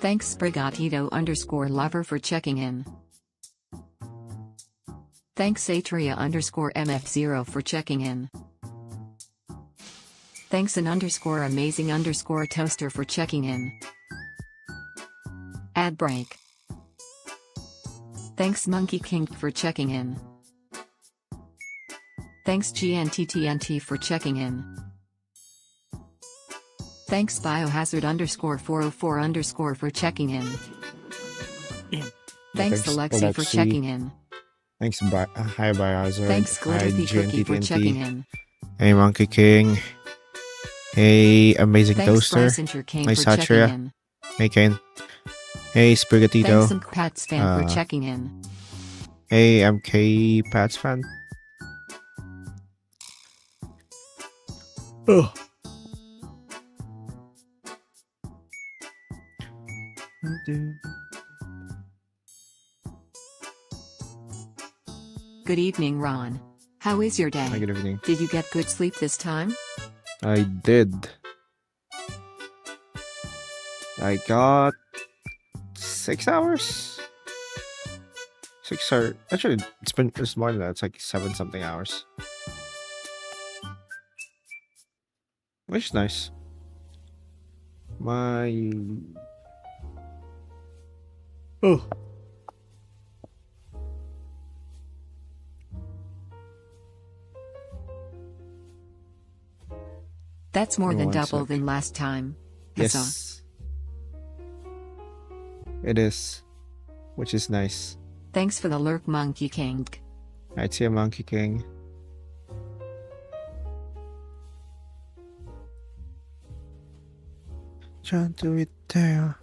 Thanks Sprigatito_lover for checking in. Thanks Atria_MF0 for checking in. Thanks an_amazing_toaster for checking in. Ad break. Thanks Monkey King for checking in. Thanks GNTTNT for checking in. Thanks Biohazard_404_ for checking in. Thanks Alexi for checking in. Thanks, hi Biohazard. Thanks Glitterthy Cookie for checking in. Hey Monkey King. Hey Amazing Thanks Toaster. Kane Hey for checking Satria. in. Hey Kane. Hey Sprigatito. Thanks Pats fan for checking in. Hey MK Pats fan. Oh. Good evening, Ron. How is your day? Hi, good evening. Did you get good sleep this time? I did. I got 6 hours. 6 or actually it's more than that. It's like 7 something hours. Which is nice. Oh. That's more than double than last time. Yes. It is. Which is nice. Thanks for the lurk, Monkey King. I'd see a Monkey King. Trying to it there.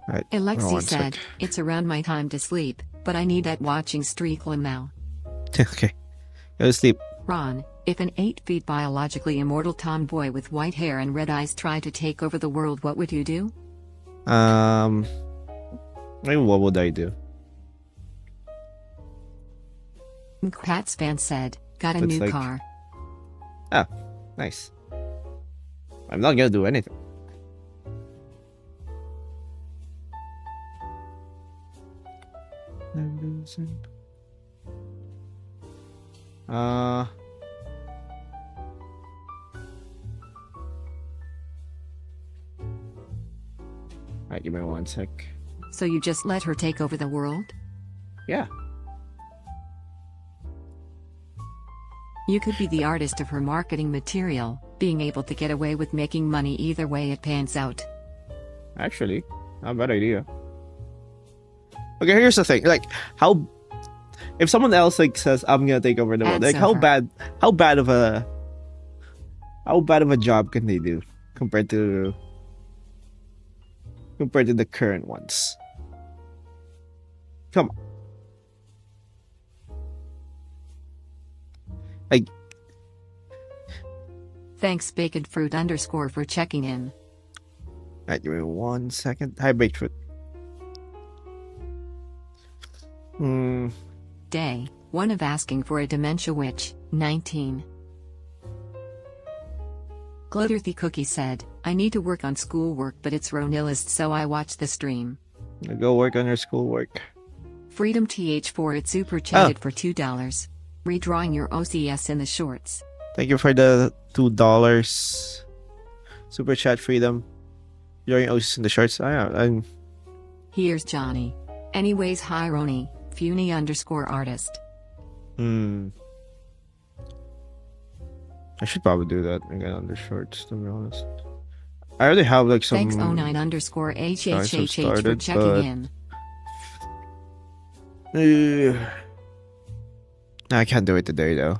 Right. Alexi said, it's around my time to sleep, but I need that watching streaklim now. Okay. Go to sleep. Ron, if an 8 feet biologically immortal tomboy with white hair and red eyes tried to take over the world, what would you do? Maybe what would I do? Pats fan said, got a new car. Ah, nice. I'm not gonna do anything. Alright, give me 1 sec. So you just let her take over the world? Yeah. You could be the artist of her marketing material, being able to get away with making money either way it pans out. Actually, not a bad idea. Okay, here's the thing. Like, how... If someone else like says, I'm gonna take over the world, like how bad of a job can they do compared to the current ones? Come on. Like, thanks Baked Fruit _ for checking in. Alright, give me 1 second. Hi Baked Fruit. Day 1 of asking for a dementia witch, 19. Glitterthy Cookie said, I need to work on schoolwork but it's ronillust so I watch the stream. Go work on your schoolwork. Freedom TH4 it super chatted for $2. Redrawing your OCS in the shorts. Thank you for the $2. Super chat Freedom. Drawing OCS in the shorts. I'm... Here's Johnny. Anyways, hi Roni. Funi _artist. I should probably do that again on the shorts, to be honest. I already have like some... Thanks 09 _HHHH for checking in. I can't do it today though.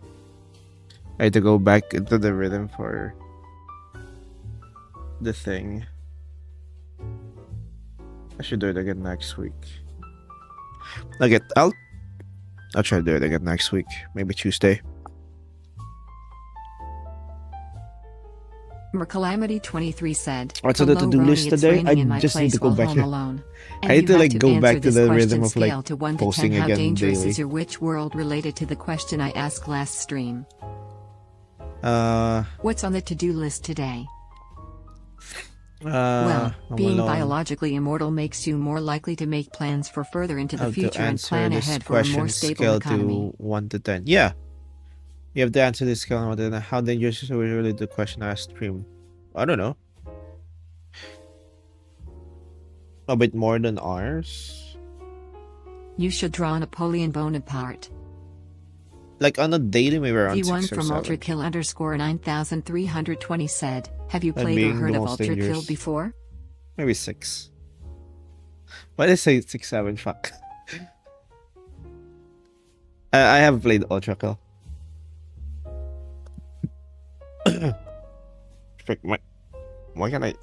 I had to go back into the rhythm for the thing. I should do it again next week. Okay, I'll try to do it again next week, maybe Tuesday. Mercalamity 23 said, what's on the to-do list today? I just need to go back. I need to like go back to the rhythm of like posting again daily. How dangerous is your witch world related to the question I asked last stream? What's on the to-do list today? Well, I'm being alone. biologically immortal makes you more likely to make plans for further into the Have to future and answer plan this ahead for a more question stable scale economy. to 1 to 10. Yeah, you have to answer this scale 1 to 10. How dangerous is really the question I asked Stream? I don't know. A bit more than ours. You should draw Napoleon Bonaparte. Like on a daily, maybe around V1 6 or from 7. ultrakill_9320 said, have you That played or being heard the of most ultrakill dangerous. before? Maybe 6. Why did I say 6, 7? Fuck. I have played Ultra Kill. Frick, why can't I?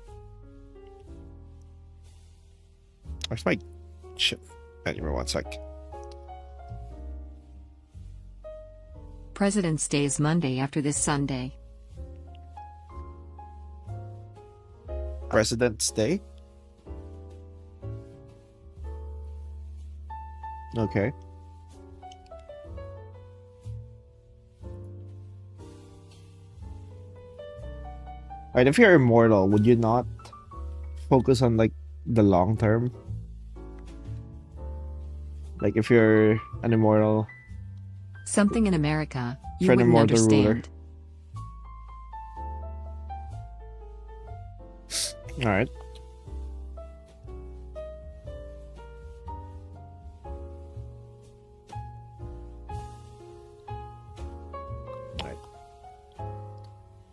Where's my shit? Anyway, 1 sec. President's Day is Monday after this Sunday. President's Day? Okay. Alright, if you're immortal, would you not focus on like the long term? Like if you're an immortal, Something in America, you for an wouldn't immortal ruler. understand. Alright.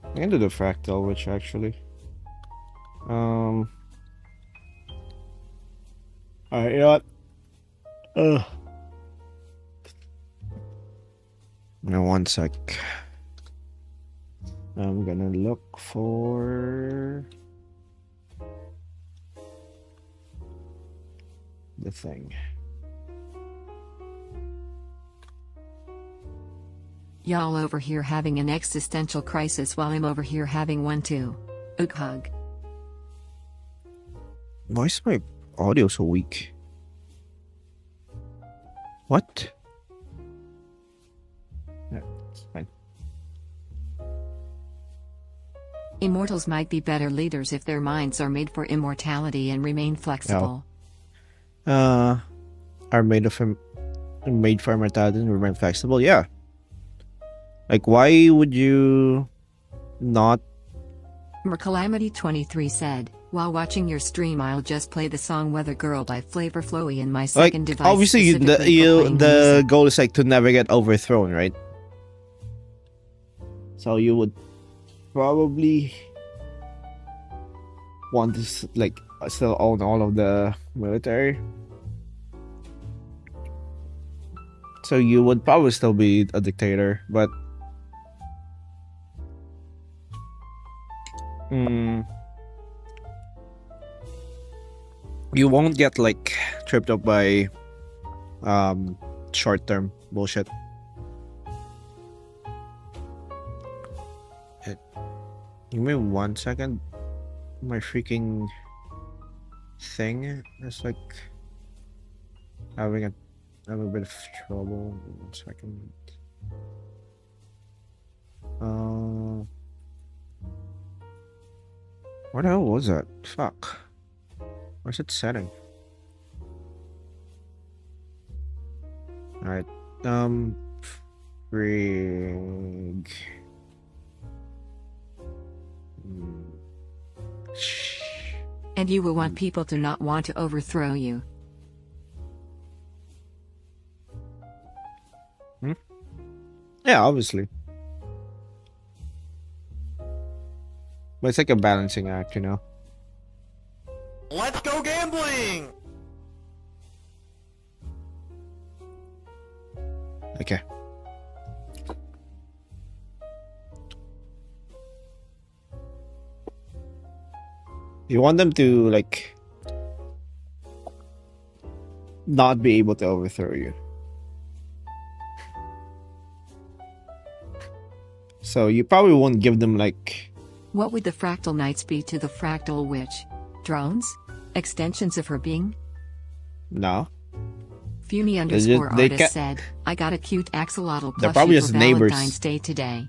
I can do the fractal, which actually. Alright, you know what? Now 1 sec. I'm gonna look for the thing. Y'all over here having an existential crisis while I'm over here having one too. Ook hug. Why is my audio so weak? What? Yeah, it's fine. Immortals might be better leaders if their minds are made for immortality and remain flexible. Are made for immortality and remain flexible? Yeah. Like, why would you not? Mercalamity23 said, while watching your stream I'll just play the song Weather Girl by Flavor Flowy in my Like, second device. obviously, the goal is like to never get overthrown, right? So you would probably want to like still own all of the military. So you would probably still be a dictator, but you won't get like tripped up by short-term bullshit. Give me 1 second. My freaking thing is like having a bit of trouble. 1 second. What the hell was that? Fuck. Where's it setting? Alright. Frig. And you will want people to not want to overthrow you. Yeah, obviously. But it's like a balancing act, you know? Let's go gambling! Okay. You want them to, like, not be able to overthrow you. So you probably won't give them, like... What would the Fractal Knights be to the Fractal Witch? Drones? Extensions of her being? No. Funi_artist said, I got a cute axolotl They're probably plushie just for neighbors. Valentine's Day today.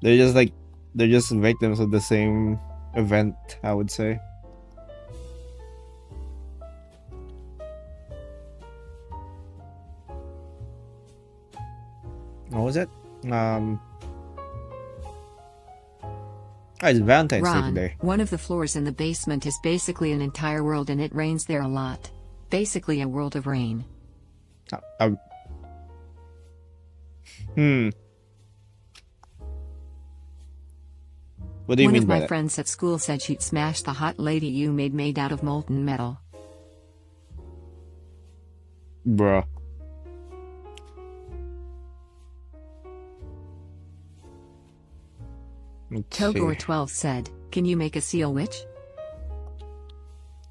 They're just, like... They're just victims of the same event, I would say. What was it? It's Valentine's Day Ron, today. one of the floors in the basement is basically an entire world and it rains there a lot. Basically a world of rain. What do you One mean of by my that? friends at school said she'd smash the hot lady you made out of molten metal. Bruh. Let's see. Togor12 said, "Can you make a seal witch?"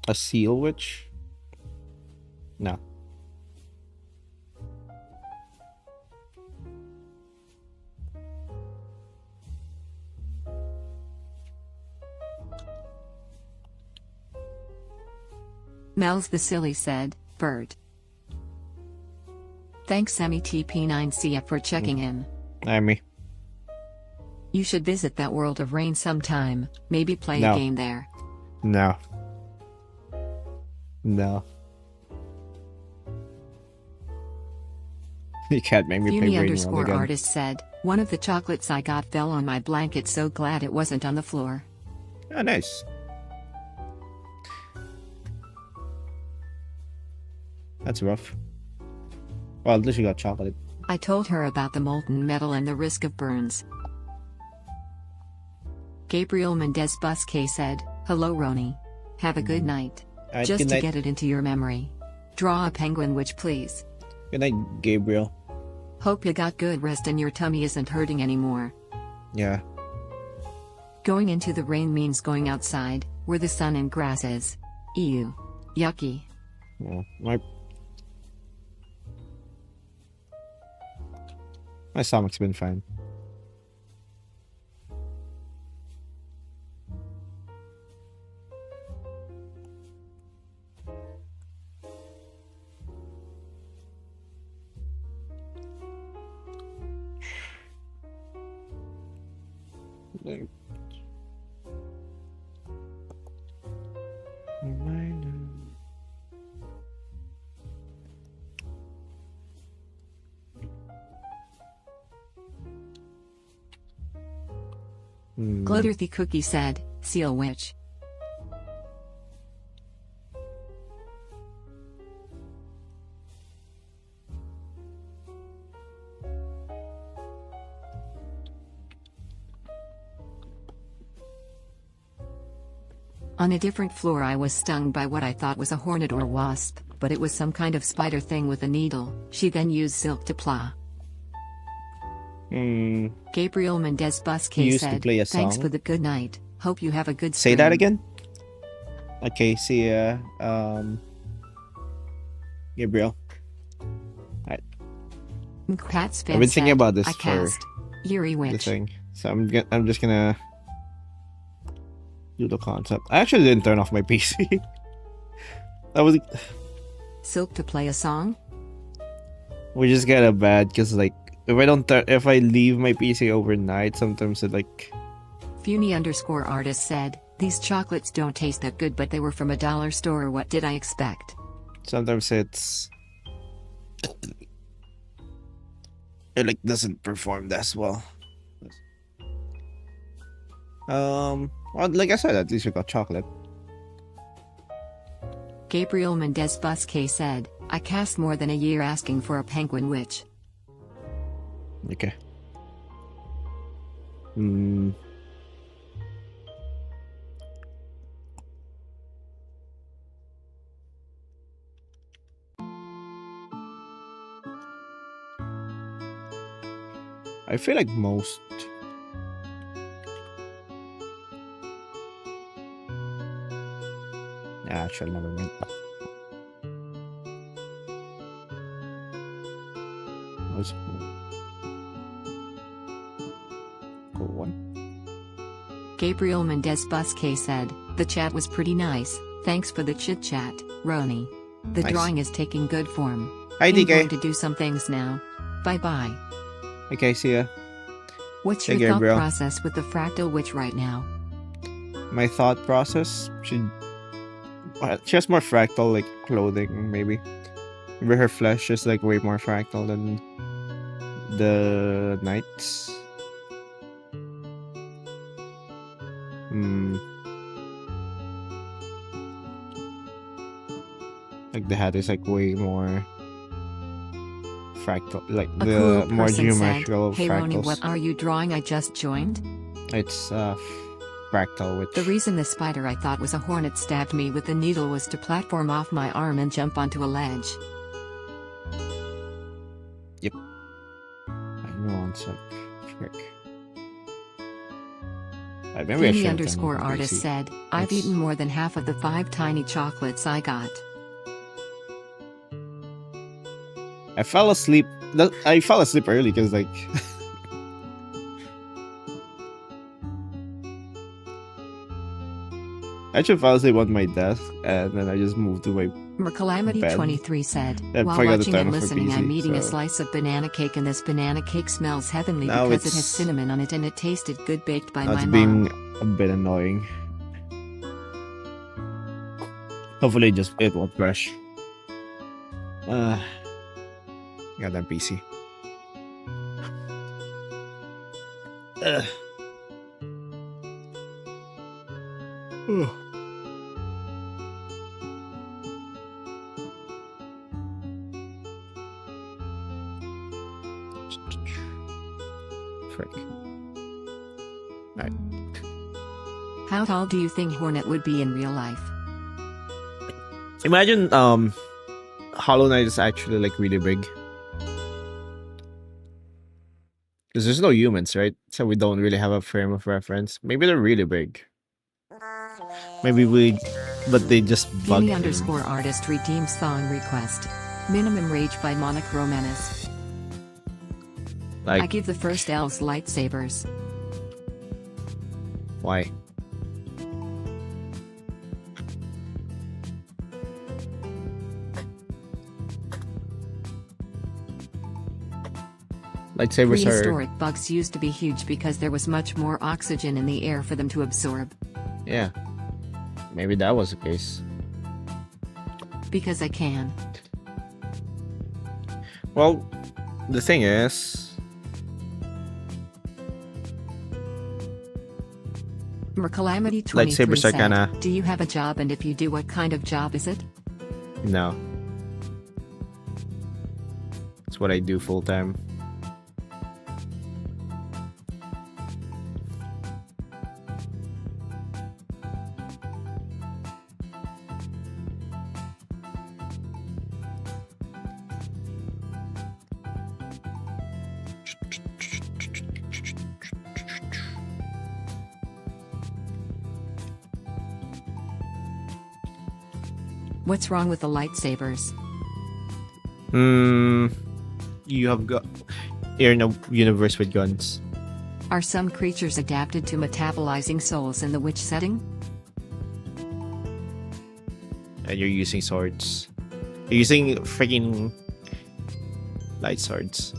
A seal witch? No. Mel's the silly said, "Bird." Thanks METP9CF for checking in. Me. You should visit that world of rain sometime, maybe play No. a game there. No. No. You can't make me play Rainy World Funi_artist again. said, "One of the chocolates I got fell on my blanket, so glad it wasn't on the floor." Oh, nice. That's rough. Well, at least you got chocolate. I told her about the molten metal and the risk of burns. Gabriel Mendez Busquet said, "Hello Roni. Have a good night. Alright, Just good to night. get it into your memory. Draw a penguin witch please. Good night, Gabriel. Hope you got good rest and your tummy isn't hurting anymore." Yeah. Going into the rain means going outside, where the sun and grass is. Ew. Yucky. Well, my stomach's been fine. Glitterthy Cookie said, "Seal witch." On a different floor I was stung by what I thought was a hornet or wasp, but it was some kind of spider thing with a needle. She then used silk to plow. Gabriel Mendez Busquet Used to said, play a "Thanks song? for the good night. Hope you have a good Say that stream." again? Okay, see ya. Gabriel. Pat's I've been thinking about this I for cast Yuri the Witch. thing. So I'm just gonna do the concept. I actually didn't turn off my PC. That was Silk to play a song? we just got a bad because like if I leave my PC overnight, sometimes it like Funi_artist said, "These chocolates don't taste that good, but they were from a dollar store. What did I expect?" sometimes it like doesn't perform as well. Well, like I said, at least we got chocolate. Gabriel Mendez Busquet said, "I cast more than a year asking for a penguin witch." Okay. I feel like most. Actually, never mind. Was cool one. Gabriel Mendez Busquet said, "The chat was pretty nice. Thanks for the chit chat, Roni. The Nice. drawing is taking good form. Hi, I'm DK. going to do some things now. Bye bye." Okay, see ya. What's Hey, your thought Gabriel. process with the Fractal Witch right now? my thought process. She has more fractal like clothing, maybe. Maybe her flesh is like way more fractal than the knights. Like the hat is like way more fractal, like A the cool more person geometrical said, "Hey Ronnie, fractals. what are you drawing? I just joined." It's fractal, which The reason the spider I thought was a hornet stabbed me with the needle was to platform off my arm and jump onto a ledge. Yep. Hang on one sec. Frick. Maybe I should have done it on Artist PC. said, "I've That's- eaten more than half of the 5 tiny chocolates I got." I fell asleep. I fell asleep early because like I actually fell asleep on my desk and then I just moved to my Mercalamity23 said, Then "While forgot to watching turn and off my listening, PC, I'm eating a so- slice of banana cake, and this banana cake smells heavenly Now because it has it's- cinnamon on it and it tasted good baked by That's my being mom." a bit annoying. Hopefully it won't crash. Goddamn PC. Frick. Alright. How tall do you think Hornet would be in real life? Imagine Hollow Knight is actually like really big. Because there's no humans, right? So we don't really have a frame of reference. Maybe they're really big. But they just bug him. Guinea_artist redeems song request. Minimum Rage by Monochrome-Menace. I Like, give the first elves lightsabers. why? Lightsabers are... Prehistoric bugs used to be huge because there was much more oxygen in the air for them to absorb. Yeah. Maybe that was the case. Because I can. Well, the thing is... Mercalamity23 Lightsabers are said, kinda- "Do you have a job, and if you do, what kind of job is it?" No. It's what I do full time. What's wrong with the lightsabers? You have got... You're in a universe with guns. Are some creatures adapted to metabolizing souls in the witch setting? And you're using swords. You're using freaking light swords.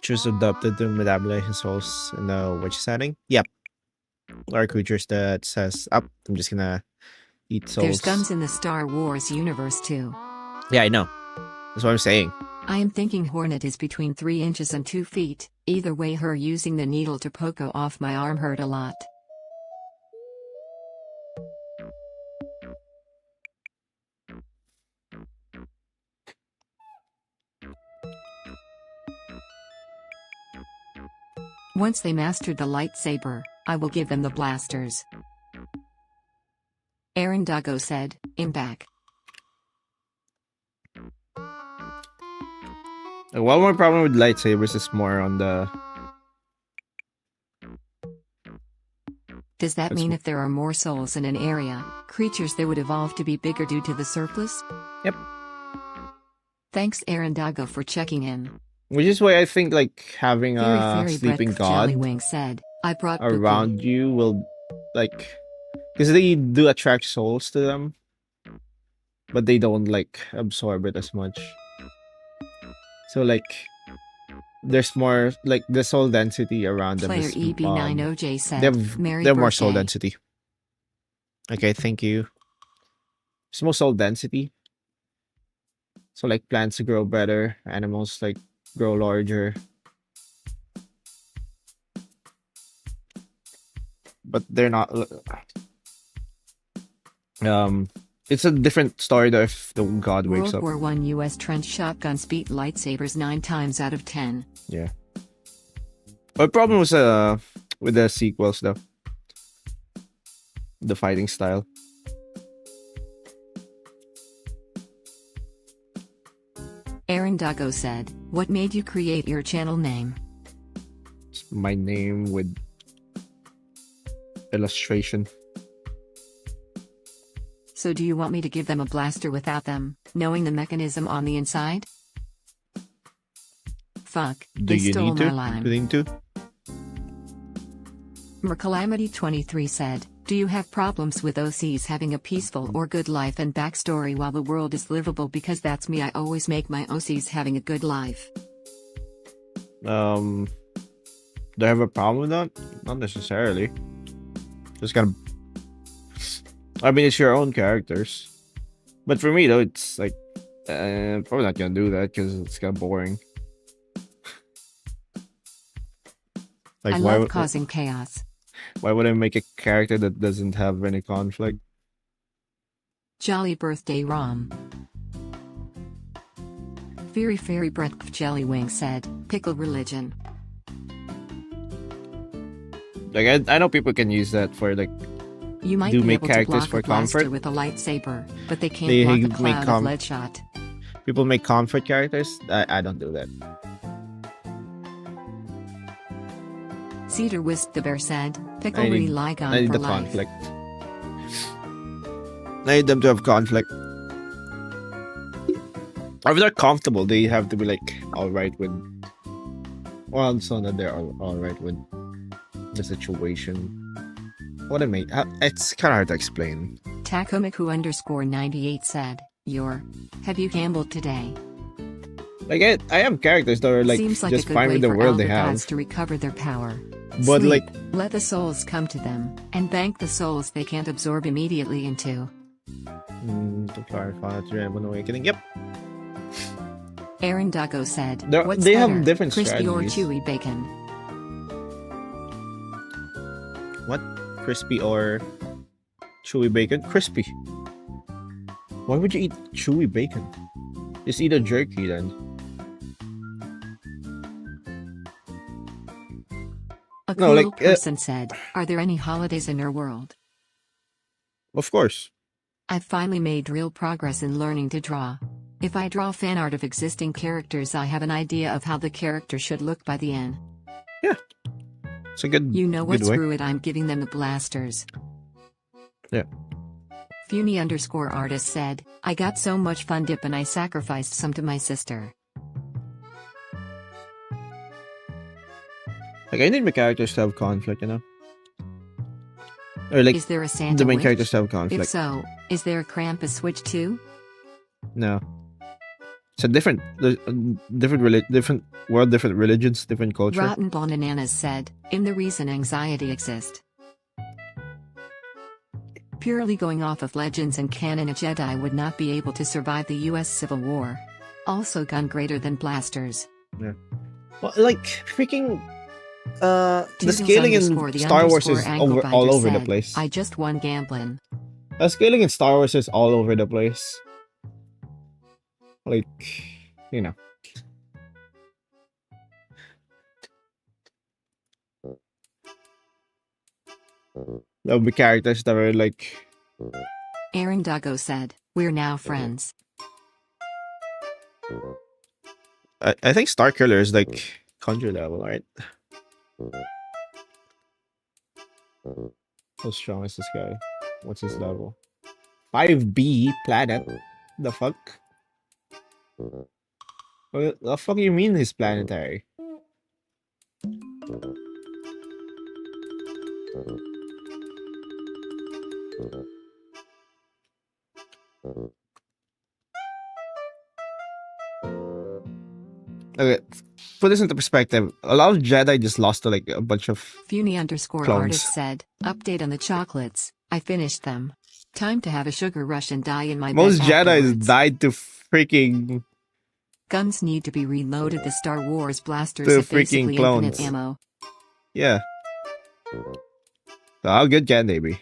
Choose adapted to metabolizing souls in the witch setting. Yep. Or creatures that says, "Up, I'm just gonna eat souls." There's guns in the Star Wars universe too. Yeah, I know. That's what I'm saying. I am thinking Hornet is between 3 inches and 2 feet. Either way, her using the needle to poke off my arm hurt a lot. Once they mastered the lightsaber, I will give them the blasters. Aaron Duggo said, "I'm back." One more problem with lightsabers is more on the... Does that That's mean wh- if there are more souls in an area, creatures there would evolve to be bigger due to the surplus? Yep. Thanks Aaron Duggo for checking in. Which is why I think like having Fairy a Fairy sleeping Breath god Jellywing said, "I brought Buku." around you will like... Because they do attract souls to them. But they don't like absorb it as much. So like there's more like the soul density around them Player is EB90J they said, have Merry they have more soul birthday. density. Okay, thank you. It's more soul density. So like plants grow better, animals like grow larger. But they're not it's a different story though if the god wakes World up. War I US trench shotguns beat lightsabers 9 times out of 10. Yeah. But the problem was with the sequels though. The fighting style. Aaron Duggo said, what made you create your channel name? It's my name with illustration. So do you want me to give them a blaster without them, knowing the mechanism on the inside? Fuck, Do they you stole need to? my line. Do you need to? Mercalamity23 said, do you have problems with OCs having a peaceful or good life and backstory while the world is livable? Because that's me, I always make my OCs having a good life. Do I have a problem with that? Not necessarily. Just kind of I mean, it's your own characters. But for me, though, it's like, probably not gonna do that because it's kind of boring. Like, I love causing chaos. Why would I make a character that doesn't have any conflict? Jolly birthday, Rom. Fairy Breath Jelly Wing said, pickle religion. Like, I know people can use that for, like, You might do be make able to characters block for a blaster comfort. with a lightsaber, but they can't They block a make cloud of lead shot. People make comfort characters. I don't do that. Cedar Wisp the Bear said, pickle I need Ligon for the life. conflict. I need them to have conflict. Or if they're comfortable, they have to be like alright with. Well, so that they're alright with the situation. What I mean, it's kind of hard to explain. Takomiku_98 said, have you gambled today? Like I have characters that are like Seems like just a good fine way with the for world they elder have. gods to recover their power. But Sleep, like, let the souls come to them, and bank the souls they can't absorb immediately into. to clarify, that's Dragon Awakening. Yep. Aaron Duggo said, what's they better, have different crispy strategies. or chewy bacon? What? Crispy or chewy bacon? Crispy. Why would you eat chewy bacon? Just eat a jerky then. A No, cool like, person said, are there any holidays in your world? Of course. I've finally made real progress in learning to draw. If I draw fan art of existing characters, I have an idea of how the character should look by the end. Yeah. It's a good You know what, good way. screw it, I'm giving them the blasters. Yeah. Funi_artist said, I got so much fun dip and I sacrificed some to my sister. Like I need my characters to have conflict, you know? Or like Is there a Santa the main witch? characters to have conflict. If so, is there a Krampus switch too? No. It's a different world, different religions, different culture. Rotten Bananas said, in the reason anxiety exists. Purely going off of legends and canon, a Jedi would not be able to survive the US Civil War. Also gun greater than blasters. Yeah. Well, like freaking the scaling in _the Star Wars is _Anglebinder all over the said, place. I just won gambling. The scaling in Star Wars is all over the place. Like, you know. There'll be characters that are like. Aaron Duggo said, we're now friends. I think Starkiller is like country level, right? How strong is this guy? What's his level? 5B planet. The fuck? What the fuck you mean he's planetary? Okay, put this into perspective. A lot of Jedi just lost to like a bunch of Funi_artist clones. said, update on the chocolates, I finished them. Time to have a sugar rush and die in my Most bed Jedi's afterwards. died to freaking Guns need to be reloaded. The Star Wars blasters The have freaking basically clones. infinite ammo. yeah. So how good can they be?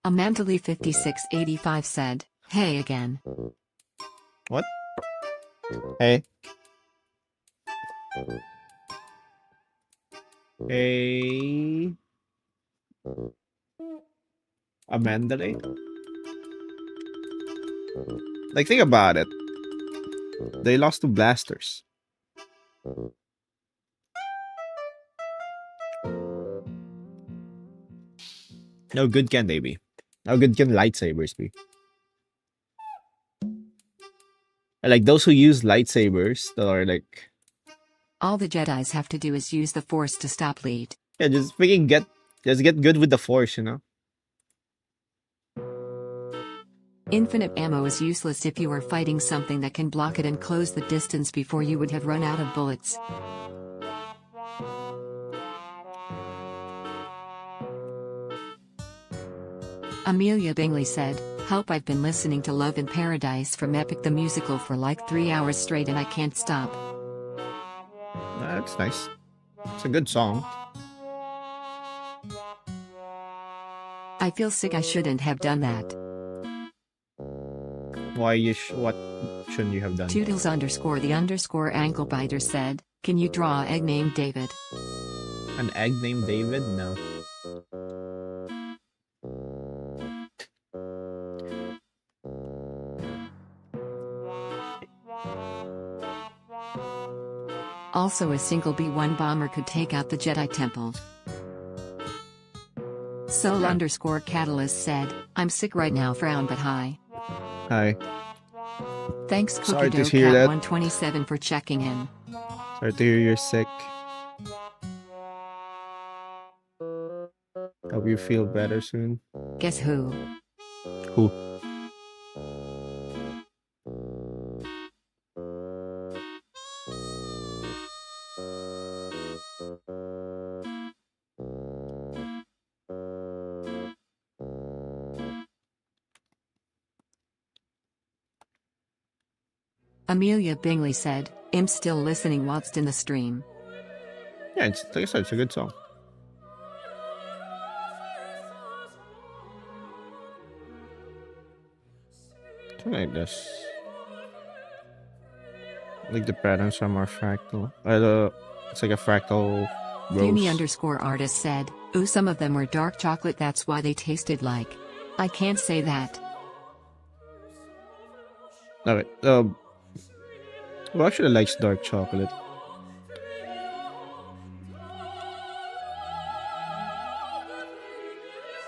Amandali5685 said, hey again. What? Hey. Hey. Amandale? Like, think about it. They lost to blasters. How good can they be? How good can lightsabers be? And like those who use lightsabers that are like, All the Jedis have to do is use the Force to stop Lead. yeah, just get good with the Force, you know? Infinite ammo is useless if you are fighting something that can block it and close the distance before you would have run out of bullets. Amelia Bingley said, help, I've been listening to Love in Paradise from Epic the Musical for like 3 hours straight and I can't stop. That's nice. It's a good song. I feel sick, I shouldn't have done that. What shouldn't you have done? Toodles_the_ankle-biter said, can you draw an egg named David? An egg named David? No. Also, a single B-1 bomber could take out the Jedi Temple. Soul_catalyst said, I'm sick right now, frown but hi. Hi. Thanks Sorry Cookie to hear that. 127 for checking in. Sorry to hear you're sick. Hope you feel better soon. Guess who? Who? Amelia Bingley said, I'm still listening whilst in the stream. Yeah, it's like I said, it's a good song. Something like this. Like the patterns are more fractal. It's like a fractal rose. Funi_artist said, ooh, some of them were dark chocolate, that's why they tasted like. I can't say that. Okay. Who actually likes dark chocolate?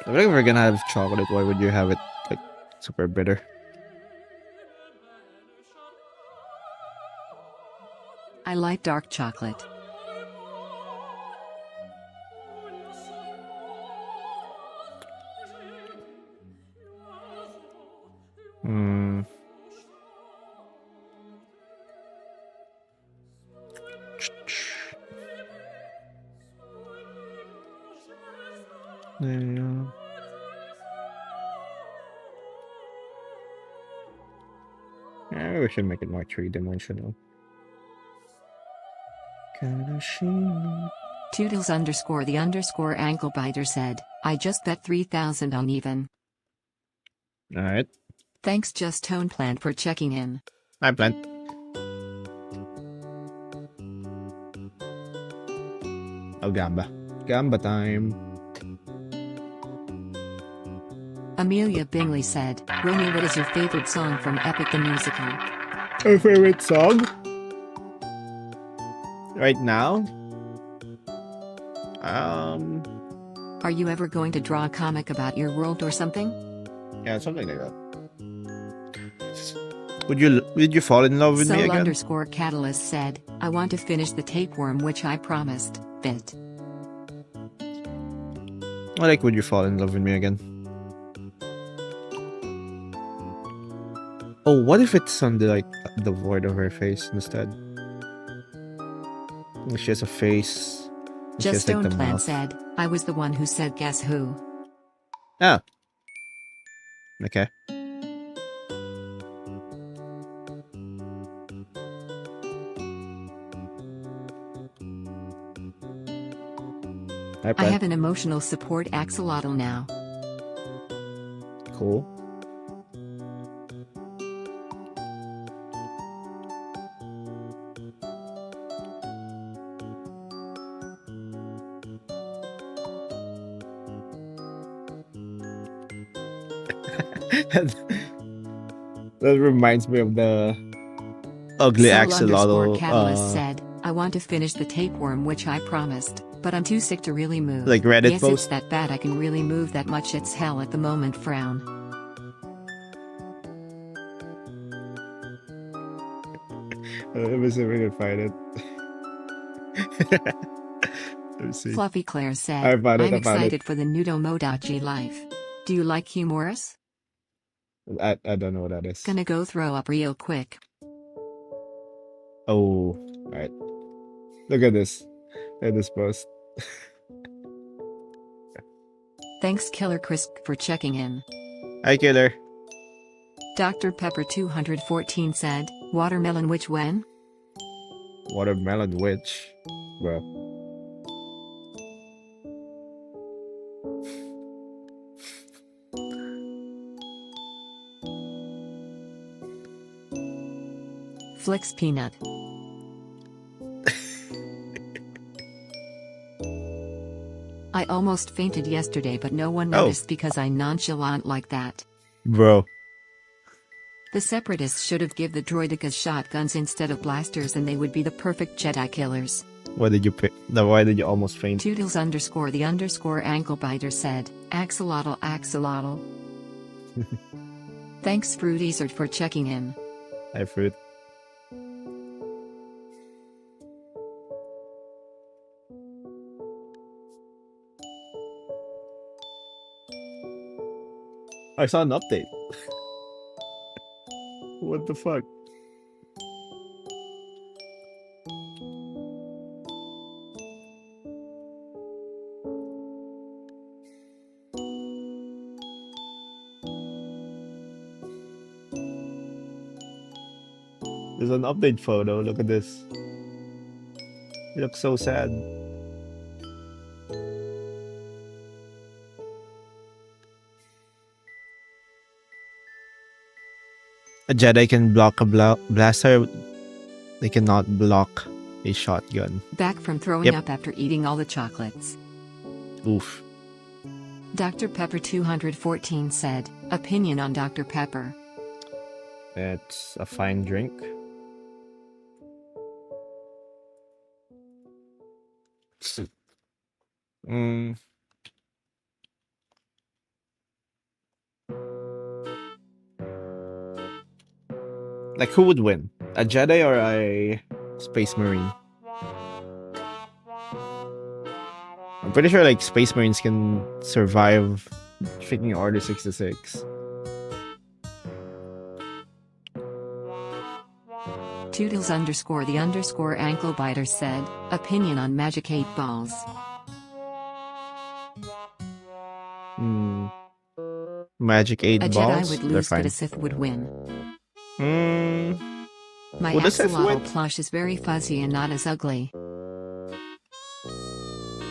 If you're gonna have chocolate, why would you have it like super bitter? I like dark chocolate. Hmm. Yeah. Yeah, we should make it more three-dimensional. Toodles_the_ankle-biter said, I just bet 3,000 on even. Alright. Thanks Just Tone Plant for checking in. Hi, Plant. Oh, Gamba. Gamba time. Amelia Bingley said, Ronnie, what is your favorite song from Epic the Musical? Our favorite song? Right now? Are you ever going to draw a comic about your world or something? Yeah, something like that. Would you fall in love with me again? Soul_catalyst said, I want to finish the tapeworm which I promised, bit. I like would you fall in love with me again? Oh, what if it's on the like the void of her face instead? She has a face. She Just has like the Stone Plant mouth. said, I was the one who said guess who. Ah, okay. Hi, I Plant. have an emotional support axolotl now. Cool. That reminds me of the ugly axolotl, Soul_catalyst said, I want to finish the tapeworm which I promised, but I'm too sick to really move. like Reddit Yes, it's post. that bad I can really move that much, it's hell at the moment, frown. Let me see if I can find it. Let me see. Fluffy Claire I said, found it. I'm I found it. excited for the Nudomodachi life. Do you like humorous? I don't know what that is. Gonna go throw up real quick. Oh, all right. Look at this. Look at this post. Thanks Killer Chris for checking in. Hi, Killer. Dr. Pepper 214 said, watermelon which when? Watermelon witch, bro. Flicks Peanut. I almost fainted yesterday but no one noticed because I nonchalant like that. Bro. The Separatists should have give the droidicas shotguns instead of blasters and they would be the perfect Jedi killers. Why did you pick? No, why did you almost faint? Toodles_the_ankle biter said, axolotl axolotl. Thanks Fruitizard for checking in. Hi, fruit. I saw an update. What the fuck? There's an update photo. Look at this. He looks so sad. A Jedi can block a blaster. They cannot block a shotgun. Back from throwing up after eating all the chocolates. Oof. Dr. Pepper 214 said, opinion on Dr. Pepper. It's a fine drink. Mm. Like, who would win? A Jedi or a Space Marine? I'm pretty sure, like, Space Marines can survive freaking Order 66. Toodles_the_ankle biter said, opinion on Magic 8 Balls. Magic 8 A balls? Jedi would They're lose but fine. a Sith would win. My Would a Sith axolotl win? plush is very fuzzy and not as ugly.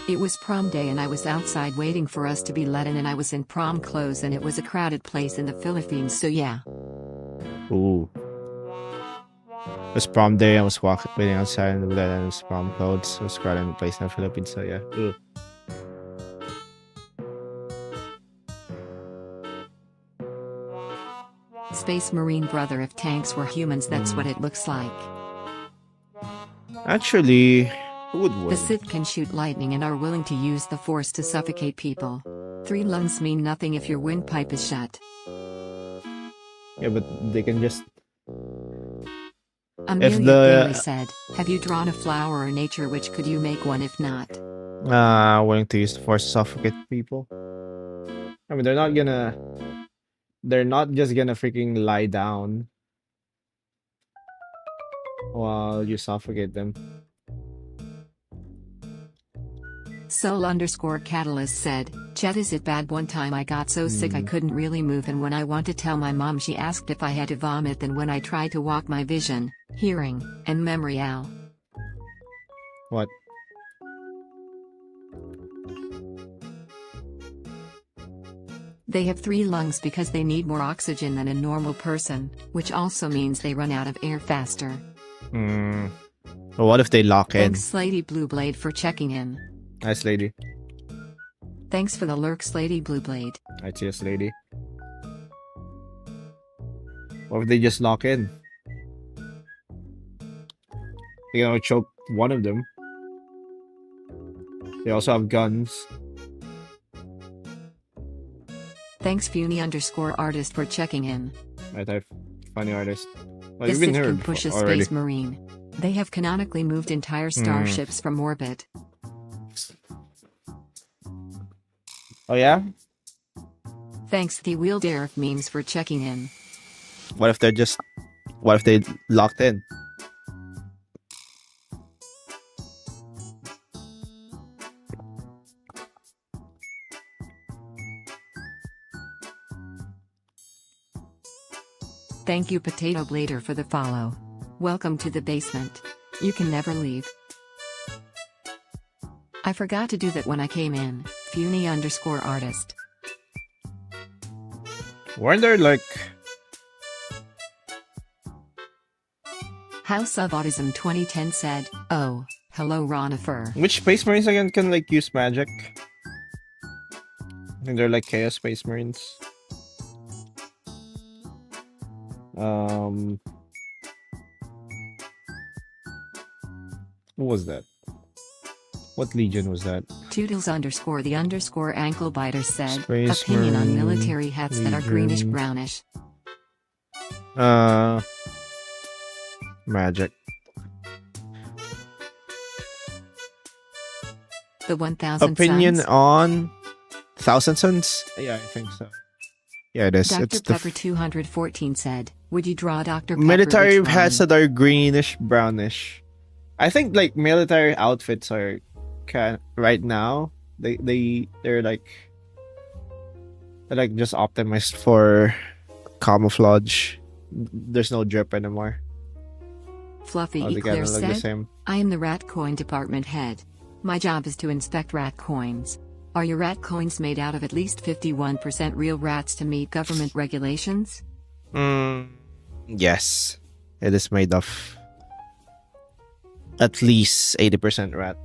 It was prom day and I was outside waiting for us to be let in and I was in prom clothes and it was a crowded place in the Philippines, so yeah. Ooh. It was prom day. I was waiting outside and it was prom clothes. I was crowded in the place in the Philippines, so yeah. Ooh. Space Marine brother, if tanks were humans, that's what it looks like. Actually, who would win? The Sith can shoot lightning and are willing to use the Force to suffocate people. 3 lungs mean nothing if your windpipe is shut. Yeah, but they can just... Amelia If the- Bailey said, have you drawn a flower or nature which could you make one if not? willing to use the Force to suffocate people. I mean, they're not just gonna freaking lie down while you suffocate them. Soul_Catalyst said, Chet, is it bad? One time I got so sick I couldn't really move, and when I want to tell my mom she asked if I had to vomit. Then when I tried to walk, my vision, hearing, and memory out. What? They have 3 lungs because they need more oxygen than a normal person, which also means they run out of air faster. But what if they lock in? Thanks Slady Blueblade for checking in. Nice lady. Thanks for the lurk, Slady Blueblade. I see a lady. What if they just lock in? You're gonna choke one of them. They also have guns. Thanks Funi_artist for checking in. Right, I have funny artist. Well, The you've been Sith can here push a already. space marine. They have canonically moved entire starships from orbit. Oh yeah? Thanks The Wheel Derek Memes for checking in. What if they locked in? Thank you Potato Blader for the follow. Welcome to the basement. You can never leave. I forgot to do that when I came in. Funi_artist. Weren't there like House of Autism 2010 said, oh, hello Ronifer. which space marines again can like use magic? I think they're like chaos space marines. Who was that? What legion was that? Toodles_the_ankle biter said, Space opinion on Marine military hats that are greenish Legion. brownish. Magic. The 1000 Opinion Suns. on Thousand Suns? Yeah, I think so. Yeah, it is. Dr. It's the Pepper 214 said, would you draw Dr. Pepper? military which hats one? that are greenish brownish. I think like military outfits are right now they're like just optimized for camouflage. There's no drip anymore. Fluffy They kind Eclair of look the said, same. I am the rat coin department head. My job is to inspect rat coins. Are your rat coins made out of at least 51% real rats to meet government regulations? Yes, it is made of at least 80% rat.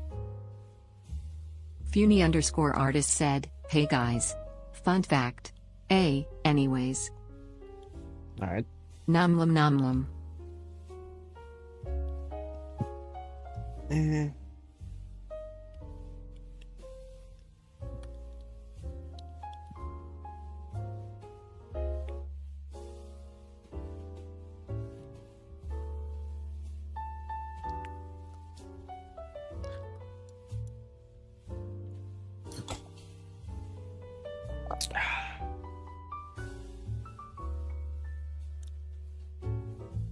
Funi_artist said, hey guys. Fun fact. Anyways. All right. Numlum numlum.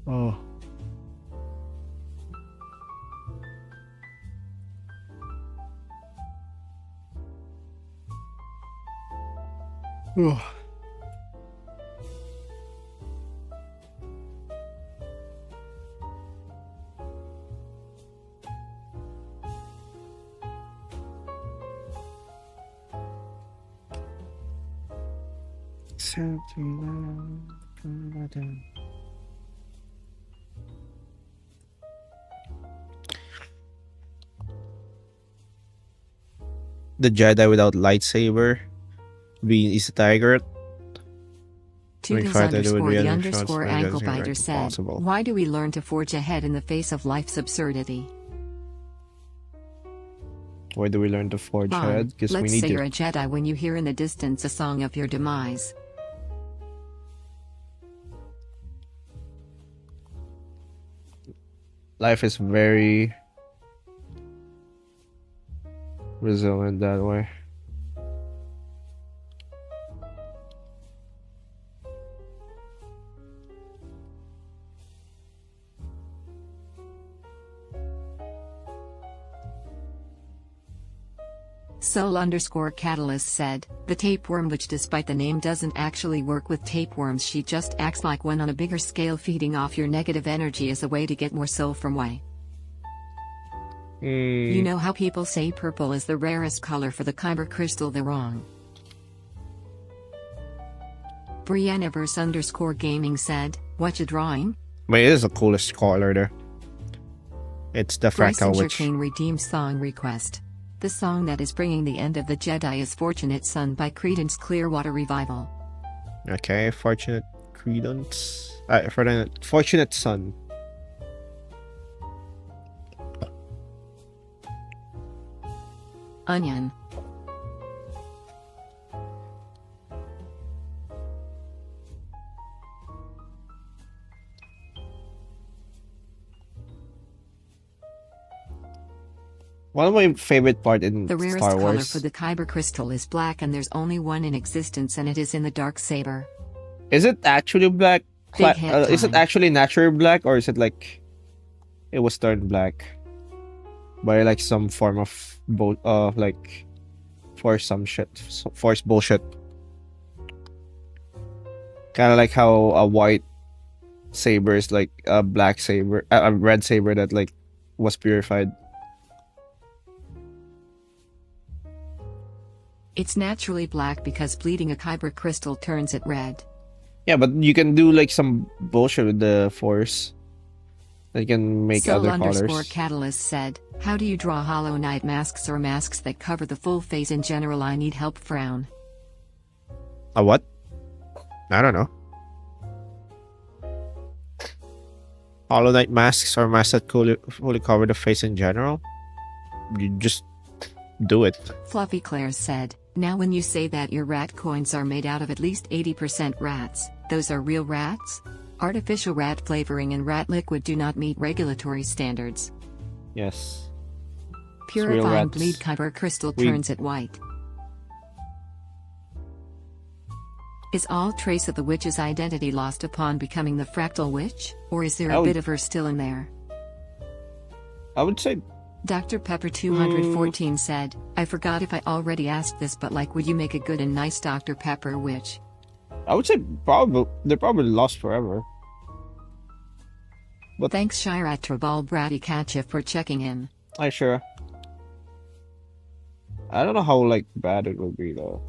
Oh. Oh. The Jedi without lightsaber is a tiger. Toodles fight that it would underscore be the an underscore insurance ankle magazine, biter right? said, Impossible. why do we learn to forge ahead in the face of life's absurdity? Why do we learn to forge Bon, ahead? Because we let's need say to. you're a Jedi when you hear in the distance a song of your demise. Life is very resilient that way. Soul_Catalyst said, the tapeworm, which despite the name doesn't actually work with tapeworms, she just acts like one on a bigger scale, feeding off your negative energy as a way to get more soul from way. You know how people say purple is the rarest color for the kyber crystal? They're wrong. Briannaverse_gaming said, what you drawing? But it is the coolest color there. It's the Fractal Witch. Kane redeemed song request. The song that is bringing the end of the Jedi is Fortunate Son by Creedence Clearwater Revival. Okay, Fortunate Credence. Fortunate Son. Onion. One of my favorite part in The rarest Star color Wars. for the kyber crystal is black, and there's only one in existence, and it is in the dark saber. Is it actually black? Big head Is it time. actually natural black, or is it like it was turned black by like some form of like force some shit, force bullshit? Kind of like how a white saber is like a black saber, a red saber that like was purified. It's naturally black because bleeding a kyber crystal turns it red. Yeah, but you can do like some bullshit with the force. That you can make other colors. Catalyst said, how do you draw Hollow Knight masks or masks that cover the full face in general? I need help. Frown. A what? I don't know. Hollow Knight masks or masks that fully cover the face in general? You just do it. Fluffy Claire said, now when you say that your rat coins are made out of at least 80% rats, those are real rats? Artificial rat flavoring and rat liquid do not meet regulatory standards. Yes. Purifying rats. bleed kyber crystal We- turns it white. Is all trace of the witch's identity lost upon becoming the Fractal Witch, or is there a I would- bit of her still in there? I would say Dr. Pepper 214 said, I forgot if I already asked this, but like, would you make a good and nice Dr. Pepper witch? probably they're probably lost forever. Thanks Shira Trabal Bratty Catcha for checking in. I sure. I don't know how like bad it would be though.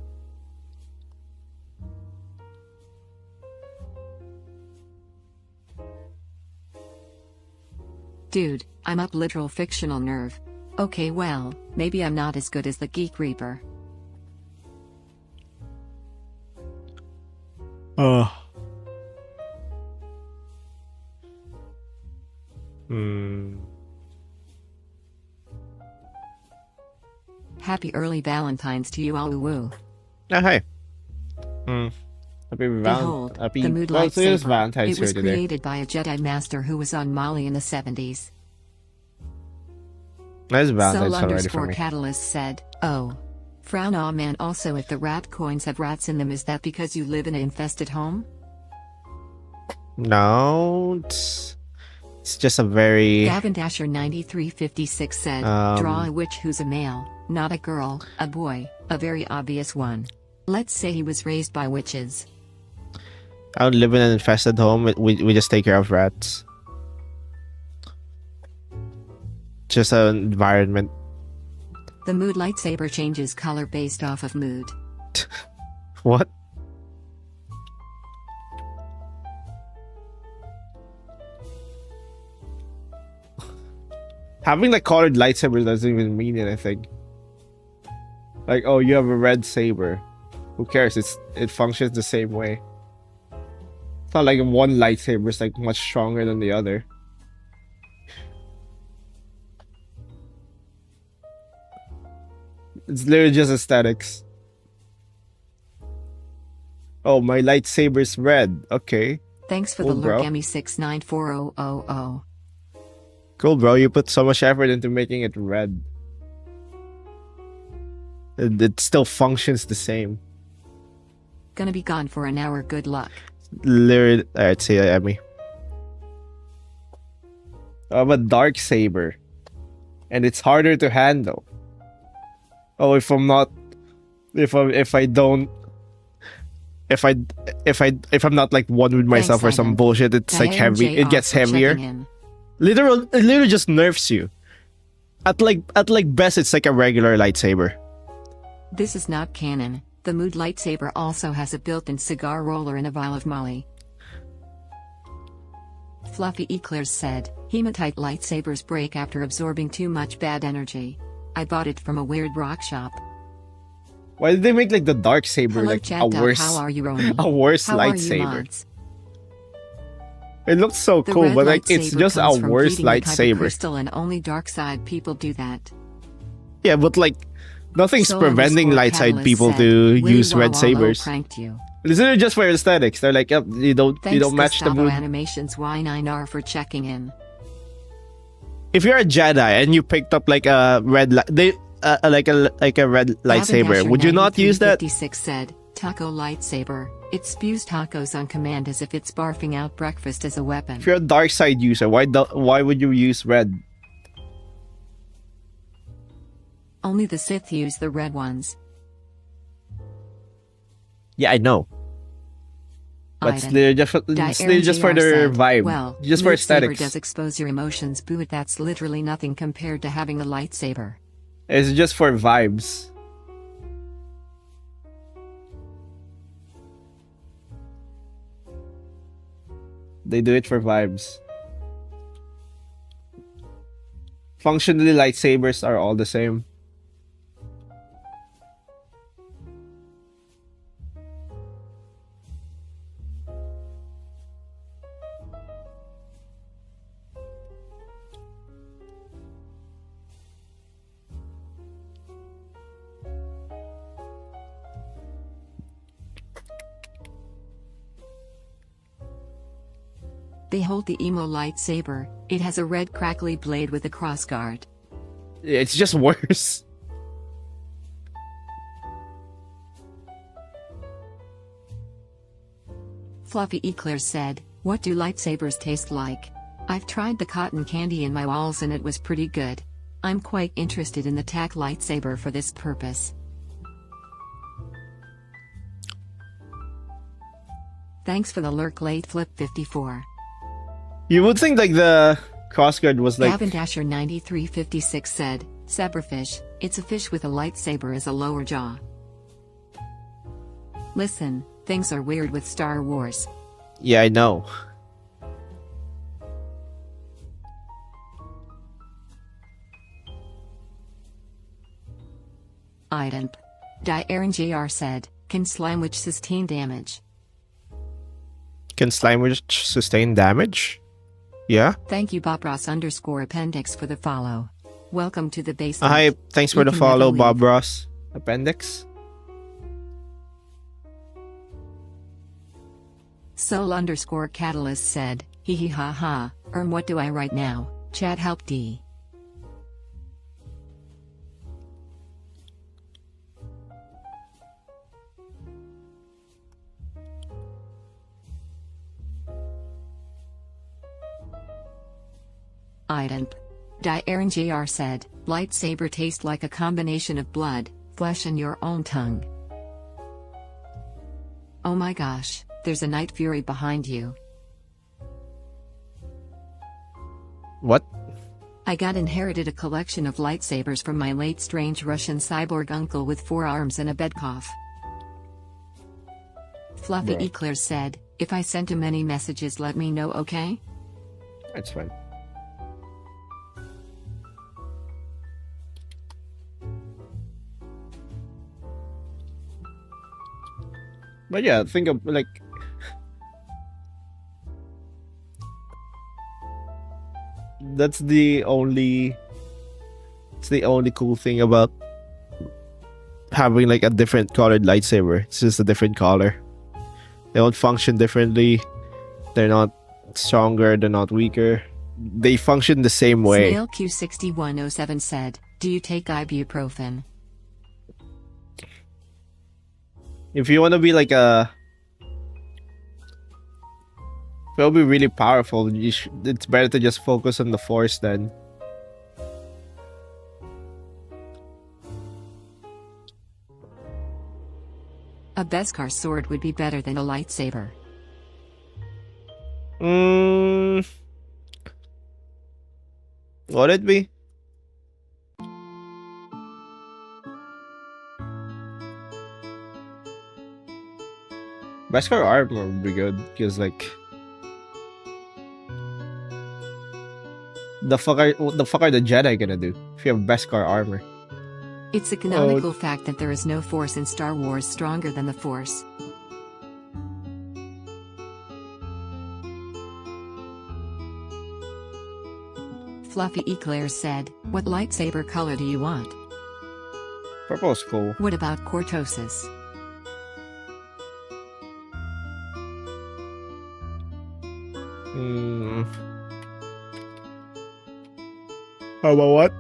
Dude, I'm up literal fictional nerve. Okay, well, maybe I'm not as good as the Geek Reaper. Happy early Valentine's to you all. Woo. Oh, hi. Happy Behold, Happy the mood well, it is lightsaber. Valentine's It was Day today. created by a Jedi Master who was on Molly in the 70s. That's Valentine's Soul already for me. Catalyst said, oh. Frown aw man. Also, if the rat coins have rats in them, is that because you live in an infested home? No, it's just a very Gavin Dasher 9356 said, draw a witch who's a male, not a girl, a boy, a very obvious one. Let's say he was raised by witches. I would live in an infested home. We just take care of rats. Just an environment. The mood lightsaber changes color based off of mood. What? Having like colored lightsabers doesn't even mean anything. Like, oh, you have a red saber. Who cares? It functions the same way. It's not like one lightsaber is like much stronger than the other. It's literally just aesthetics. Oh, my lightsaber's red. Okay. Thanks for Cool, the bro. lurk, Emmy694000. Cool, bro. You put so much effort into making it red. It still functions the same. Gonna be gone for an hour, good luck. Literally. Alright, see ya, Emmy. I'm a dark saber. And it's harder to handle. Oh, if I'm not, if I don't, if I if I'm not like one with myself Thanks, or some Ivan. bullshit, it's like Diane heavy. It JR gets for heavier. checking in. It literally just nerfs you. At like best, it's like a regular lightsaber. This is not canon. The Mood lightsaber also has a built-in cigar roller and a vial of Molly. Fluffy Eclairs said, hematite lightsabers break after absorbing too much bad energy. I bought it from a weird rock shop. Why did they make like the dark saber Hello like chat. a worse, How are you, Roni? a worse How are you, lightsaber? mods? It looks so The cool, red but like it's lightsaber just a comes from worse heating a type of lightsaber. crystal, and only dark side people do that. Yeah, but like nothing's Soul preventing underscore light side Catalyst people said, to Willy use red Wawalo sabers. pranked you. It's literally just for aesthetics. They're like, yep, you don't Thanks match the Gustavo mood. Animations Y9R for checking in. If you're a Jedi and you picked up like a red like a red lightsaber, would you not use that? 56 said, taco lightsaber. It spews tacos on command as if it's barfing out breakfast as a weapon. If you're a dark side user, why would you use red? Only the Sith use the red ones. Yeah, I know. But Ivan. they're just for their vibe. Well, Just for lightsaber aesthetics. does expose your emotions, but that's literally nothing compared to having a lightsaber. It's just for vibes. They do it for vibes. Functionally, lightsabers are all the same. Behold the emo lightsaber. It has a red crackly blade with a crossguard. It's just worse. Fluffy Eclair said, what do lightsabers taste like? I've tried the cotton candy in my walls and it was pretty good. I'm quite interested in the tack lightsaber for this purpose. Thanks for the lurk late flip 54. You would think like the crossguard was like Gavin Dasher 9356 said, Zebrafish, it's a fish with a lightsaber as a lower jaw. Listen, things are weird with Star Wars. yeah, I know. Idemp. Aaron JR said, can slime which sustain damage. Can slime witch sustain damage? Yeah. Thank you Bob Ross _ appendix for the follow. Welcome to the basement. Hi, thanks for You the can follow, never Bob leave. Ross. Appendix. Soul _ catalyst said, hee hee ha ha, what do I write now? Chat help D. Idemp. Aaron JR said, lightsaber tastes like a combination of blood, flesh and your own tongue. Oh my gosh, there's a Night Fury behind you. What? I got inherited a collection of lightsabers from my late strange Russian cyborg uncle with 4 arms and a bed cough. Fluffy Bro. Eclair said, if I sent him any messages let me know, okay? That's fine. But yeah, think of like that's the only cool thing about having like a different colored lightsaber. It's just a different color. They don't function differently. They're not stronger, they're not weaker. They function the same way. Snail Q6107 said, do you take ibuprofen? If you want to be like if you'll be really powerful, it's better to just focus on the force then. A Beskar sword would be better than a lightsaber. Would it be? Beskar armor would be good because like the fuck are the Jedi gonna do if you have Beskar armor? It's a canonical fact that there is no force in Star Wars stronger than the Force. Fluffy Eclair said, "What lightsaber color do you want?" Purple's cool. What about cortosis? How about what?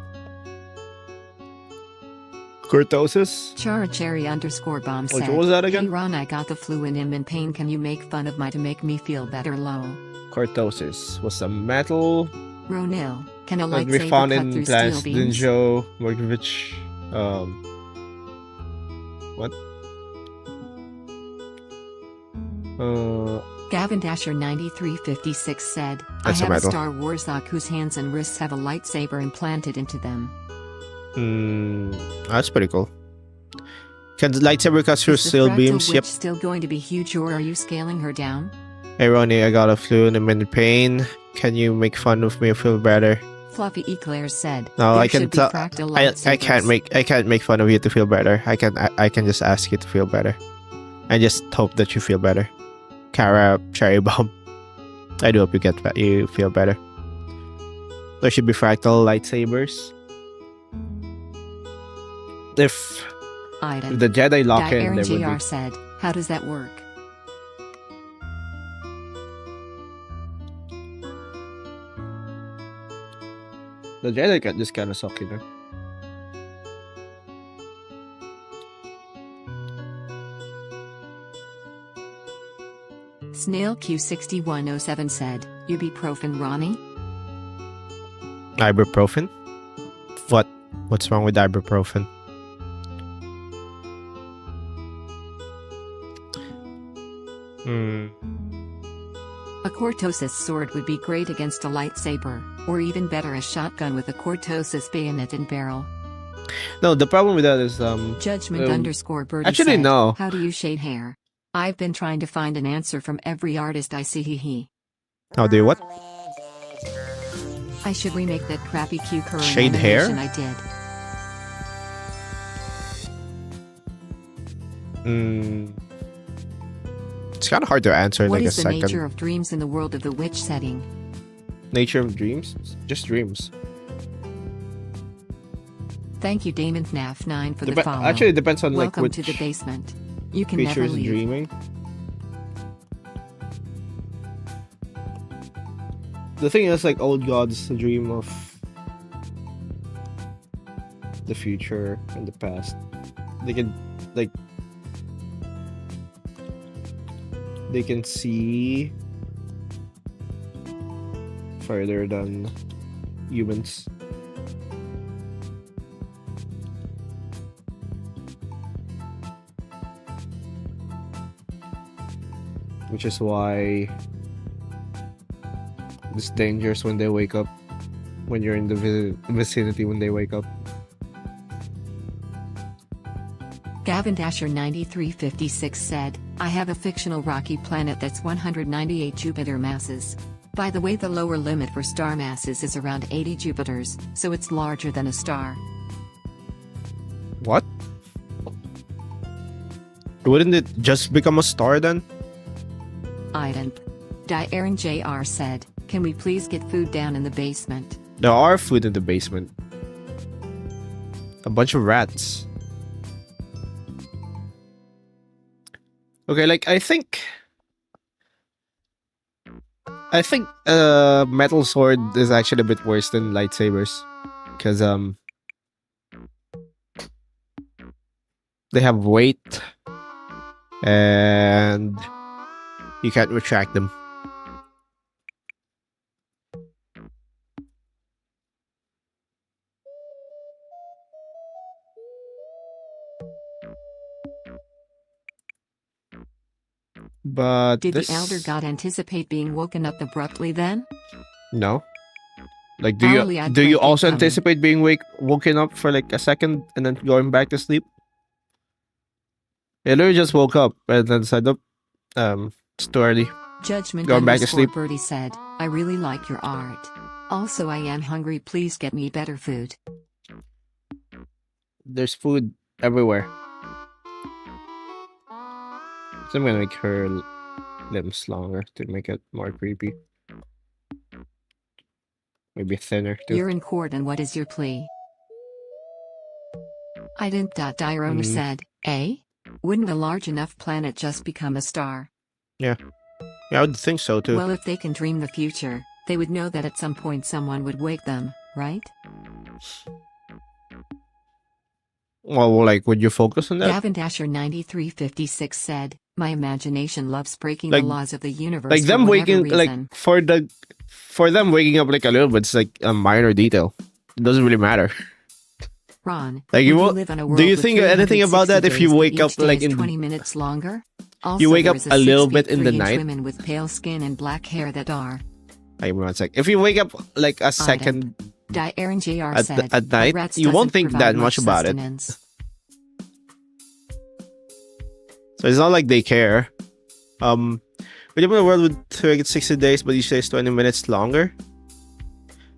Cortosis? Chara_Cherry_bomb said, What was that again? "Hey Ron, I got the flu and am in pain. Can you make fun of my to make me feel better? Lol." Cortosis was a metal Ronil, can a that we lightsaber found cut in through steel Plants beams? Dinjo, Morkovich, what? Gavin Dasher 9356 said, "I That's a have a metal. Star Wars lock whose hands and wrists have a lightsaber implanted into them." That's pretty cool. Can the lightsaber cut through Is the steel Fractal beams? witch Yep. still going to be huge, or are you scaling her down? Hey Ronnie, I got a flu and I'm in pain. Can you make fun of me or feel better? Fluffy Eclair said, No, "There I can should be tell. Fractal I lightsabers." can't make fun of you to feel better. I can just ask you to feel better, and just hope that you feel better. Kara Cherry Bomb. I do hope you feel better. There should be fractal lightsabers. If Iden. the Jedi lock in, Aaron there would JR be. said, "How does that work?" The Jedi got just kind of suck, you know. Snail Q6107 said, "Ibuprofen, Ronnie?" Ibuprofen? What's wrong with ibuprofen? A cortosis sword would be great against a lightsaber, or even better a shotgun with a cortosis bayonet and barrel. No, the problem with that is Judgment_birdie actually, said, no. "How do you shade hair? I've been trying to find an answer from every artist I see. He. How do you what? I should remake that crappy Q current Shade hair? animation I did." It's kind of hard to answer in What like a is the second. nature of dreams in the world of the witch setting? Nature of dreams? Just dreams. Thank you, Damon FNAF9 for the follow. Actually, it depends on Welcome like to which the basement. You can creature never is leave. dreaming. The thing is, like, old gods dream of the future and the past. They can, like, they can see further than humans. Which is why it's dangerous when they wake up, when you're in the vicinity when they wake up. Gavin Dasher 9356 said, "I have a fictional rocky planet that's 198 Jupiter masses. By the way, the lower limit for star masses is around 80 Jupiters, so it's larger than a star." What? Wouldn't it just become a star then? Iden. Aaron JR said, "Can we please get food down in the basement?" There are food in the basement. A bunch of rats. Okay, like I think metal sword is actually a bit worse than lightsabers, because they have weight and you can't retract them. But Did this... the Elder God anticipate being woken up abruptly then? No. Like, Hourly, I'd do you break it also coming. anticipate being woken up for like a second and then going back to sleep? I literally just woke up and then said, "Oh, it's too early." Judgment Going back to underscore sleep. Birdie said, I really like your art. Also, I am hungry. Please get me better food. There's food everywhere. So I'm gonna make her limbs longer to make it more creepy. Maybe thinner too. You're in court, and what is your plea? Diorona Mm. said, wouldn't a large enough planet just become a star? Yeah, I would think so too. Well, if they can dream the future, they would know that at some point someone would wake them, right? Well, like, would you focus on that? Gavin Dasher 9356 said, my imagination loves breaking Like- the laws of the universe Like for them whatever waking, like reason. for them waking up like a little bit, it's like a minor detail. It doesn't really matter. Ron, Like, you would won't- live on a do world you with think anything about that if you 360 wake days, up, but each day like, is in- 20 minutes longer? Also, You wake there up is a little 6 bit feet in the 3 inch night? women with pale skin and black hair that are. Like, 1 sec. If you wake up like a second Aaron Jr. At said, at night, "Rats you won't doesn't think provide that much about it. sustenance." So it's not like they care. We live in a world with 360 days, but each day is 20 minutes longer.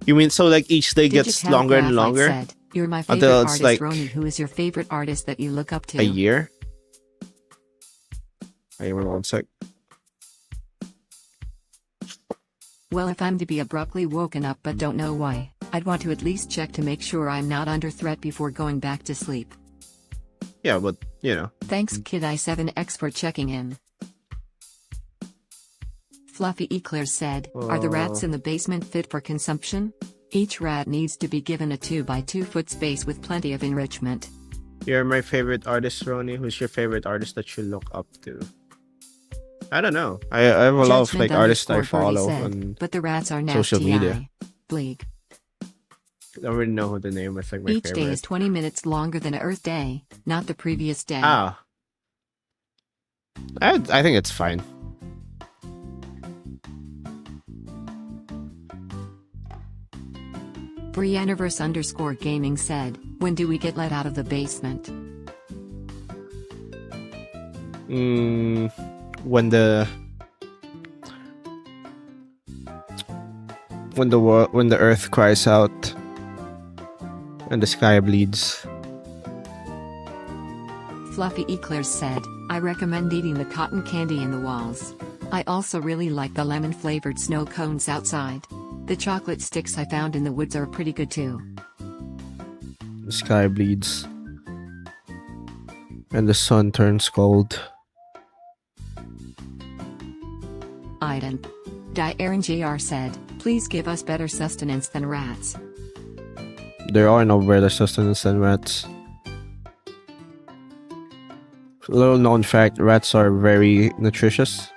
You mean so like each day gets Digital longer and Graphite longer? Said, You're my favorite Until it's artist, like- Roni. Who is your favorite artist that you look up to? A year? Wait 1 sec. Well, if I'm to be abruptly woken up but don't know why, I'd want to at least check to make sure I'm not under threat before going back to sleep. Yeah, but you know. Thanks, Kid I7X, for checking in. Fluffy Eclair said, Are the rats in the basement fit for consumption? Each rat needs to be given a 2x2 foot space with plenty of enrichment. You're my favorite artist, Roni. Who's your favorite artist that you look up to? I don't know. I have a lot of like Judgment artists I underscore Birdie follow said, on but the rats are nasty. social media. Bleak. I don't really know who the name is like my Each favorite. day is 20 minutes longer than Earth Day, not the previous day. Ah. I think it's fine. Brianniverse underscore gaming said, when do we get let out of the basement? When the earth cries out and the sky bleeds. Fluffy Eclairs said, I recommend eating the cotton candy in the walls. I also really like the lemon flavored snow cones outside. The chocolate sticks I found in the woods are pretty good too. The sky bleeds and the sun turns cold. Iden. Aaron Jr. said, please give us better sustenance than rats. There are no better sustenance than rats. Little known fact, rats are very nutritious.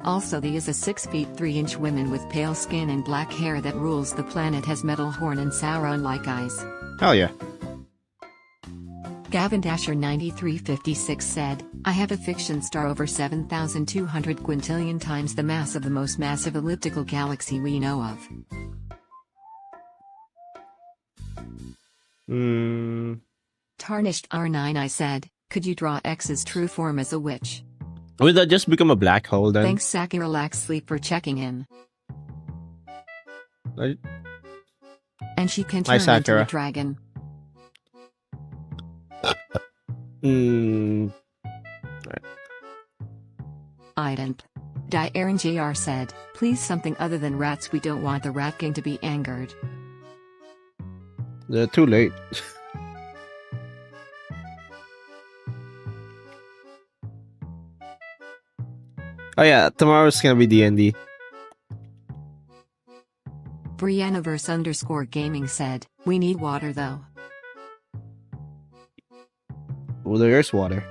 Also, there is a 6 feet 3 inch woman with pale skin and black hair that rules the planet, has metal horn and Sauron-like eyes. Hell yeah. Gavin Dasher 9356 said, I have a fiction star over 7,200 quintillion times the mass of the most massive elliptical galaxy we know of. Tarnished R9 I said, could you draw X's true form as a witch? Would that just become a black hole then? Thanks Saki Relax Sleep for checking in. I- And she can Hi, turn into a Sakura. dragon. Iden. Aaron Jr. said, please something other than rats, we don't want the Rat King to be angered. They're too late. Oh yeah, tomorrow's gonna be D&D. Brianniverse underscore gaming said, we need water though. Well, there's water.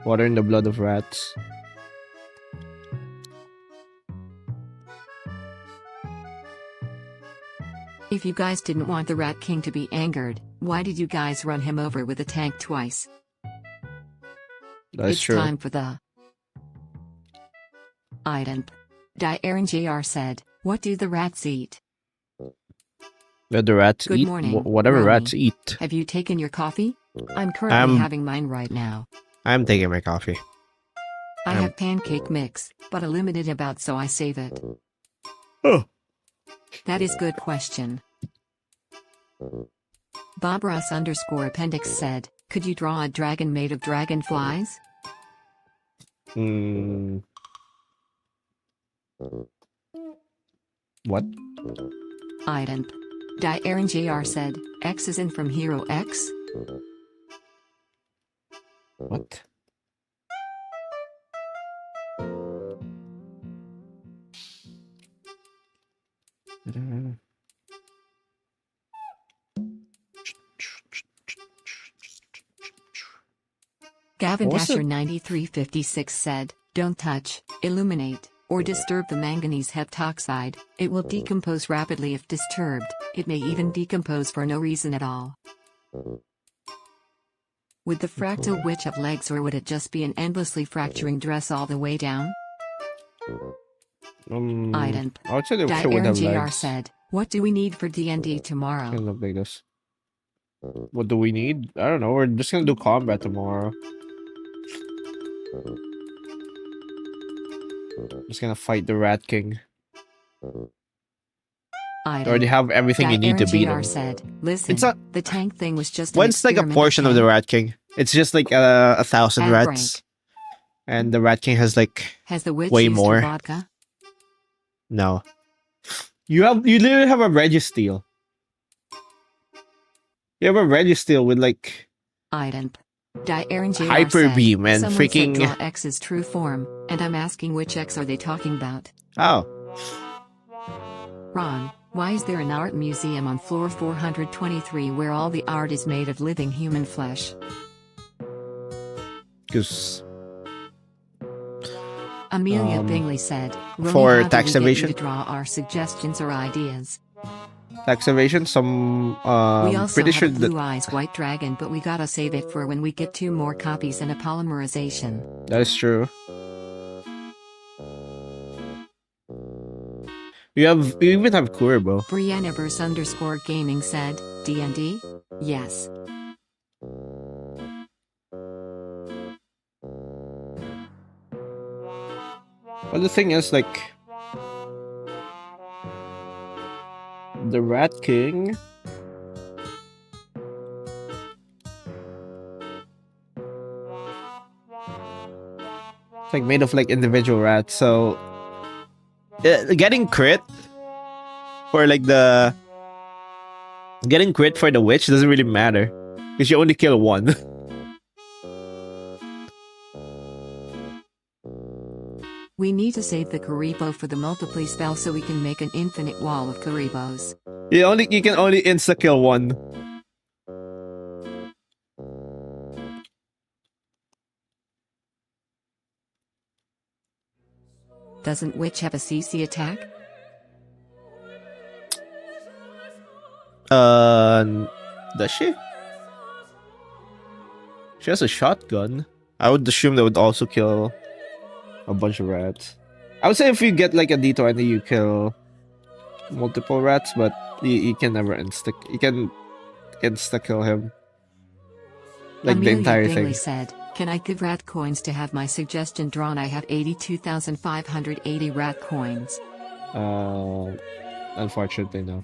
Water in the blood of rats. If you guys didn't want the Rat King to be angered, why did you guys run him over with a tank twice? That's it's true. time for the item. Aaron JR said, what do the rats eat? Let the rats Good eat morning, whatever Romy. rats eat. Have you taken your coffee? I'm currently having mine right now. I'm taking my coffee. I have pancake mix, but a limited about so I save it. Oh. That is good question. Bob Ross _appendix said, could you draw a dragon made of dragonflies? What? Item. Aaron JR said, X is in from Hero X? What? Gavin What was Dasher it? 9356 said, don't touch, illuminate, or disturb the manganese heptoxide, it will decompose rapidly if disturbed, it may even decompose for no reason at all. Would the fractal witch have legs or would it just be an endlessly fracturing dress all the way down? Item. I would say the show would Aaron have JR legs. said, what do we need for D&D tomorrow? Kind of like this. What do we need? I don't know. We're just gonna do combat tomorrow. Just gonna fight the Rat King. You already have everything you need to beat Aaron him. JR said, listen, It's not. the tank thing was just an When's like a experiment, portion of okay? the Rat King? It's just like 1,000 At rats, and the Rat King has like Has the witch way used more. her vodka? No. You literally have a Registeel. You have a Registeel with like Item. Aaron JR Hyper said, Beam and someone said freaking. draw X's true form, and I'm asking which X are they talking about? Oh. Ron, why is there an art museum on floor 423 where all the art is made of living human flesh? Because Amelia Bingley said, Romy, for how tax do we get you evasion? to draw our suggestions or ideas? Tax evasion, some We also pretty have sure a that Blue Eyes White Dragon, but we gotta save it for when we get 2 more copies and a polymerization. that is true. You even have Kuribo. Briannaverse _gaming said, D&D? Yes. But the thing is, like, the Rat King. It's like made of like individual rats, so getting crit for like the getting crit for the witch doesn't really matter because you only kill one. We need to save the Kuribo for the multiply spell so we can make an infinite wall of Kuribos. You can only insta kill one. Doesn't witch have a CC attack? Does she? She has a shotgun. I would assume that would also kill a bunch of rats. I would say if you get like a D20, you kill multiple rats, but you can never you can insta kill him. Like Amelia the entire Bingley thing. said, can I give rat coins to have my suggestion drawn? I have 82,580 rat coins. Unfortunately, no.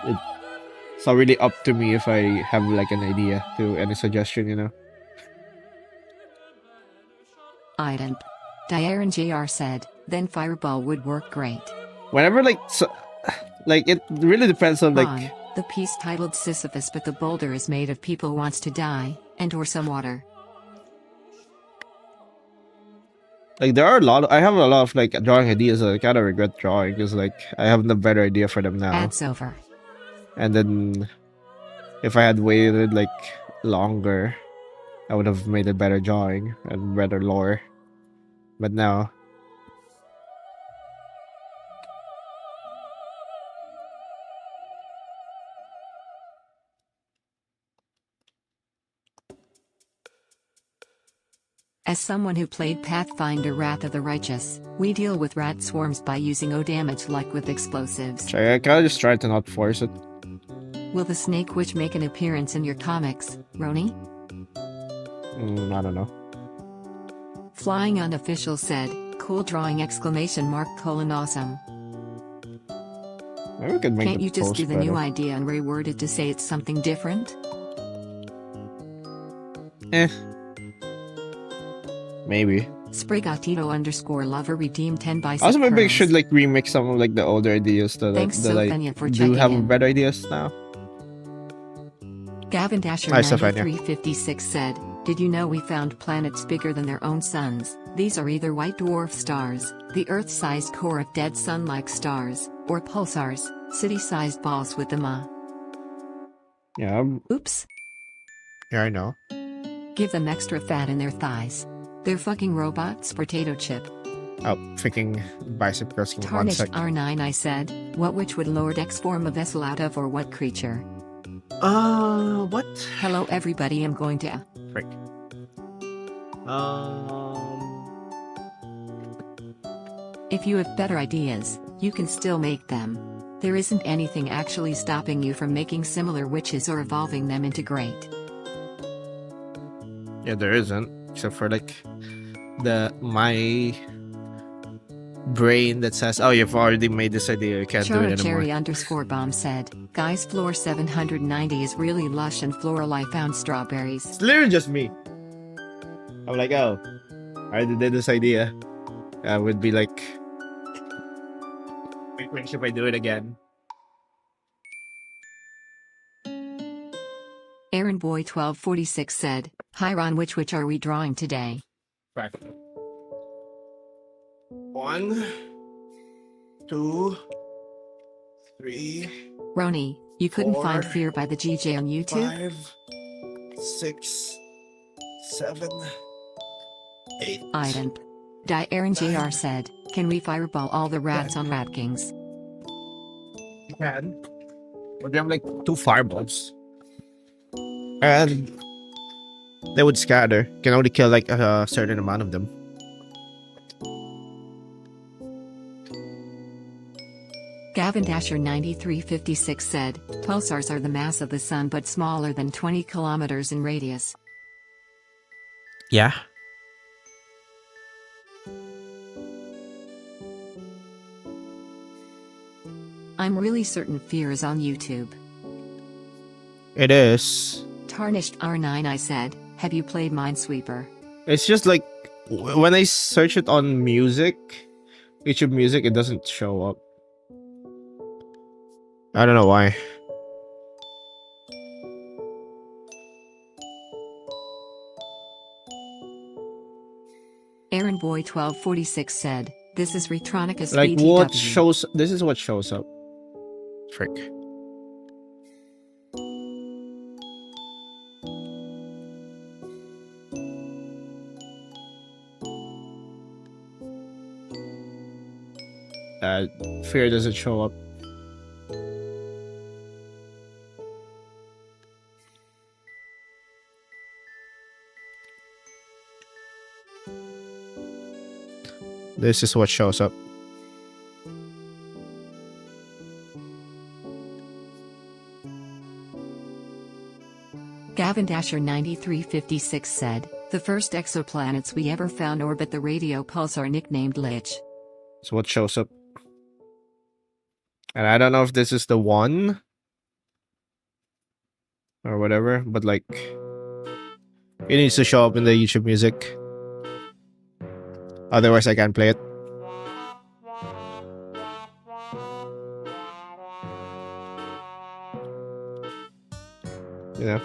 It's not really up to me if I have like an idea to any suggestion, you know. Item. Aaron JR said, then Fireball would work great. Whenever like it really depends on like Ron, the piece titled Sisyphus but the boulder is made of people wants to die, and or some water. there are I have a lot of like drawing ideas that I kind of regret drawing because like I have a better idea for them now. Ads over. And then if I had waited like longer, I would have made a better drawing and better lore. But now As someone who played Pathfinder Wrath of the Righteous, we deal with rat swarms by using O-damage like with explosives. I kinda just try to not force it. Will the Snake Witch make an appearance in your comics, Roni? I don't know. Flying Unofficial said, cool drawing ! Awesome. Maybe we could make Can't the you just post do the new better. idea and reword it to say it's something different? Maybe. Sprigatito_lover redeemed 10 by 6 Also, maybe we pearls. should like remix some of like the older ideas that Thanks, that like Sophenia, for do checking have in. better ideas now. Gavin Dasher Hi, Sophenia. 9356 said, did you know we found planets bigger than their own suns? These are either white dwarf stars, the Earth-sized core of dead sun-like stars, or pulsars, city-sized balls with them. Yeah, Oops. yeah, I know. Give them extra fat in their thighs. They're fucking robots, potato chip. Oh, freaking bicep pressing. 1 Tarnished sec. R9 I said, what witch would Lord X form a vessel out of or what creature? What? Hello everybody, I'm going to... Frick. If you have better ideas, you can still make them. There isn't anything actually stopping you from making similar witches or evolving them into great. Yeah, there isn't, except for like my brain that says, "Oh, you've already made this idea. You can't do it anymore." Cherry_bomb said, guys, floor 790 is really lush and floral. I found strawberries. It's literally just me. I'm like, oh, I already did this idea. I would be like, when should I do it again? Aaron Boy 1246 said, hi Ron, which witch are we drawing today? Fractal. 1, 2, 3, Roni, you couldn't find 4, Fear by the GJ on YouTube? 5, 6, 7, 8. Ident. Die Aaron JR said, can we fireball all the rats on Rat Kings? You can. But they have like 2 fireballs. And they would scatter. You can only kill like a certain amount of them. Gavin Dasher 9356 said, pulsars are the mass of the sun but smaller than 20 kilometers in radius. Yeah. I'm really certain Fear is on YouTube. It is. Tarnished R9 I said, have you played Minesweeper? It's just like when I search it on music, YouTube music, it doesn't show up. I don't know why. Aaron Boy 1246 said, this is Retronicus Like BTW. what shows? This is what shows up. Frick. Fear doesn't show up. This is what shows up. Gavin Dasher 9356 said, the first exoplanets we ever found orbit the radio pulsar nicknamed Lich. It's what shows up. And I don't know if this is the one or whatever, but like it needs to show up in the YouTube music. Otherwise I can't play it. You know?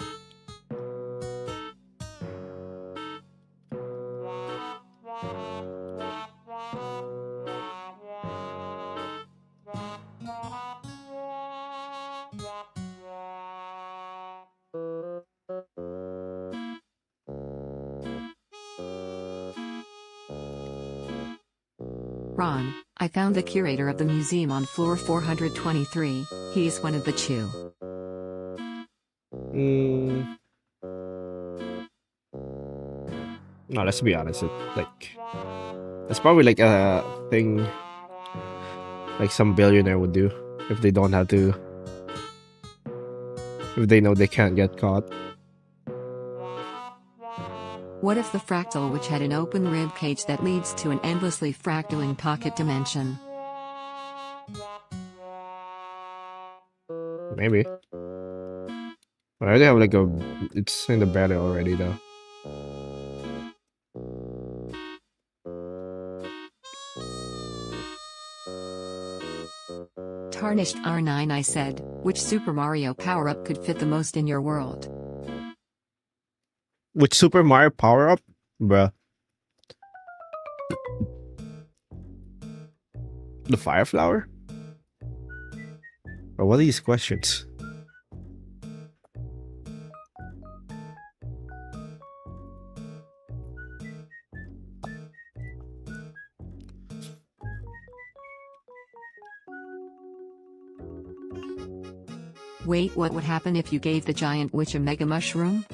Ron, I found the curator of the museum on floor 423, he's one of the Chew. No, let's be honest. It's probably like a thing like some billionaire would do if they don't have to. If they know they can't get caught. What if the fractal witch had an open rib cage that leads to an endlessly fractaling pocket dimension? Maybe. I already have like a. It's in the beta already though. Tarnished R9 I said, which Super Mario power-up could fit the most in your world? Which Super Mario power up? Bruh. The Fire Flower? Or what are these questions? Wait, what would happen if you gave the giant witch a mega mushroom?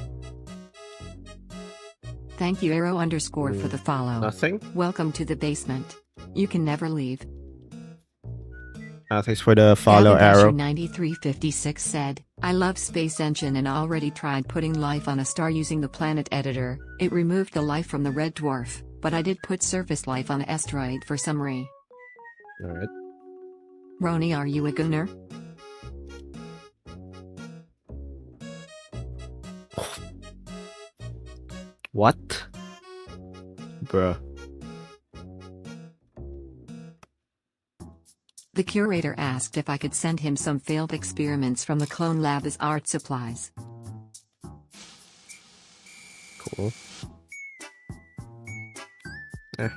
Thank you Arrow _ for the follow. Nothing? Welcome to the basement. You can never leave. Thanks for the follow, Arrow. 9356 said, I love Space Engine and already tried putting life on a star using the planet editor. It removed the life from the red dwarf, but I did put surface life on an asteroid for summary. Alright. Roni, are you a gunner? What? Bruh. The curator asked if I could send him some failed experiments from the clone lab as art supplies. Cool. I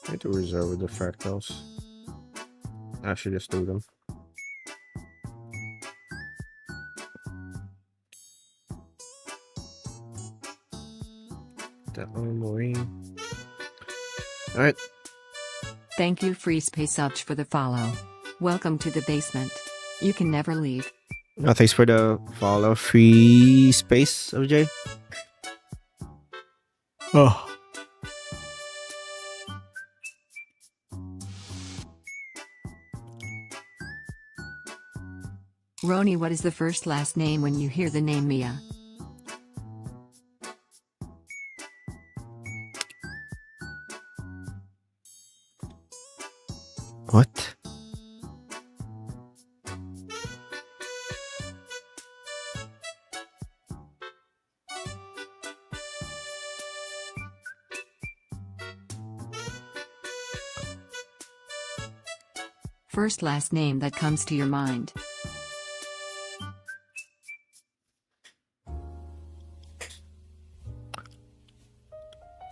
need to reserve the fractals. I should just do them. That one more. Alright. Thank you Free Space Ubch for the follow. Welcome to the basement. You can never leave. Thanks for the follow. Free space, OJ. Oh. Roni, what is the first last name when you hear the name Mia? What? First last name that comes to your mind.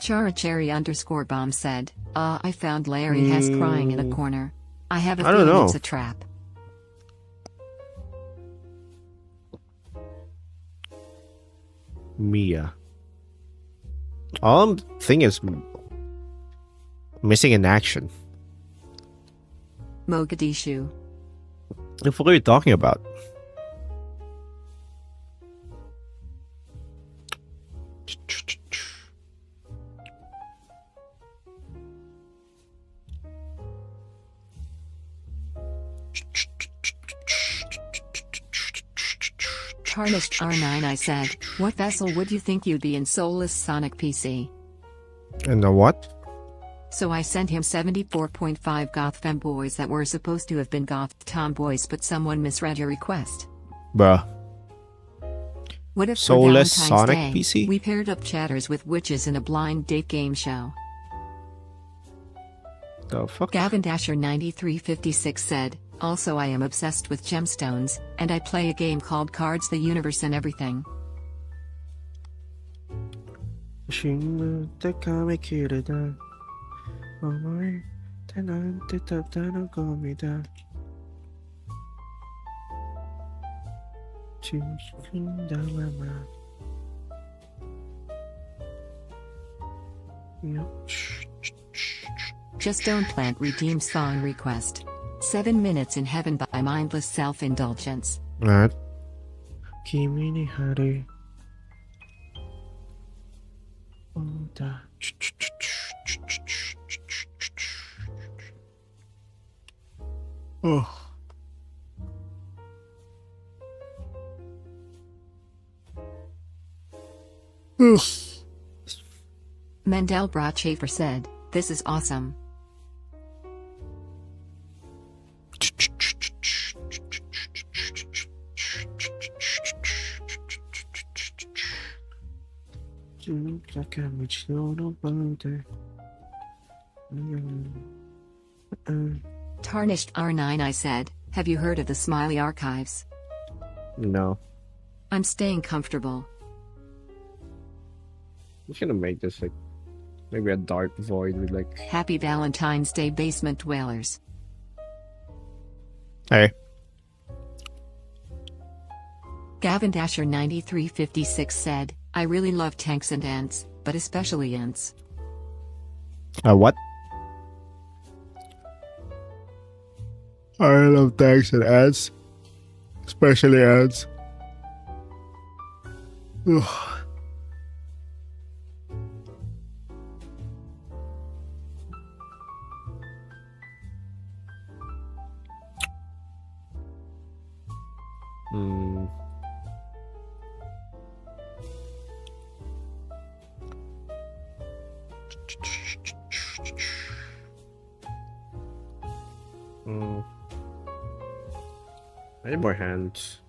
Chara Cherry _ bomb said, I found Larry Hess crying in a corner. I have a I don't feeling know. it's a trap. Mia. All I'm thinking is missing in action. Mogadishu. What are you talking about? Tarnished R9 I said, what vessel would you think you'd be in Soulless Sonic PC? And the what? So I sent him 74.5 goth femboys that were supposed to have been goth tomboys, but someone misread your request. Bruh. What if for Soulless Valentine's Sonic Day, PC? we paired up chatters with witches in a blind date game show? The fuck? Gavin Dasher 9356 said, also I am obsessed with gemstones, and I play a game called Cards the Universe and Everything. Just Don't Plant redeem song request. 7 minutes in heaven by mindless self-indulgence. Alright. Kimi ni hari. Oh. Mandelbrot Schaefer said, "This is awesome." Tarnished R9 I said, "Have you heard of the Smiley Archives?" No. I'm staying comfortable. I'm just gonna make this like maybe a dark void with like. Happy Valentine's Day, basement dwellers. Hey. Gavin Dasher 9356 said, "I really love tanks and ants, but especially ants." What? I love tanks and ads. Especially ads. Ugh. I need more hands.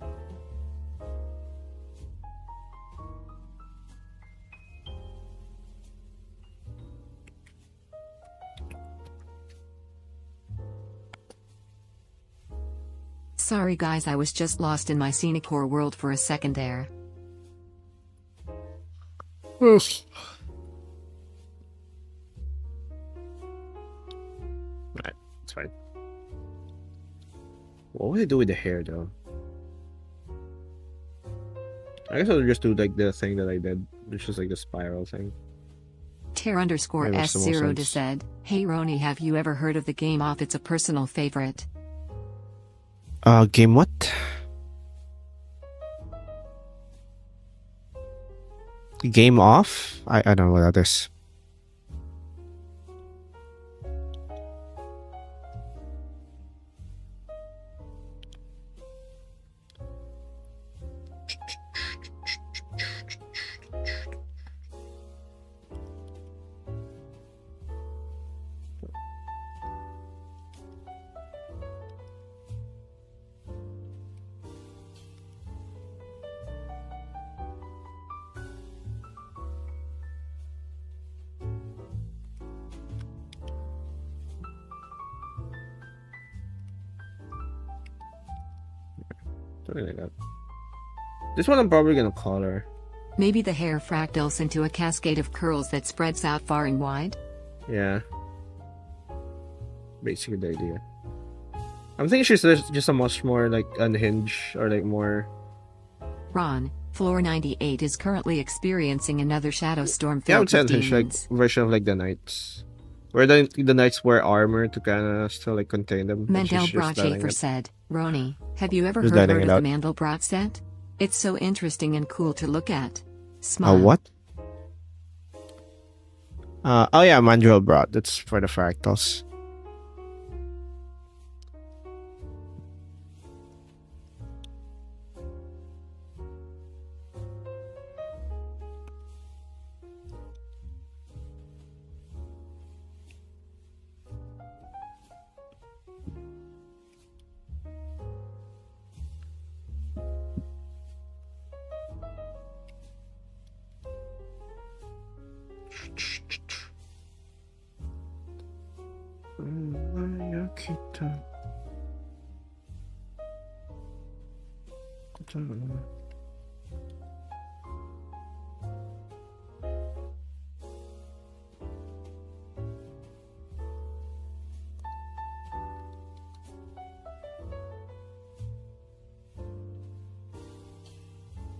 Sorry guys, I was just lost in my scenic horror world for a second there. Right, it's fine. What would I do with the hair though? I guess I'll just do like the thing that I did, which is like the spiral thing. Tear_S0 said, "Hey Roni, have you ever heard of the game Off? It's a personal favorite." Game what? Game off? I don't know what that is. Something like that. This one I'm probably gonna color. Maybe the hair fractals into a cascade of curls that spreads out far and wide? Yeah. Basically the idea. I'm thinking she's just a much more like unhinged or like more. Ron, Floor 98 is currently experiencing another shadow storm Yeah, I filled would say with unhinged like demons. version of like the knights. Where the knights wear armor to kinda still like contain them. and she's just Mandelbrot styling Schaefer it. said, "Roni, have you ever Just heard letting of it the Mandelbrot set? It's so interesting and cool to look at." Smile. What? Oh yeah, Mandrill Broad. That's for the fractals.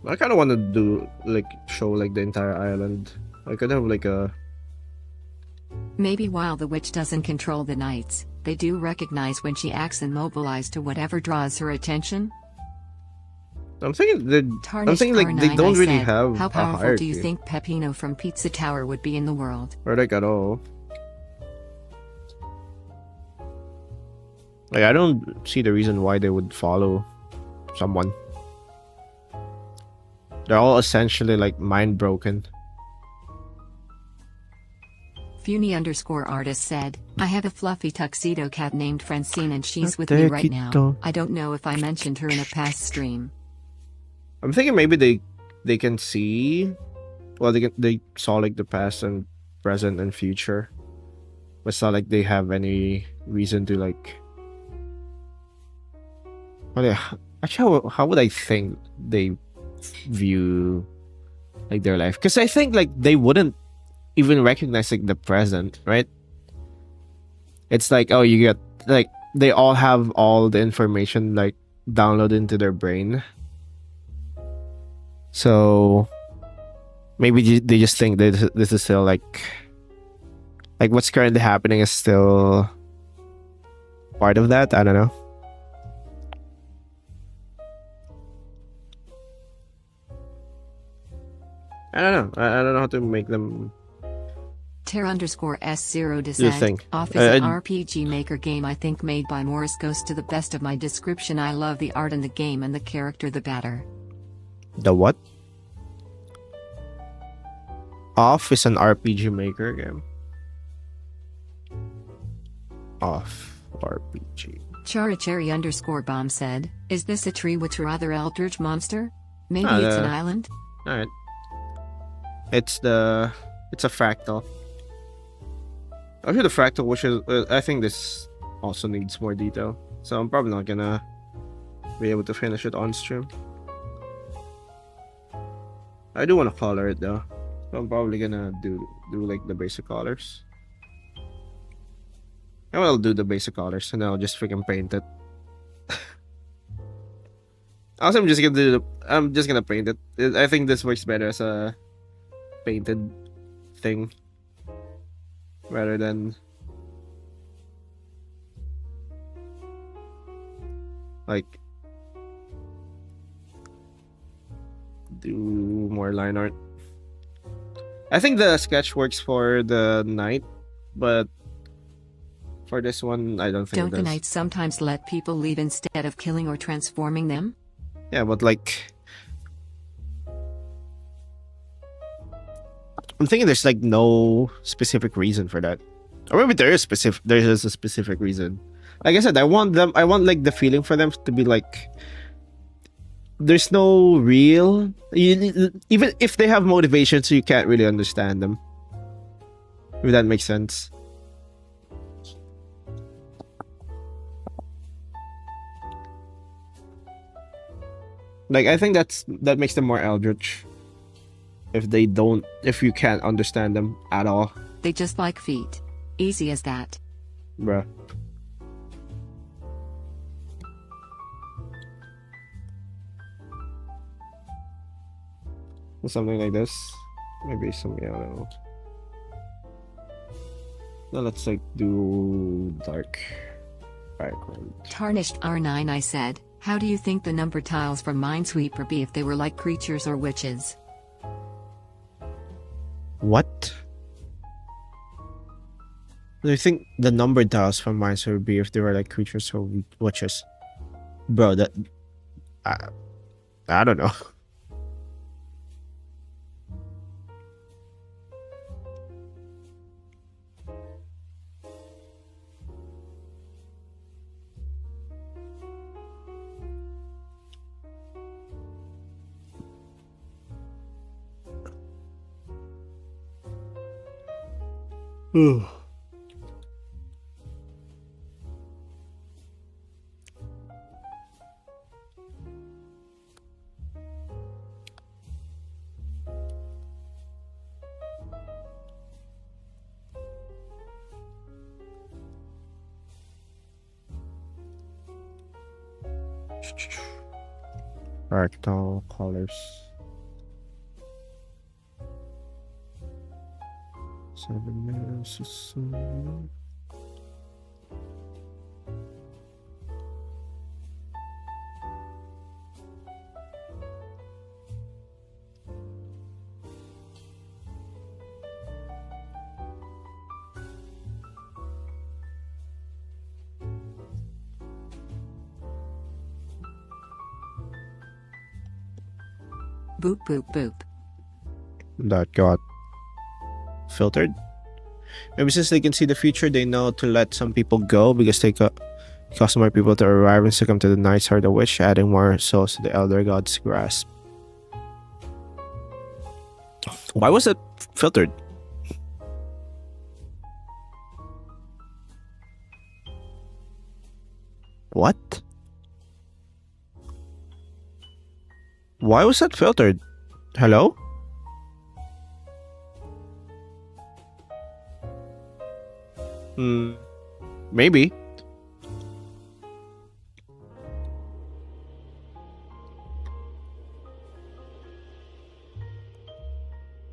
I kind of want to do like show like the entire island. I could have like a. Maybe while the witch doesn't control the knights, they do recognize when she acts and mobilize to whatever draws her attention. I'm thinking Tarnished like they R9 don't I really said, have "How a powerful hierarchy. do you think Peppino from Pizza Tower would be in the world?" Or like at all. Like, I don't see the reason why they would follow someone. They're all essentially like mind broken. Funi_artist said, I have a fluffy tuxedo cat named Francine and she's with me right now. I don't know if I mentioned her in a past stream. I'm thinking maybe they can see, well, they saw like the past and present and future, but it's not like they have any reason to like. Well, yeah, actually, how would I think they view like their life? Because I think like they wouldn't even recognize like the present, right? It's like, oh, you get like they all have all the information like downloaded into their brain. So maybe they just think that this is still like what's currently happening is still part of that. I don't know. I don't know. I don't know how to make them. Ter_S0 You said, think? Off is an RPG Maker game I think made by Morris Ghost to the best of my description. I love the art in the game and the character the better. The what? Off is an RPG Maker game. Off RPG. Charicherry_bomb said, is this a tree witch or other Eldritch monster? Maybe Ah, it's an island? Alright. It's a fractal. Actually, the fractal, which is, I think this also needs more detail. So I'm probably not gonna be able to finish it on stream. I do want to color it though. So I'm probably gonna do like the basic colors. I will do the basic colors and then I'll just freaking paint it. Also, I'm just gonna paint it. I think this works better as a painted thing rather than like do more line art. I think the sketch works for the knight, but for this one, I don't think Don't it the does. knights sometimes let people leave instead of killing or transforming them? Yeah, but like I'm thinking there's like no specific reason for that. Or maybe there is a specific reason. Like I said, I want like the feeling for them to be like there's no real even if they have motivations, you can't really understand them. If that makes sense. Like I think that makes them more Eldritch. If you can't understand them at all. They just like feet. Easy as that. Bruh. Something like this. Maybe something, I don't know. Now let's like do dark background. Tarnished R9 I said, how do you think the number tiles from Minesweeper be if they were like creatures or witches? What? Do you think the number tiles from mines would be if they were like creatures or witches? Bro, that I don't know. Fractal colors. 7 minutes. Boop boop boop. That got filtered. Maybe since they can see the future, they know to let some people go because they cause more people to arrive and succumb to the Night's Heart of Witch, adding more souls to the Elder God's grasp. Why was it filtered? What? Why was that filtered? Hello? Maybe.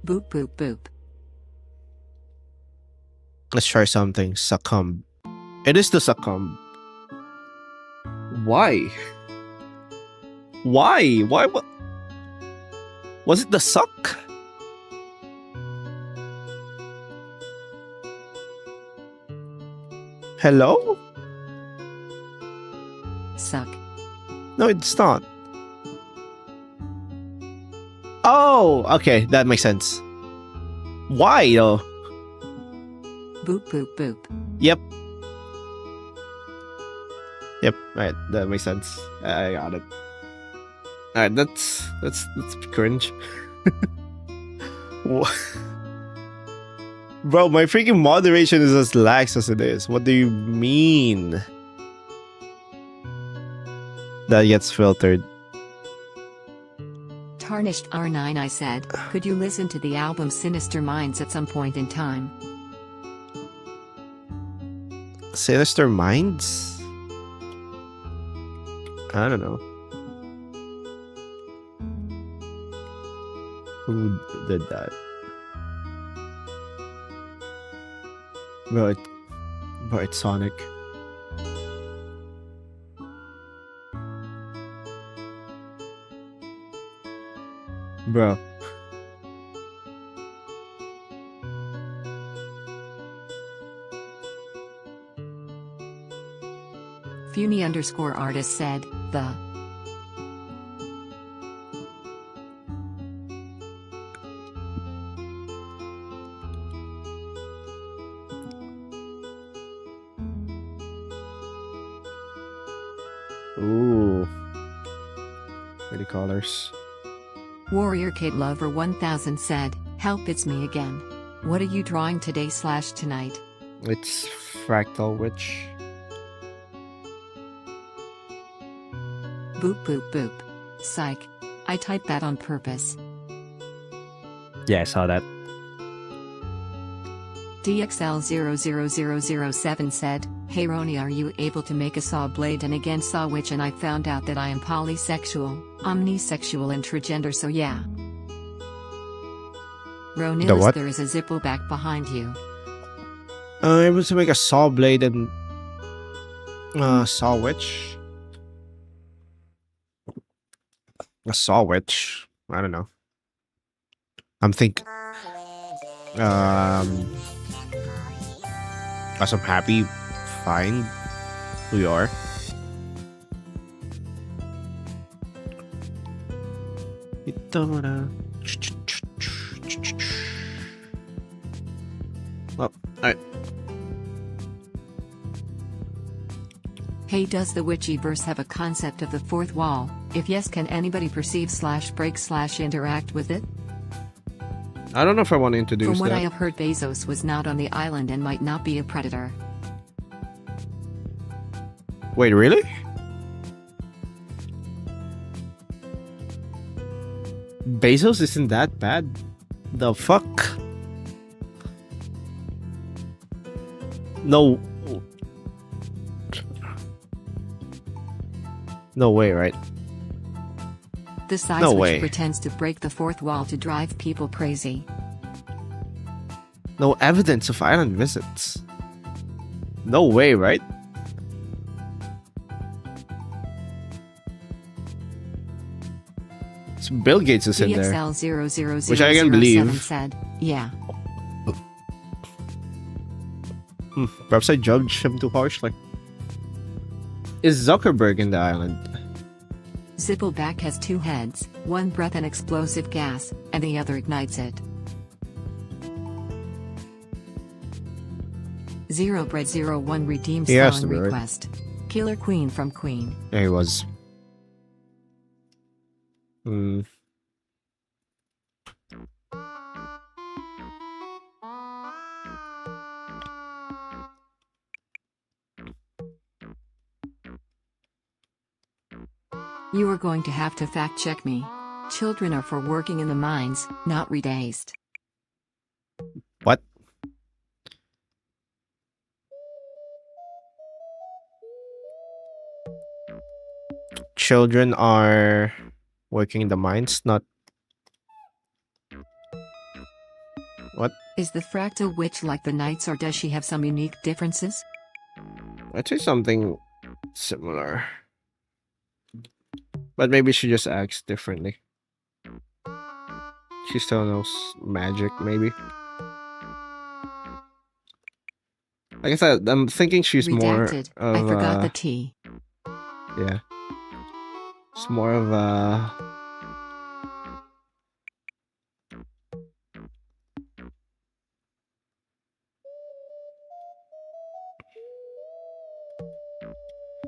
Boop boop boop. Let's try something. Succumb. It is the succumb. Why? Why? Why? What? Was it the suck? Hello? Suck. No, it's not. Oh, okay, that makes sense. Why though? Boop boop boop. Yep. Yep. Right, that makes sense. I got it. Alright, that's cringe. Bro, my freaking moderation is as lax as it is. What do you mean? That gets filtered. Tarnished R9, I said, could you listen to the album Sinister Minds at some point in time? Sinister Minds? I don't know. Who did that? Bro, it's Sonic. Bro. Funi_artist said, the. Ooh. Pretty colors. Warrior Kid Lover 1000 said, help, it's me again. What are you drawing today/tonight? It's Fractal Witch. Boop boop boop. Psych. I typed that on purpose. Yeah, I saw that. DXL00007 said, hey Roni, are you able to make a saw blade and again saw witch, and I found out that I am polysexual, omnisexual and transgender, so yeah. Ronillust, there is a zippo back behind you. Able to make a saw blade and saw witch. A saw witch. I don't know. I'm thinking. As I'm happy, find who you are. Well, alright. Hey, does the Witchyverse have a concept of the fourth wall? If yes, can anybody perceive/break/interact with it? I don't know if I want to introduce From what that. I have heard, Bezos was not on the island and might not be a predator. Wait, really? Bezos isn't that bad? The fuck? No. No way, right? The size No which way. pretends to break the fourth wall to drive people crazy. No evidence of island visits. No way, right? So Bill Gates is in there. DXL00007 Which I can believe. said, yeah. Perhaps I judged him too harshly. Is Zuckerberg in the island? Zippleback has 2 heads, one breath an explosive gas, and the other ignites it. ZeroBread01 redeems He has following to be, right? request. Killer Queen from Queen. Yeah, he was. Hmm. You are going to have to fact check me. Children are for working in the mines, not redaced. What? Children are working in the mines, not. What? Is the Fractal witch like the knights, or does she have some unique differences? I'd say something similar. But maybe she just acts differently. She still knows magic, maybe. Like I said, I'm thinking she's more Redacted. of I forgot the T. yeah. It's more of a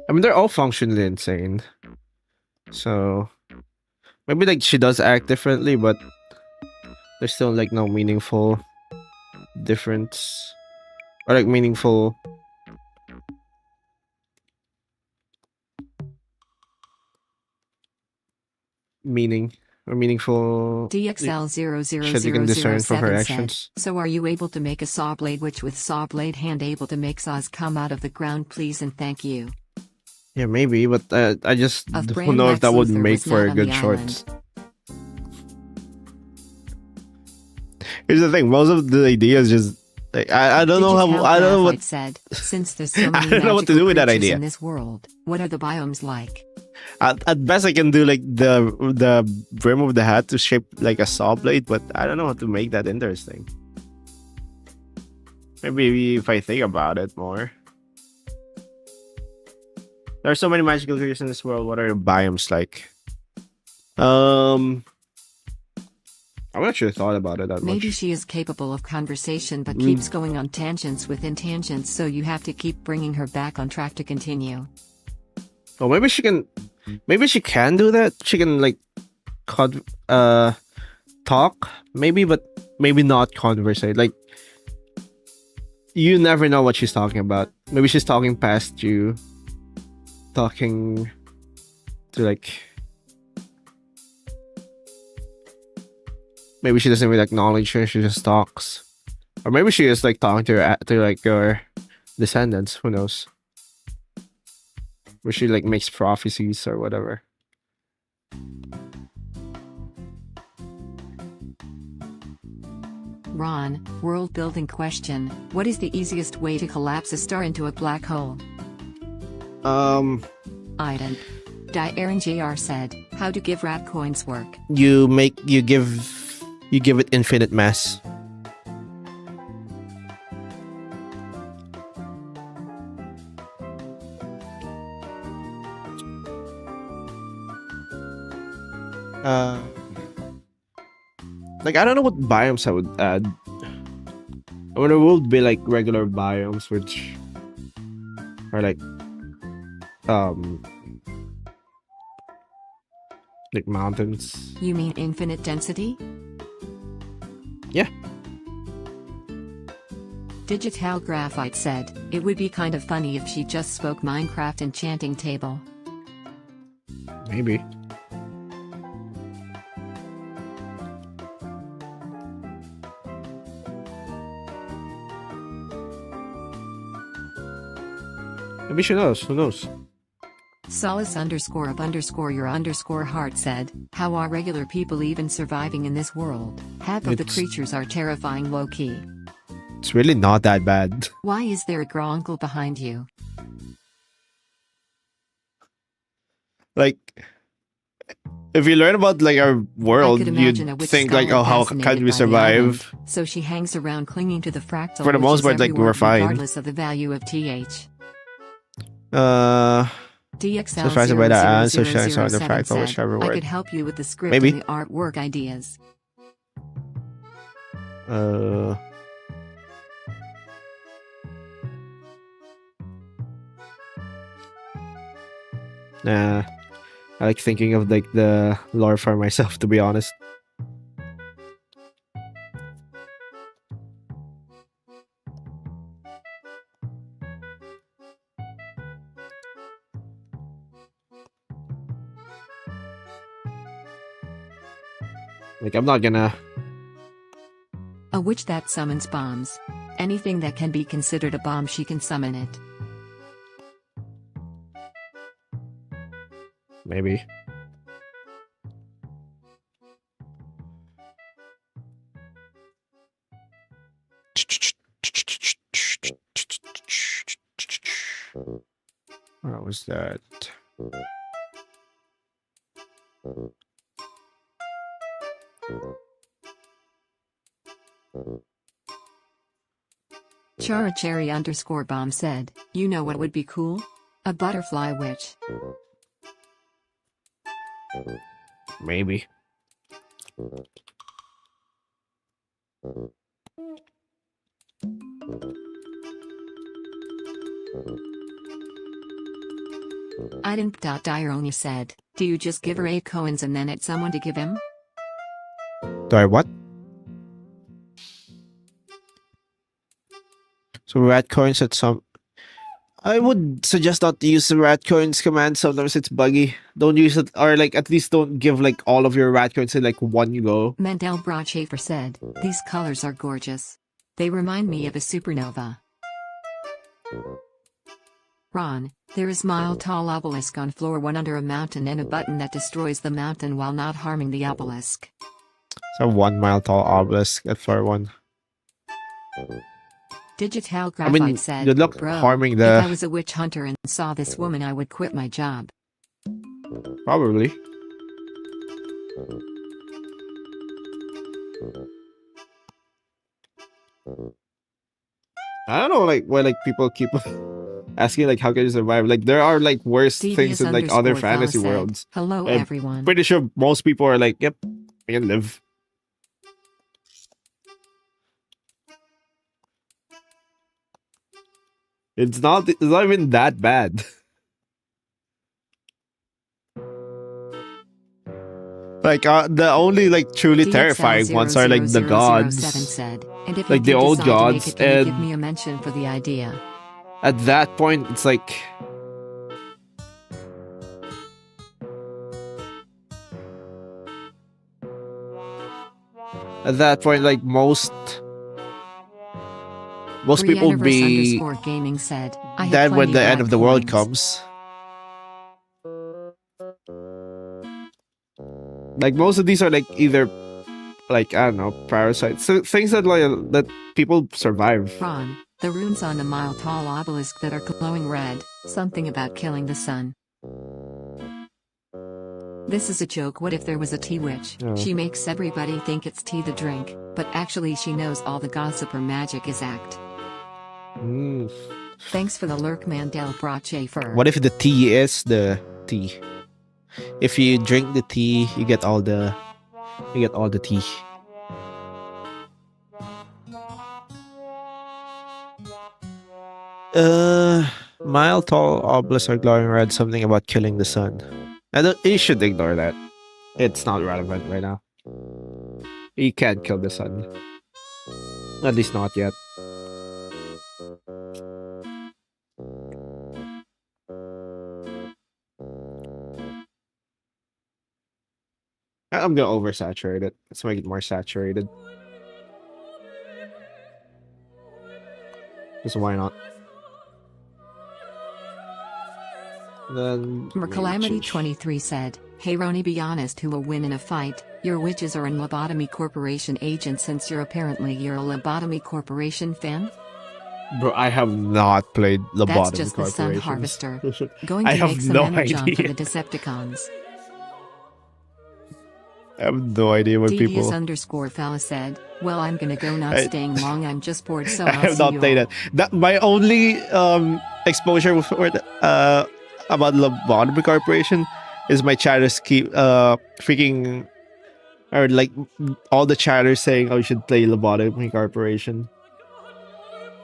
I mean, they're all functionally insane. So maybe like she does act differently, but there's still like no meaningful difference or like meaningful meaning or meaningful shit you can discern from her DXL00007 said, actions. so are you able to make a saw blade witch with saw blade hand, able to make saws come out of the ground, please and thank you? Yeah, maybe, but I just Of don't Bram know if Lex that would Luthor make was for not a on good the shorts. Here's the thing, most of the ideas just like, I don't know how I don't know what said, since there's so I many don't know what to do with that creatures idea. in this world, what are the biomes like? At best I can do like the brim of the hat to shape like a saw blade, but I don't know how to make that interesting. Maybe if I think about it more. There are so many magical creatures in this world. What are the biomes like? I've actually thought about it that Maybe much. she is capable of conversation but keeps going on tangents within tangents, so you have to keep bringing her back on track to continue. Oh, maybe she can. Maybe she can do that. She can like, talk. Maybe, but maybe not conversate. Like, you never know what she's talking about. Maybe she's talking past you. Talking to like. Maybe she doesn't really acknowledge her. She just talks, or maybe she is like talking to like her descendants. Who knows? Where she like makes prophecies or whatever. Ron, world building question. What is the easiest way to collapse a star into a black hole? Iden. Diaren JR said, how do give rat coins work? You give it infinite mass. Like I don't know what biomes I would add. I mean, there would be like regular biomes which are like mountains. You mean infinite density? Yeah. Digital Graphite said, it would be kind of funny if she just spoke Minecraft enchanting table. Maybe. Maybe she knows. Who knows? Solace _of_ your _heart said, how are regular people even surviving in this world? Half of the creatures are terrifying low-key. It's really not that bad. Why is there a gruncle behind you? Like, if you learn about like our world, could you'd imagine a witch think like, skull oh, how fascinated can we by the survive? island, so she hangs around clinging to the fractal, For the which most is part, like, everywhere we're fine. regardless of the value of TH. DXL Surprised by that answer, shines on the 00007 fractal, said, whichever I word. could help you with the script Maybe. and the artwork ideas. Nah. I like thinking of like the lore for myself, to be honest. Like, I'm not gonna... A witch that summons bombs. Anything that can be considered a bomb, she can summon it. Maybe. What was that? Chara_cherry_bomb said, you know what would be cool? A butterfly witch. Maybe. Iron.Diaroni said, do you just give her 8 coins and then add someone to give him? Do I what? So rat coins at some... I would suggest not to use the rat coins command. Sometimes it's buggy. Don't use it, or like at least don't give like all of your rat coins in like one go. Mendel Broadschafer said, these colors are gorgeous. They remind me of a supernova. Ron, there is mile-tall obelisk on floor 1 under a mountain and a button that destroys the mountain while not harming the obelisk. So 1 mile tall obelisk at floor 1. Digital Graphite said, good luck bro, harming if I the... was a witch hunter and saw this woman I would quit my job. Probably. I don't know, like, why like people keep asking like how can you survive? Like, there are like worse things in like other fantasy worlds. Hello everyone. Pretty sure most people are like, yep, I can live. It's not even that bad. Like the only like truly terrifying ones are like the gods, said, and if like the old gods, can you give me a mention for the idea. At that point it's like like most people would be gaming said, dead when the end of the world comes. Like most of these are like either like, I don't know, parasites, so things that like that people survive. Ron, the runes on the mile-tall obelisk that are glowing red, something about killing the sun. This is a joke. What if there was a tea witch? Oh. She makes everybody think it's tea the drink, but actually she knows all the gossip or magic is act. Thanks for the lurk, Mandel Broadschafer. What if the tea is the tea? If you drink the tea, you get all the tea. Mile tall obelisks are glowing red, something about killing the sun. You should ignore that. It's not relevant right now. You can't kill the sun. At least not yet. I'm gonna oversaturate it. Let's make it more saturated. Just why not? Then Calamity23 said, hey Ronnie, be honest, who will win in a fight? Your witches are an Lobotomy Corporation agent, since you're a Lobotomy Corporation fan? Bro, I have not played Lobotomy That's just the Corporation. Sun Harvester. Going to I have make some no energon idea. for the Decepticons. I have no idea what people... Devious_fella said, well, I'm gonna go, not staying long, I'm just bored, so I have not played that. My only exposure for about Lobotomy Corporation is my chatters keep freaking, or like all the chatters saying, "Oh, you should play Lobotomy Corporation."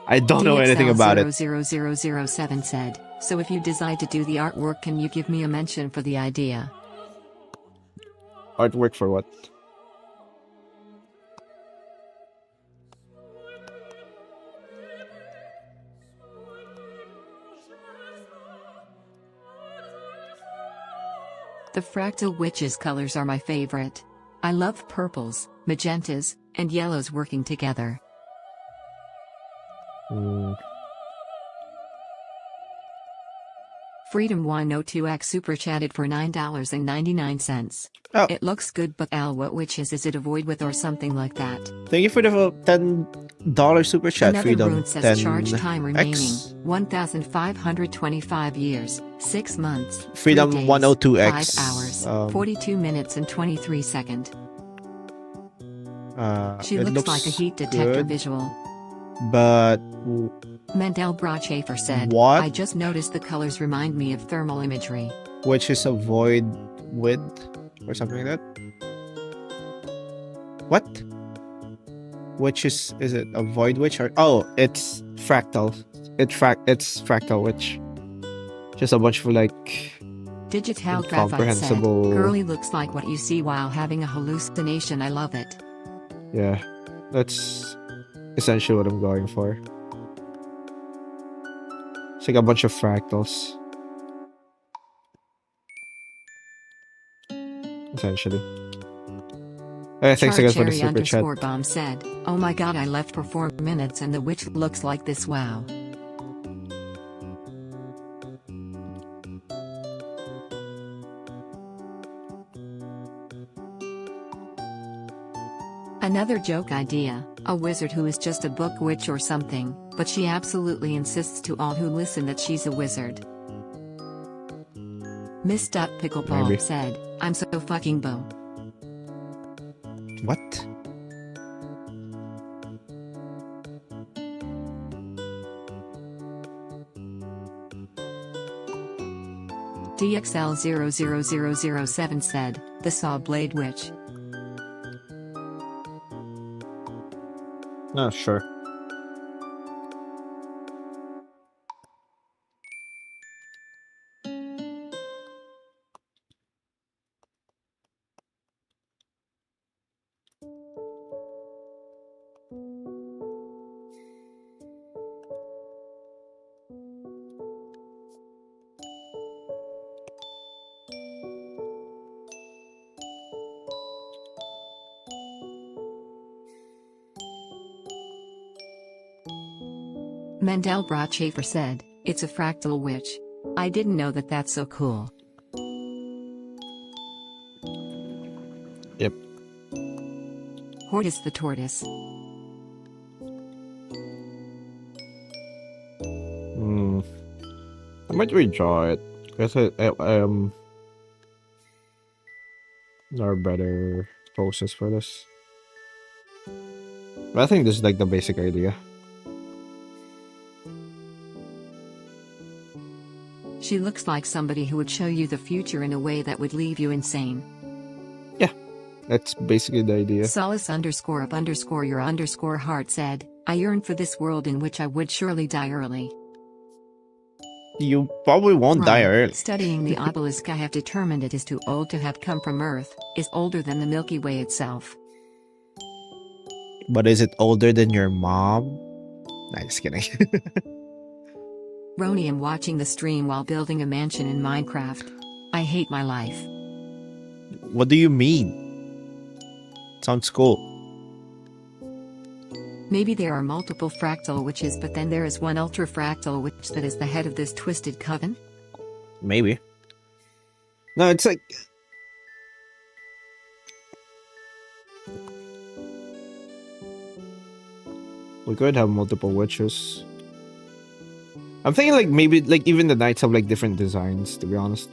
I don't know anything about it. DXL00007 said, so if you decide to do the artwork, can you give me a mention for the idea? Artwork for what? The Fractal Witch's colors are my favorite. I love purples, magentas, and yellows working together. Freedom102X super chatted for $9.99. Oh, It looks good, but Al, what witches is it avoid with or something like that? thank you for the $10 super chat, Another Freedom. rune says 10 charge time remaining X. 1,525 years, 6 months, Freedom 3 days, 102X. 5 hours, 42 minutes and 23 seconds. She it looks like a heat detector good, visual. but Mendel Brachafer said, What? I just noticed the colors remind me of thermal imagery. which is a void with or something like that. What? Which is it a void witch or it's fractal. It's fractal witch. Just a bunch of like Digital Graphite said, incomprehensible. girly looks like what you see while having a hallucination. I love it. Yeah, that's essentially what I'm going for. It's like a bunch of fractals. Essentially. Thanks again for the super chat. Bomb said, oh my god, I left for 4 minutes and the witch looks like this. Wow. Another joke idea, a wizard who is just a book witch or something, but she absolutely insists to all who listen that she's a wizard. Miss Pickleball Maybe. said, I'm so fucking beau. What? DXL00007 said, the Saw Blade Witch. Oh, sure. Mendel Brachafer said, it's a fractal witch. I didn't know that. That's so cool. Yep. Hortus the tortoise. I might redraw it. Because there are better poses for this. But I think this is like the basic idea. She looks like somebody who would show you the future in a way that would leave you insane. That's basically the idea. Solace _up_ your _heart said, I yearn for this world in which I would surely die early. You probably won't die Ryan, early. Studying the obelisk, I have determined it is too old to have come from Earth, is older than the Milky Way itself. But is it older than your mom? Nah, just kidding. Roni, am watching the stream while building a mansion in Minecraft. I hate my life. What do you mean? Sounds cool. Maybe there are multiple fractal witches, but then there is one ultra fractal witch that is the head of this twisted coven? Maybe. No, it's like... We could have multiple witches. I'm thinking like maybe like even the knights have like different designs, to be honest.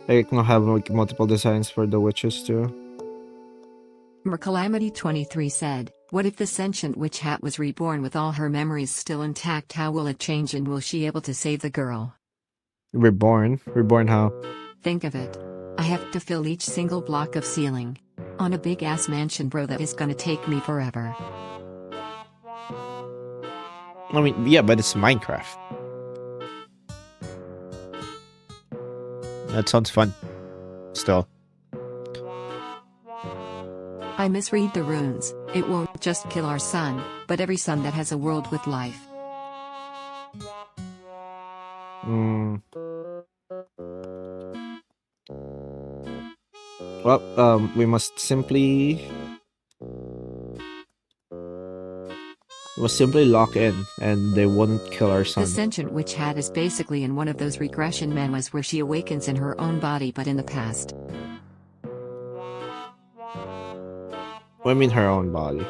They can have like multiple designs for the witches too. Mercalamity23 said, What if the sentient witch hat was reborn with all her memories still intact? How will it change, and will she able to save the girl? Reborn? Reborn how? Think of it. I have to fill each single block of ceiling. On a big ass mansion, bro, that is gonna take me forever. I mean, yeah, but it's Minecraft. That sounds fun. Still. I misread the runes. It won't just kill our sun, but every sun that has a world with life. Well, we must simply lock in, and they wouldn't kill our The sun. sentient witch hat is basically in one of those regression memoirs where she awakens in her own body but in the past. I mean, her own body.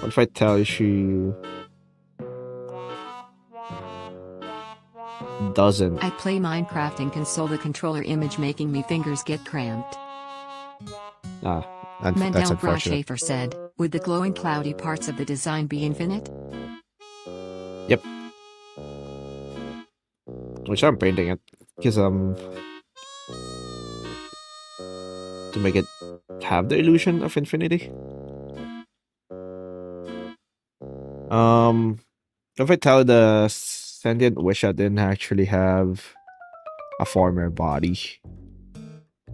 What if I tell you she doesn't? I play Minecraft and console the controller image making me fingers get cramped. That's Mendel unfortunate. Brashafer said, would the glowing cloudy parts of the design be infinite? Yep. Which I'm painting it because to make it have the illusion of infinity. If I tell the sentient wish I didn't actually have a former body.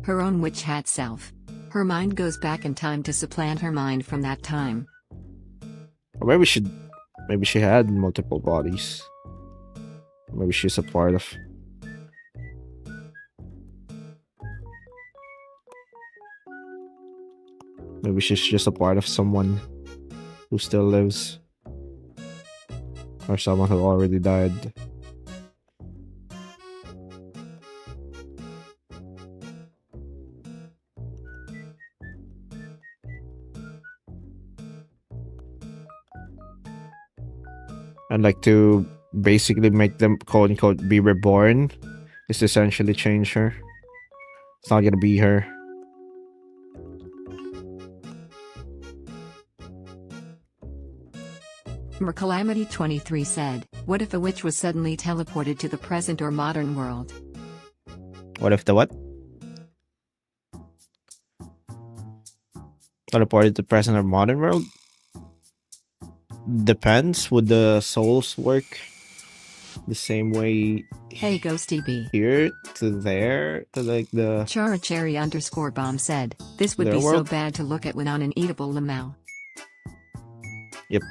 Her own witch hat self. Her mind goes back in time to supplant her mind from that time. Or maybe she had multiple bodies. Maybe she's a part of. Maybe she's just a part of someone who still lives. Or someone who already died. And like to basically make them quote unquote be reborn is to essentially change her. It's not gonna be her. Mercalamity23 said, what if a witch was suddenly teleported to the present or modern world? What if the what? Teleported to present or modern world? Depends. Would the souls work the same way Hey Ghosty B. here to there to like the Characherry_bomb said, this would Their be so world? bad to look at when on an eatable lamau. Yep.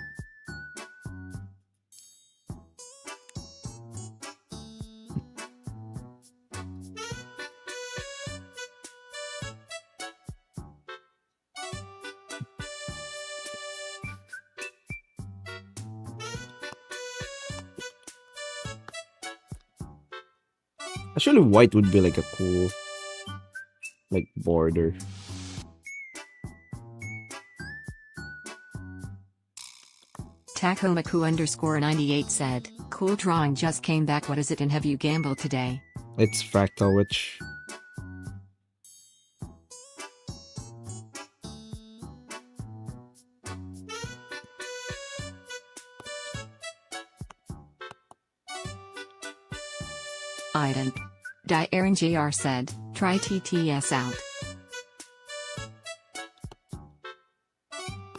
Actually, white would be like a cool, like, border. Takomaku_98 said, cool drawing just came back. What is it and have you gambled today? It's Fractal Witch. Iden. Aaron JR said, try TTS out.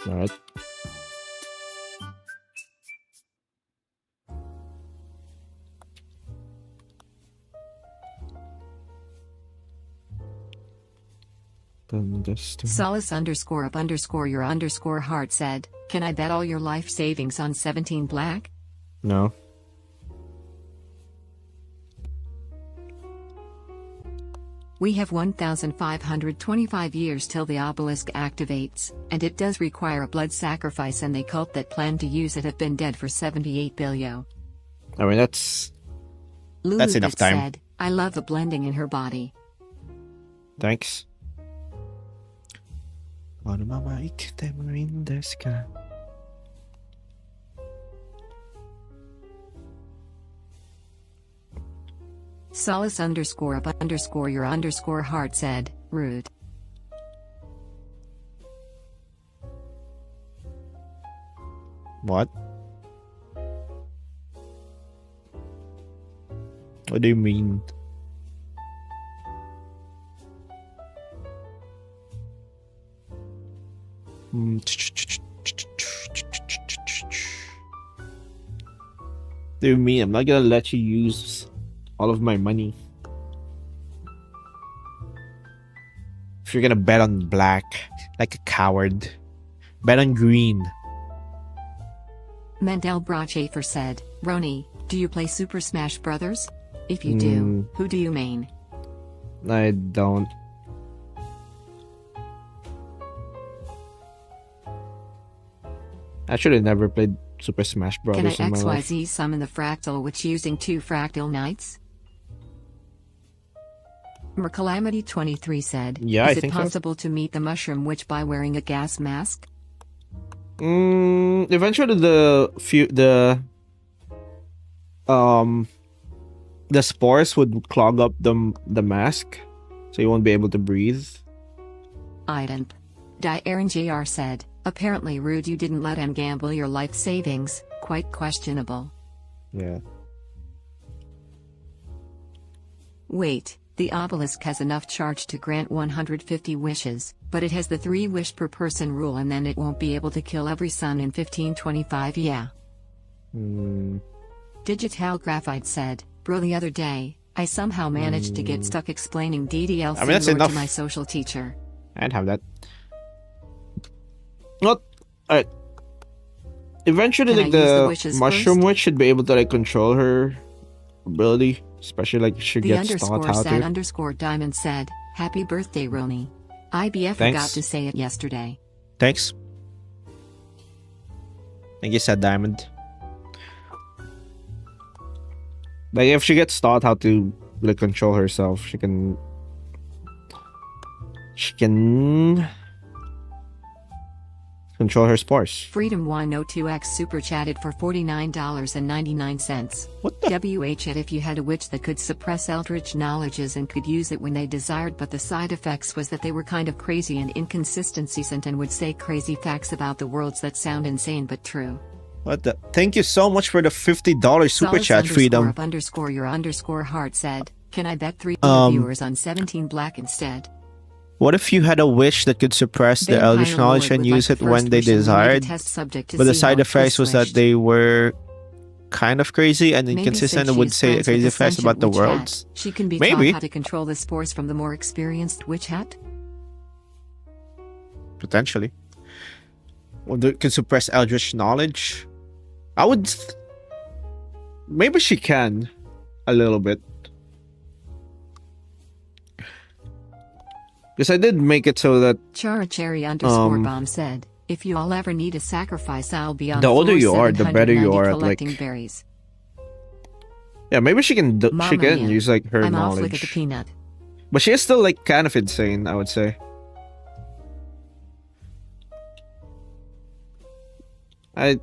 Alright. Then just Solace_up_your_heart said, can I bet all your life savings on 17 black? no. We have 1,525 years till the obelisk activates, and it does require a blood sacrifice, and the cult that planned to use it have been dead for 78 billion. I mean, that's enough time. Said, I love the blending in her body. Thanks. What am I in the sky? Solace underscore up underscore your underscore heart said, rude. What? What do you mean? Do you mean I'm not gonna let you use all of my money? If you're gonna bet on black, like a coward, bet on green. Mendel Brachafer said, Roni, do you play Super Smash Brothers? If you do, who do you main? I don't. Actually, never played Super Smash Can I Brothers in my life. XYZ summon the Fractal which using 2 Fractal Knights? Mercalamity23 said, Yeah, is I it think so. possible to meet the Mushroom Witch by wearing a gas mask? Eventually the spores would clog up the mask, so you won't be able to breathe. Ident. Aaron JR said, apparently rude you didn't let him gamble your life savings, quite questionable. Yeah. Wait, the obelisk has enough charge to grant 150 wishes, but it has the 3 wish per person rule and then it won't be able to kill every sun in 1525. Yeah. Digital Graphite said, bro, the other day, I somehow managed to get stuck explaining DDLC that's lore enough. to my social teacher. I'd have that. Not. Alright. Eventually, Can I like use the the wishes mushroom first? witch should be able to like control her ability, especially like she The gets taught underscore how sad to. underscore diamond said, happy birthday Roni. IBF Thanks. forgot to say it yesterday. Thanks. Thank you, Sad Diamond. Like if she gets taught how to like control herself, she can control her spores. Freedom 102X super chatted for $49.99. What the? WH had if you had a witch that could suppress Eldritch knowledges and could use it when they desired, but the side effects was that they were kind of crazy and inconsistent and would say crazy facts about the worlds that sound insane but true. What the? Thank you so much for the $50 super Solace chat, Freedom. Up underscore your underscore heart said, can I bet 3 viewers on 17 black instead? What if you had a wish that could suppress the Vampire Eldritch knowledge Lord and would use like it the when they first person who made a desired? test subject to But the see side how effects was that twist-switched. they were kind of crazy and Maybe inconsistent since and she would is say friends with crazy the facts about the sentient witch worlds. hat, she can be Maybe. taught how to control the spores from the more experienced witch hat? Potentially. Or they can suppress Eldritch knowledge. I would. Maybe she can. A little bit. Because I did make it so that Cherry underscore bomb said, if you all ever need a sacrifice, I'll be on the older floor you are, the better you 790 are at like. collecting berries. Yeah, maybe she can. She Mama can mia. use like her I'm off like at the knowledge. peanut. But she is still like kind of insane, I would say. I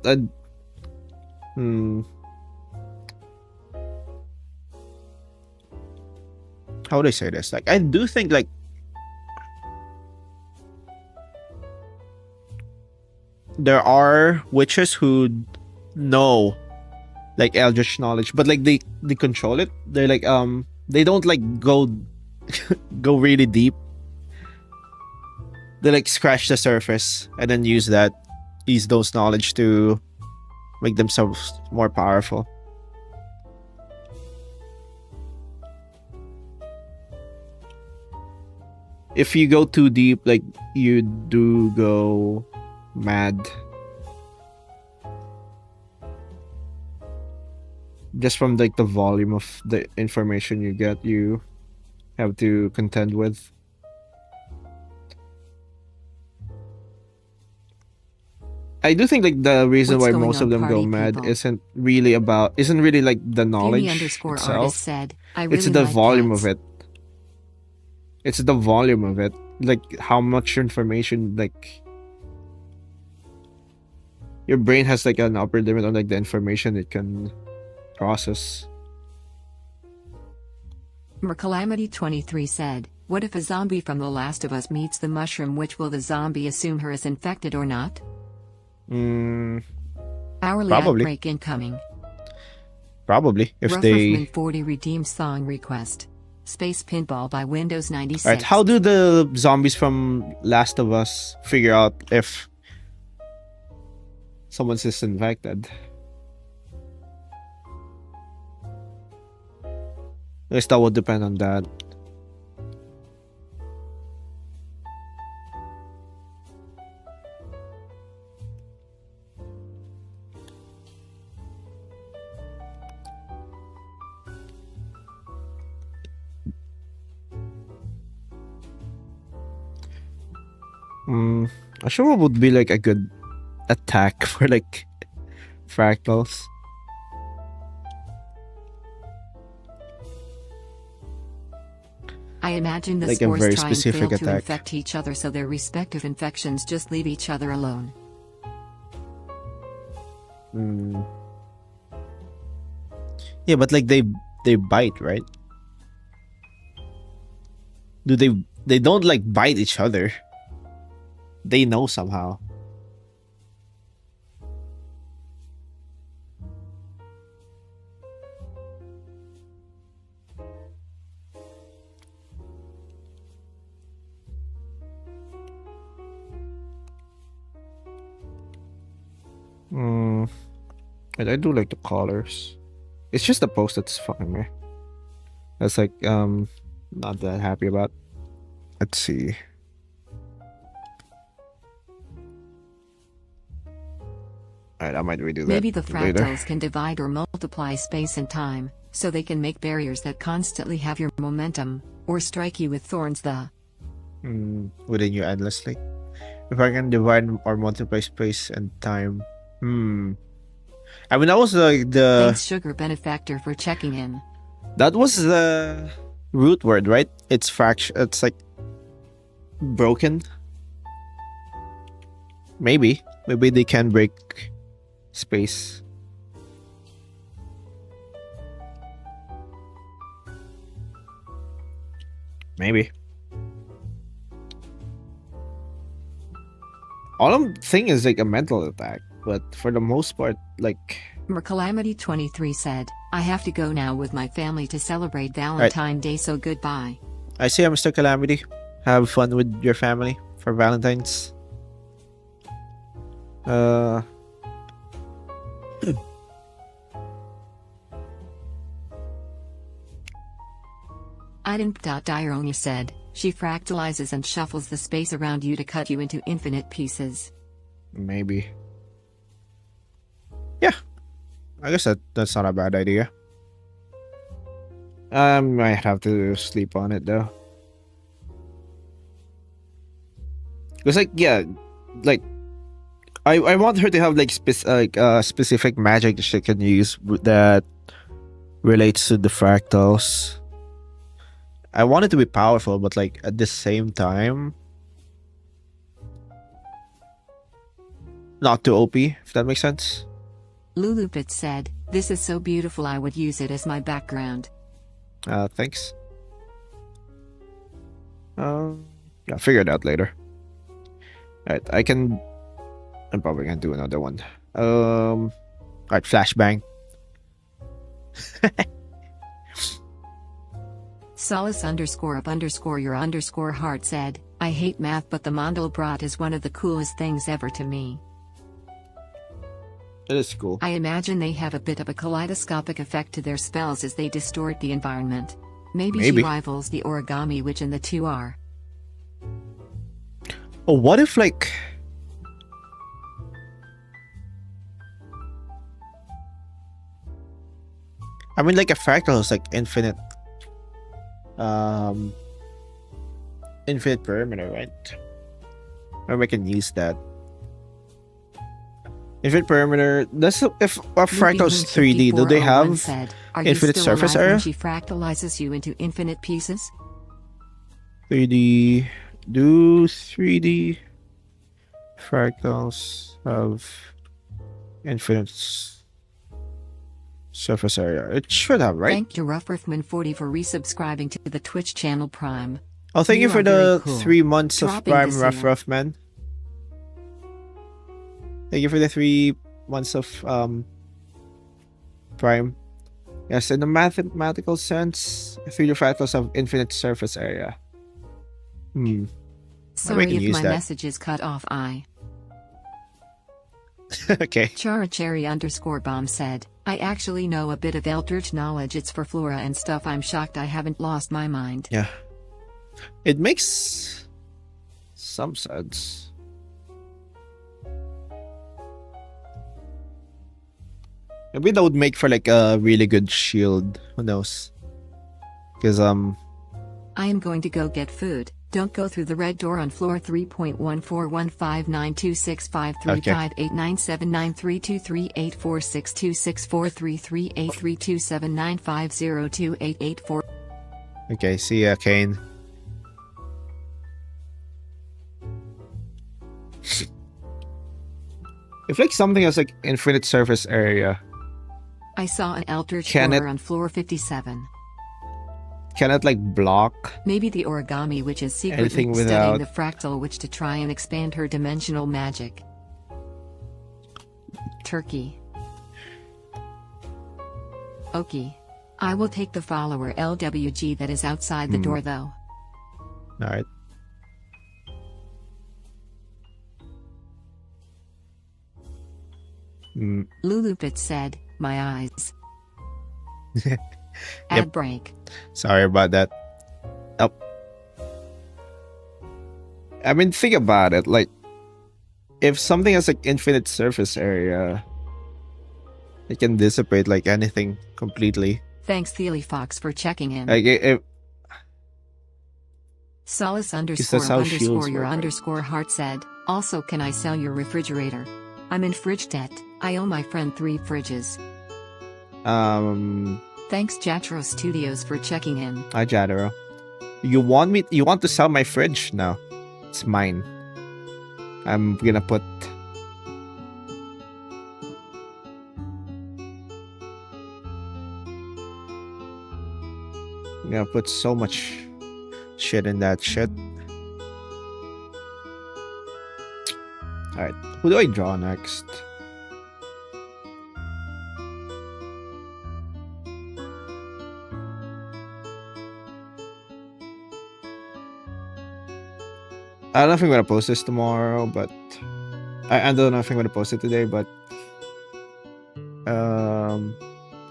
how would I say this? Like I do think like there are witches who know like Eldritch knowledge, but like they control it. They're like they don't like go really deep. They like scratch the surface and then use those knowledge to make themselves more powerful. If you go too deep, like you do go mad. Just from like the volume of the information you get, you have to contend with. I do think like the reason What's why going most on, of them go party mad people? isn't really like the Fumi knowledge underscore artist itself. said, I really It's the like volume cats. of it. It's the volume of it. Like how much information like your brain has like an upper limit on like the information it can process. Mercalamity23 said, what if a zombie from The Last of Us meets the mushroom? Which will the zombie assume her as infected or not? Hourly Probably. outbreak incoming. Probably. If they... Rufflersman40 redeemed song request. Space Pinball by Windows 96. Alright, how do the zombies from Last of Us figure out if someone's is infected? I guess that would depend on that. I sure what would be like a good attack for like fractals. I imagine the Like a spores very try and fail specific to attack. infect each other, so their respective infections just leave each other alone. Yeah, but like they bite, right? Do they don't like bite each other. They know somehow. And I do like the colors. It's just the post that's fucking me. That's like not that happy about. Let's see. Alright, I might redo that. Maybe the later. fractals can divide or multiply space and time, so they can make barriers that constantly have your momentum, or strike you with thorns. Within you endlessly. If I can divide or multiply space and time. I mean, that was like Thanks, Sugar Benefactor, for checking in. that was the root word, right? It's fraction. It's like broken. Maybe they can break space. Maybe. All I'm saying is like a mental attack, but for the most part, like Mercalamity23 said, I have to go now with my family to celebrate Valentine's Day, so goodbye. I see, Mr. Calamity. Have fun with your family for Valentine's. Item.Diarona said, she fractalizes and shuffles the space around you to cut you into infinite pieces. Maybe. Yeah. I guess that's not a bad idea. I might have to sleep on it though. It's like, yeah, like I want her to have like specific magic that she can use that relates to the fractals. I want it to be powerful, but like at the same time, not too OP, if that makes sense. Lulupit said, this is so beautiful, I would use it as my background. Thanks. Yeah, figure it out later. Alright, I'm probably gonna do another one. Alright, flashbang. Solace_up_your_heart said, I hate math, but the Mandelbrot is one of the coolest things ever to me. It is cool. I imagine they have a bit of a kaleidoscopic effect to their spells as they distort the environment. Maybe she rivals the origami witch in the 2R. Oh, what if like... I mean, like a fractal is like infinite... infinite perimeter, right? Maybe I can use that. Infinite perimeter. That's if a fractal's 3D. Do they have infinite surface area? She fractalizes you into infinite pieces. 3D. Do 3D fractals have infinite Surface area. It should have, right? Thank you Ruffruffman40 for resubscribing to the Twitch channel Prime. Oh, thank you You for are very the cool. 3 months of Dropping Prime, this Rough year. Rough Man. Thank you for the 3 months of Prime. Yes, in a mathematical sense, 3D fractals have infinite surface area. Sorry can if use my that. message is cut off. Okay. Characherry_bomb said, I actually know a bit of Eldritch knowledge. It's for flora and stuff. I'm shocked I haven't lost my mind. Yeah. It makes some sense. Maybe that would make for like a really good shield. Who knows? Because I am going to go get food. Don't go through the red door on floor 3.14159265358979932384626433832795028884. okay, see ya, Kane. If like something has like infinite surface area, I saw an Eldritch Can it- horror on floor 57. can it like block? Maybe the origami witch is secretly Anything studying without- the fractal witch to try and expand her dimensional magic. Turkey. Okay. I will take the follower LWG that is outside the door though. Alright. Lulupit said, my eyes. Ad break. Sorry about that. Oh. I mean, think about it. Like, if something has like infinite surface area, it can dissipate like anything completely. Thanks Theely Fox for checking in. Like, Solace that's underscore how shields underscore your work, right? underscore heart said, also can I sell your refrigerator? I'm in fridge debt. I owe my friend 3 fridges. Thanks Jatro Studios for checking in. Hi Jadero. You want to sell my fridge? No. It's mine. I'm gonna put so much shit in that shit. Alright, who do I draw next? I don't know if I'm gonna post this tomorrow, but I don't know if I'm gonna post it today, but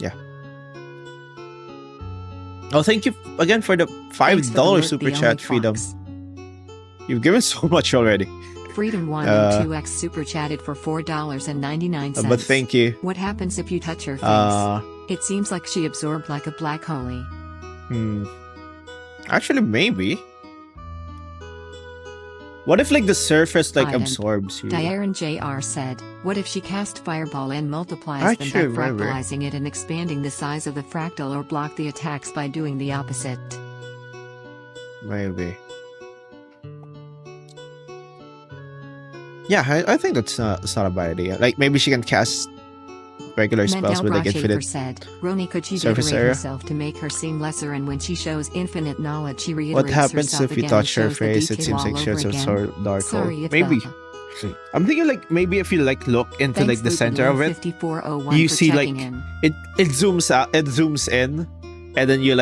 yeah. Oh, thank you again for the Thanks for the $5 lit, super the chat, only Freedom. fox. You've given so much already. Freedom 1 and 2x super chatted for $4.99. But thank you. What happens if you touch her face? It seems like she absorbed like a black hole. Actually, maybe. What if like the surface like Ivan. absorbs you? Diaren JR said, what if she cast fireball and multiplies Actually, them by maybe. fractalizing it and expanding the size of the fractal, or block the attacks by doing the opposite? Maybe. Yeah, I think that's not a bad idea. Like maybe she can cast regular spells with like infinite. said, Roni could she surface decorate area? herself to make her seem lesser, and when she shows infinite knowledge she reiterates What happens herself if you again touch and her shows the face? It detail seems like all she has over a again. sort of dark Sorry, hole. it's Maybe. the- I'm thinking like maybe if you like look into Thanks, like the center of it, 5401 you for see like checking in. it zooms out, it zooms in, and then you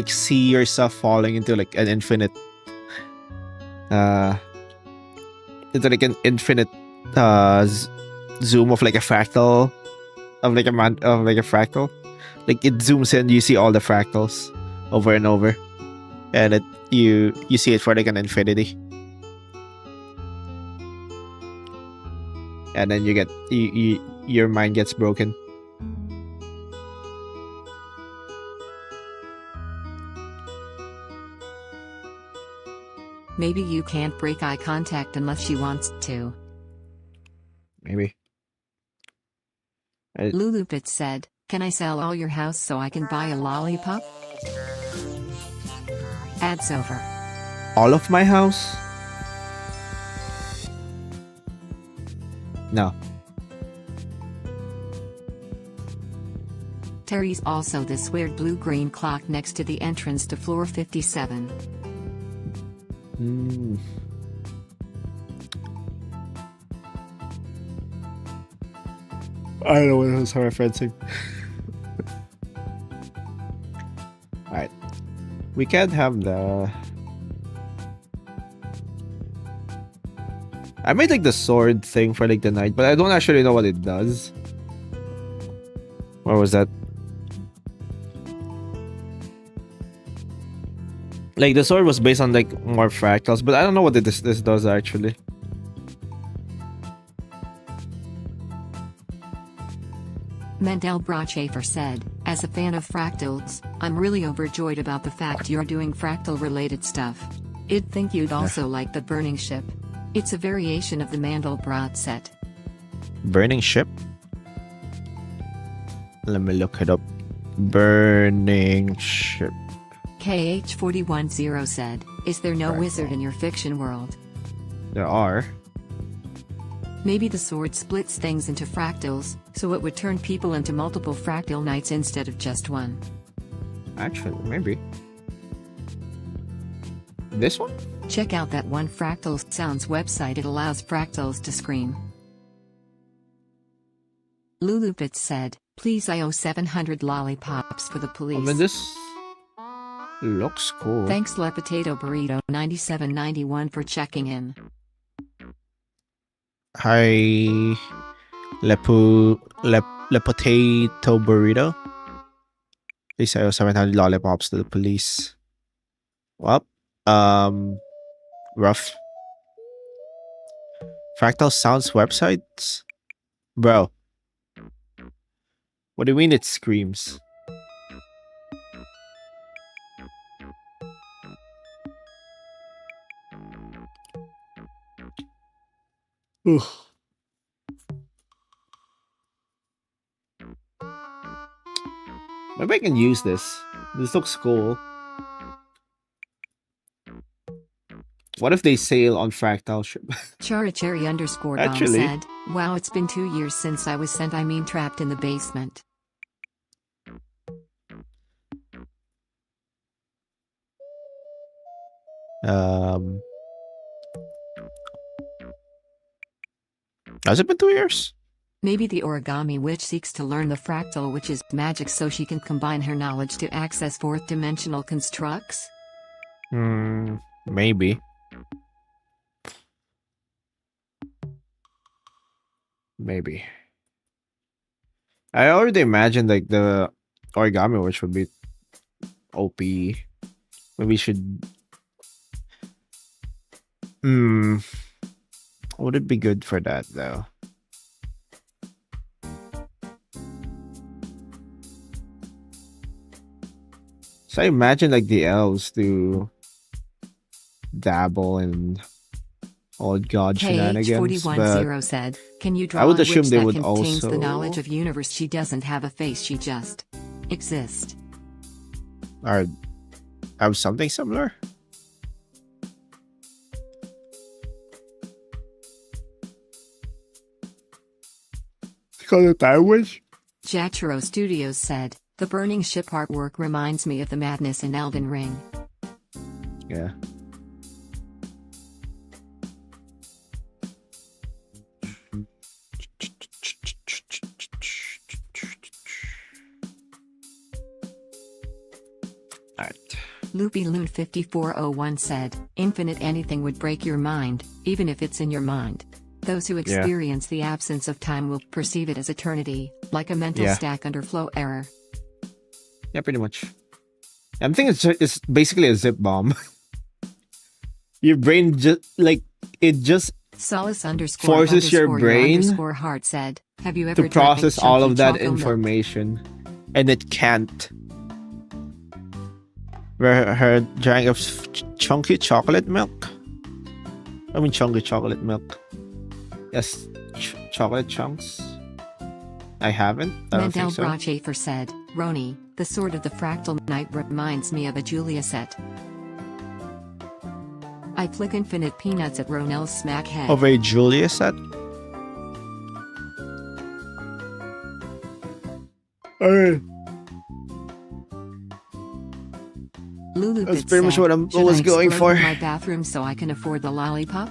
see yourself falling into like an infinite into like an infinite zoom of like a fractal of like a fractal. Like it zooms in, you see all the fractals over and over, and you see it for like an infinity, and then your mind gets broken. Maybe you can't break eye contact unless she wants to. Maybe. Lulupit said, can I sell all your house so I can buy a lollipop? Ads over. All of my house? No. Terry's also this weird blue-green clock next to the entrance to floor 57. I don't know what I was referencing. Alright. We can't have the... I made like the sword thing for like the knight, but I don't actually know what it does. What was that? Like the sword was based on like more fractals, but I don't know what this does actually. Mendel Brachafer said, as a fan of fractals, I'm really overjoyed about the fact you're doing fractal-related stuff. I'd think you'd also like the Burning Ship. It's a variation of the Mandelbrot set. Burning Ship? Let me look it up. Burning Ship. KH410 said, is there no wizard in your fiction world? There are. Maybe the sword splits things into fractals, so it would turn people into multiple fractal knights instead of just one. Actually, maybe. This one? Check out that One Fractal Sounds website, it allows fractals to scream. Lulupit said, please I owe 700 lollipops for the police. I mean, this looks cool. Thanks Le Potato Burrito 9791 for checking in. Hi, Le Potato Burrito. Please I owe 700 lollipops to the police. Well, rough. Fractal Sounds websites? Bro. What do you mean it screams? Ugh. Maybe I can use this. This looks cool. What if they sail on Fractal ship? Charicherry _ Actually. Dom said, wow, it's been 2 years since I was trapped in the basement. Has it been 2 years? Maybe the origami witch seeks to learn the fractal witch's magic so she can combine her knowledge to access fourth-dimensional constructs? Maybe. Maybe. I already imagined like the origami witch would be OP. Maybe we should... Would it be good for that though? So I imagine like the elves to dabble in old god shenanigans, but KH410 said, can you draw I would a assume witch they that would contains also... the knowledge of universe? She doesn't have a face, she just exists. Or have something similar? Call it that witch? Jachiro Studios said, the burning ship artwork reminds me of the madness in Elden Ring. Yeah. Alright. Loopy Loon 5401 said, infinite anything would break your mind, even if it's in your mind. Those who experience the absence of time will perceive it as eternity, like a mental stack under flow error. Yeah, pretty much. I'm thinking it's basically a zip bomb. Your brain just, like, it just Solace _ forces your brain _ said, have you ever to process drank all of that chunky choco milk? information. And it can't. Her drank of chunky chocolate milk? I mean chunky chocolate milk. Yes, chocolate chunks. I haven't. I don't Mendel think so. Brachafer said, Roni, the sword of the fractal knight reminds me of a Julia set. I flick infinite peanuts at Ronell's smack head. Of a Julia set? Alright. That's Lulupit pretty much said, what I should was I going explode for. in my bathroom so I can afford the lollipop?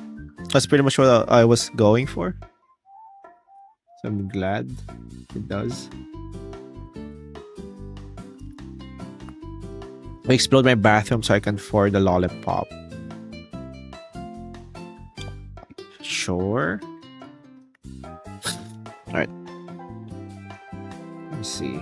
That's pretty much what I was going for. So I'm glad it does. I explode my bathroom so I can afford the lollipop. Sure. Alright. Let's see.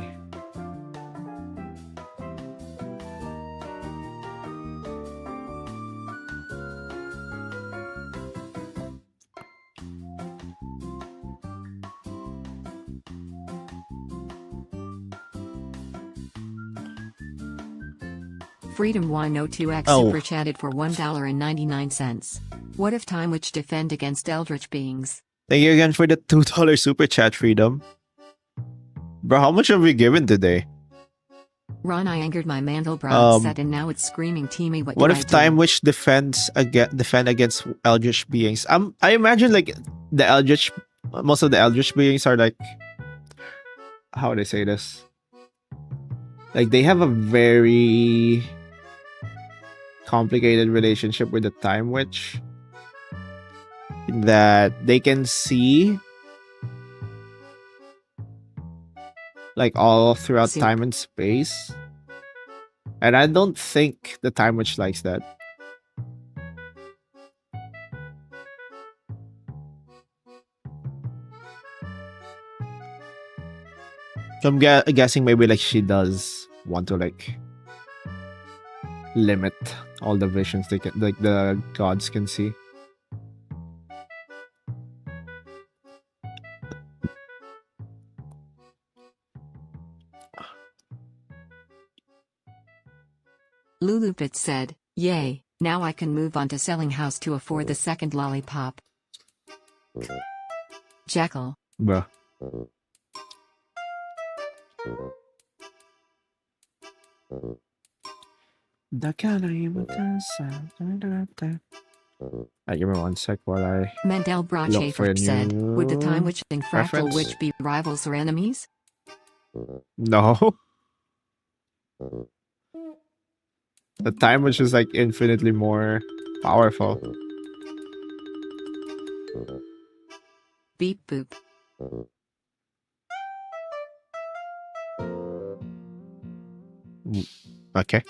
Freedom Y02X Oh. super chatted for $1.99. What if Time Witch defend against Eldritch beings? Thank you again for the $2 super chat, Freedom. Bro, how much have we given today? Ron, I angered my Mandelbrot set and now it's screaming Teamy, what do if I do? Time Witch defend against Eldritch beings? I imagine like the Eldritch, most of the Eldritch beings are like, how would I say this? Like they have a very complicated relationship with the Time Witch, that they can see like all throughout Soup. time and space, and I don't think the Time Witch likes that. So I'm guessing maybe like she does want to like limit all the visions they can, like the gods can see. Lulupit said, yay, now I can move on to selling house to afford the second lollipop. Jekyll. Bruh. Give me 1 sec while I Mendel look for a Brachafer said, would the Time new Witch and Fractal reference. Witch be rivals or enemies? No. The Time Witch is like infinitely more powerful. Beep boop. Okay.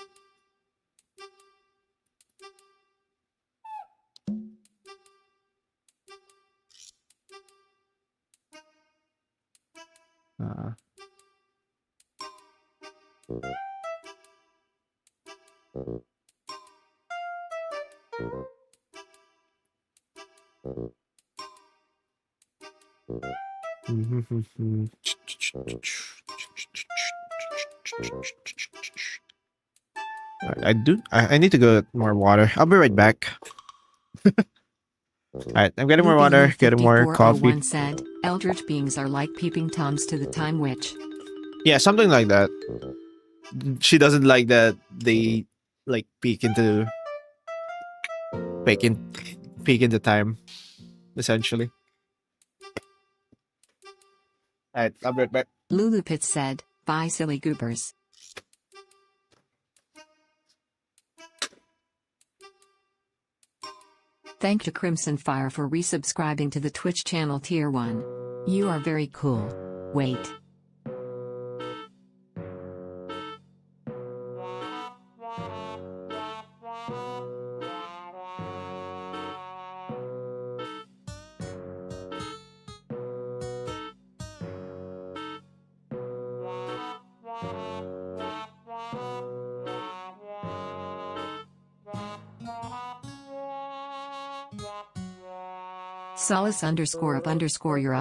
I need to go get more water. I'll be right back. Alright, I'm getting more water, getting more coffee. Lupilu5401 said, Eldritch beings are like peeping toms to the Time Witch. Yeah, something like that. She doesn't like that they like peek into time, essentially. Alright, I'll be right back. Lulupit said, bye silly goobers. Thank you Crimson Fire for resubscribing to the Twitch channel tier 1. You are very cool. Wait. Solace _of_ your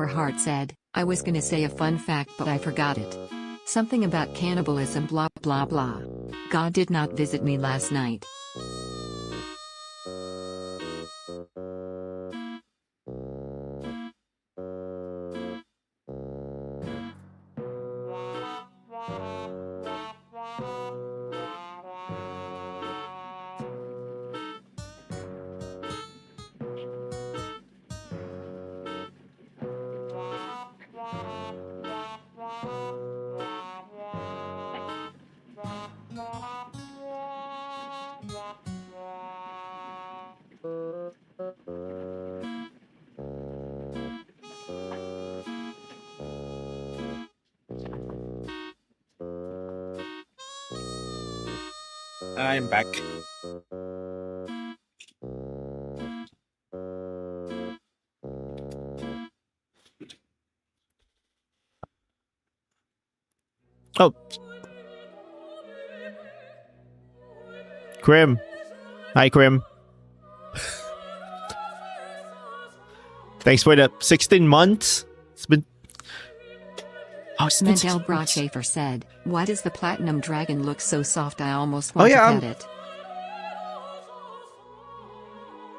_heart said, I was gonna say a fun fact but I forgot it. Something about cannibalism blah blah blah. God did not visit me last night. I'm back. Oh. Krim. Hi, Krim. Thanks for the 16 months. It's been... Oh, it's been 16 Mendel months. Brochafer said, "Why does the platinum dragon look so soft? I almost want to pet it."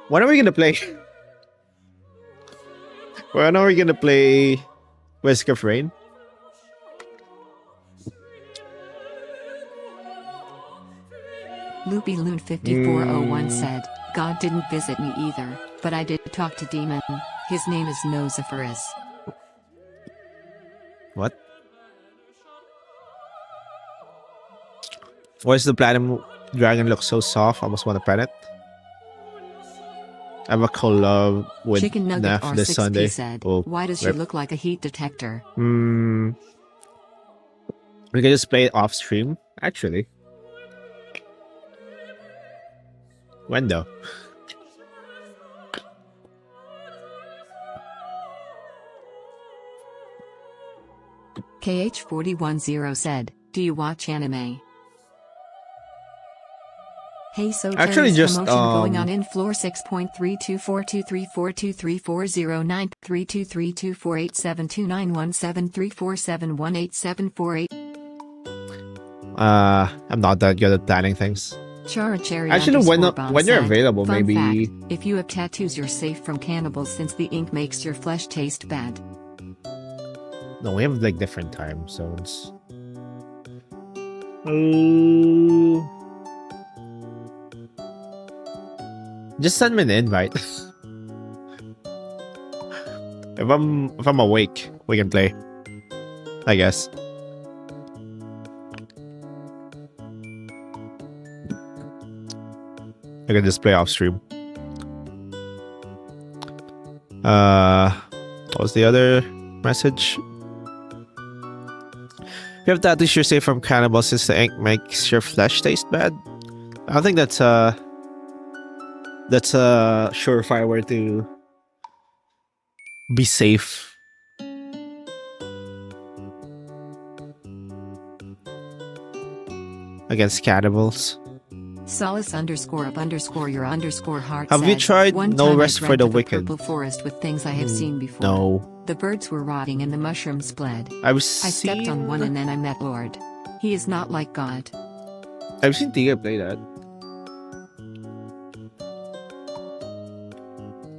When are we gonna play? When are we gonna play Whisk of Rain? Loopy Loon 5401 said, "God didn't visit me either, but I did talk to Demon. His name is Nosiferus." What? Why does the platinum dragon look so soft? I almost want to pet it. I have a collab with Chicken Nugget Neff R6P this Sunday. said, Oh, "Why does she rip. look like a heat detector?" We can just play it off stream, actually. When though? KH410 said, "Do you watch anime?" Hey, so Actually, Terry's just, promotion going on in floor 6.324234234093223487291734718748. I'm not that good at planning things. Chara Cherry Actually, when _bomb you're said, available, "Fun maybe. fact, if you have tattoos, you're safe from cannibals since the ink makes your flesh taste bad." No, we have like different time zones. Oh. Just send me an invite. if I'm awake, we can play. I guess. I can just play off stream. What was the other message? You have tattoos, you're safe from cannibals since the ink makes your flesh taste bad. I don't think that's a surefire way to be safe. Against cannibals. Solace _up_ your _heart Have you said, tried "One No time Rest I for dreamt the of a Wicked?" purple forest with things I have seen before. No. The birds were rotting and the mushrooms bled. I stepped on one and then I met Lord. He is not like God." I've seen Tia play that.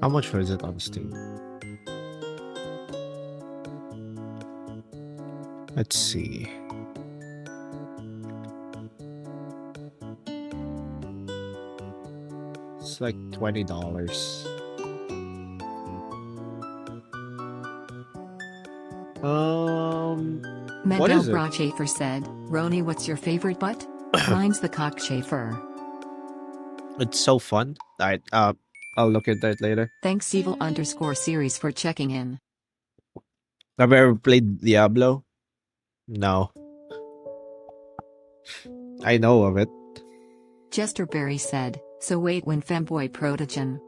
How much was it on Steam? Let's see. It's like $20. What Mendel is it? Brochafer said, "Roni, what's your favorite butt?" "Mine's the cockchafer." It's so fun. Alright, I'll look at that later. Thanks Evil _series for checking in. Have you ever played Diablo? No. I know of it. Jester Berry said, "So wait, when femboy protogen."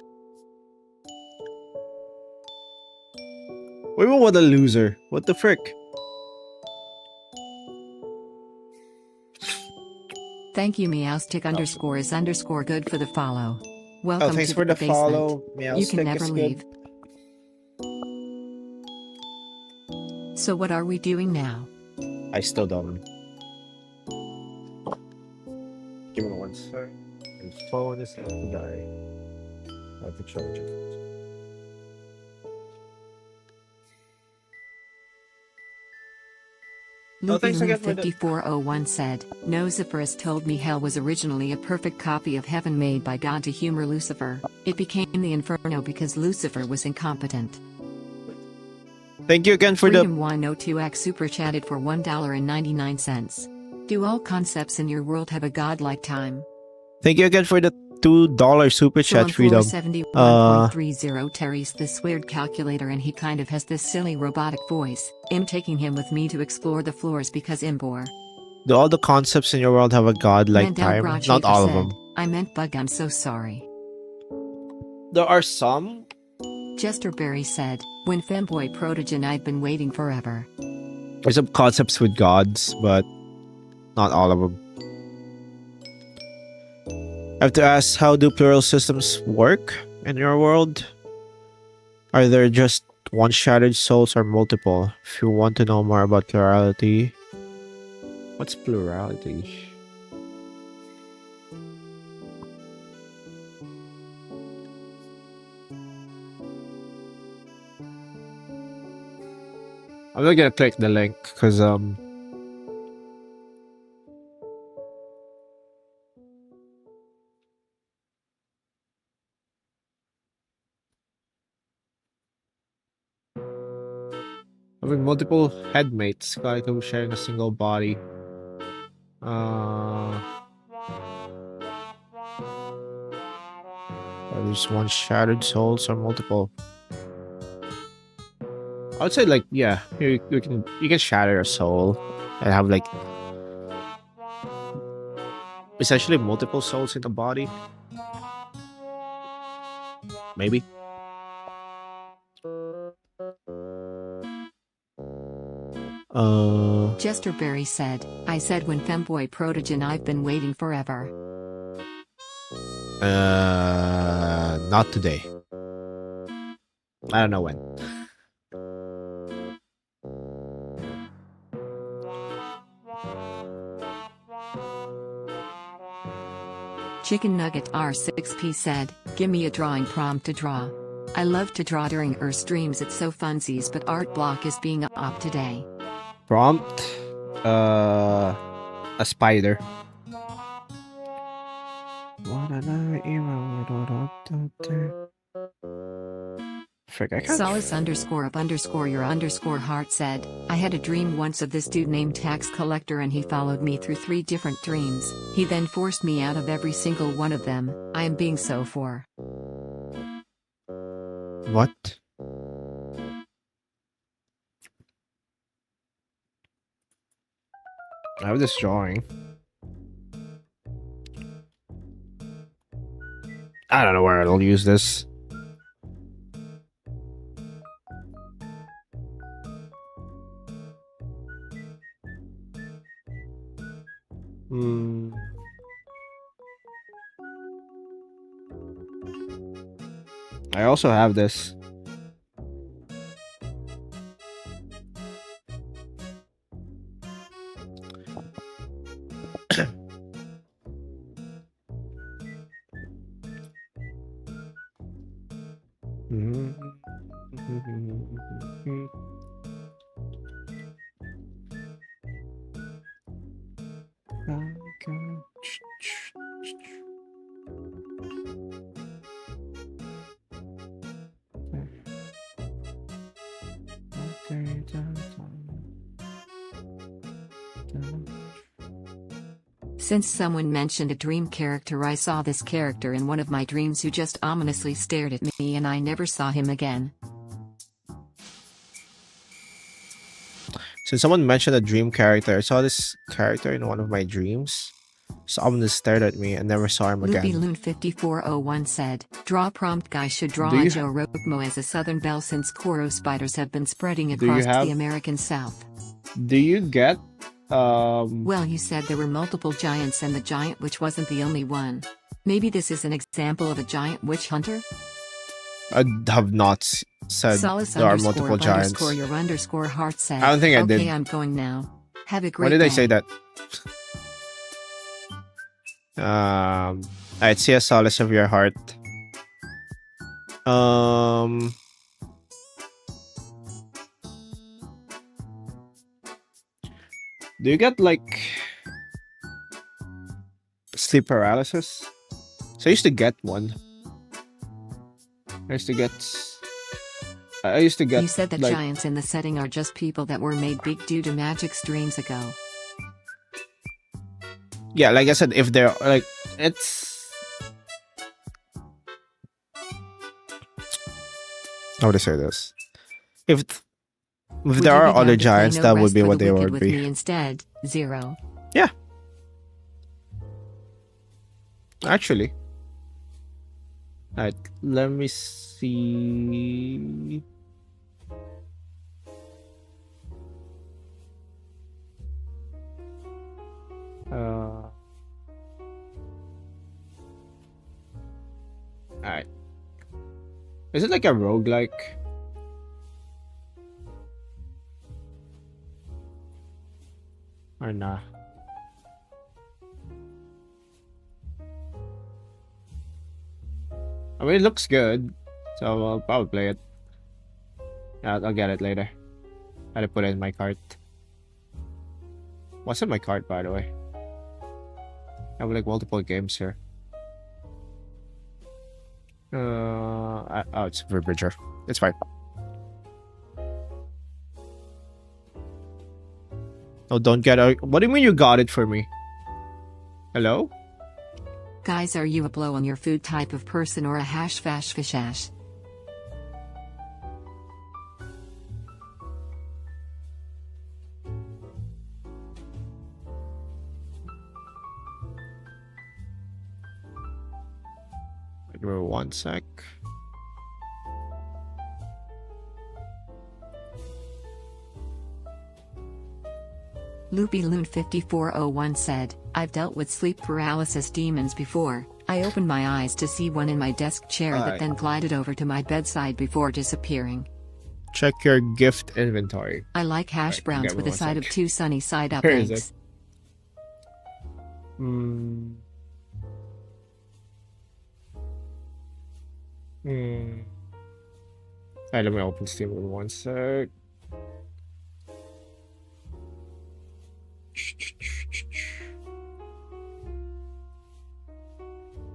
Wait, what a loser. What the frick? Thank you Meowstick _ is good for the follow. Welcome thanks to for the basement. follow. You can never leave. So what are we doing now? I still don't. Give me one sec. My phone is about to die. I have to charge it. Thanks again for the- 5401 said, "Nosiferus told me hell was originally a perfect copy of heaven made by God to humor Lucifer. It became the inferno because Lucifer was incompetent." Thank you again for the... Freedom102X super chatted for $1.99. "Do all concepts in your world have a godlike time?" Thank you again for the $2 super chat, Freedom. 71.30 Terry's this weird calculator and he kind of has this silly robotic voice. I'm taking him with me to explore the floors because Imbor. Do all the concepts in your world have a god-like Mandel time? Broad Not Schaefer all of said, them. I meant bug, I'm so sorry. There are some. Jester Berry said, when femboy protogen I've been waiting forever. There's some concepts with gods, but not all of them. I have to ask, how do plural systems work in your world? Are there just one shattered souls or multiple? If you want to know more about plurality. What's plurality? I'm not gonna click the link because having multiple headmates, collective sharing a single body. Are there's one shattered souls or multiple? I would say like yeah, you can shatter a soul and have like essentially multiple souls in the body. Maybe. Jester Berry said, I said when femboy protogen I've been waiting forever. Not today. I don't know when. Chicken Nugget R6P said, give me a drawing prompt to draw. I love to draw during Earth streams, it's so funsies, but art block is being up today. Prompt. A spider. Frick, I can't. Solace _up_ your _heart said, I had a dream once of this dude named Tax Collector and he followed me through 3 different dreams. He then forced me out of every single one of them. I am being so for. What? I have this drawing. I don't know where I'll use this. I also have this. Since someone mentioned a dream character, I saw this character in one of my dreams who just ominously stared at me and I never saw him again. Since someone mentioned a dream character, I saw this character in one of my dreams. Someone stared at me and never saw him again. LubyLoon5401 said, draw prompt guy should draw a Joe Romo as a southern belle since Koro spiders have been spreading across the American South. Do you get Well, you said there were multiple giants and the giant witch wasn't the only one. Maybe this is an example of a giant witch hunter? I have not said Solace there are multiple giants. Your _heart said, I don't think I did. Okay, I'm going now. Have a great When did day. I say that? I'd see a solace of your heart. Do you get like sleep paralysis? So I used to get one. I used to get. You said that giants in the setting are just people that were made big due to magic streams ago. Yeah, like I said, if they're like, it's. How would I say this? If there are other giants, that would be what they would be. Instead, 0. Yeah. Actually. Alright, let me see. Alright. Is it like a roguelike? Or nah? I mean, it looks good, so I'll probably play it. I'll get it later. I had to put it in my cart. What's in my cart, by the way? I have like multiple games here. Oh, it's Verbridger. It's fine. Oh, don't get it. What do you mean you got it for me? Hello? Guys, are you a blow on your food type of person or a hash fash fishash? Give me 1 sec. Loopy Loon 5401 said, I've dealt with sleep paralysis demons before. I opened my eyes to see one in my desk chair that then glided over to my bedside before disappearing. Check your gift inventory. I like hash browns with a side of 2 sunny side up Where is eggs. Alright, let me open Steam in 1 sec.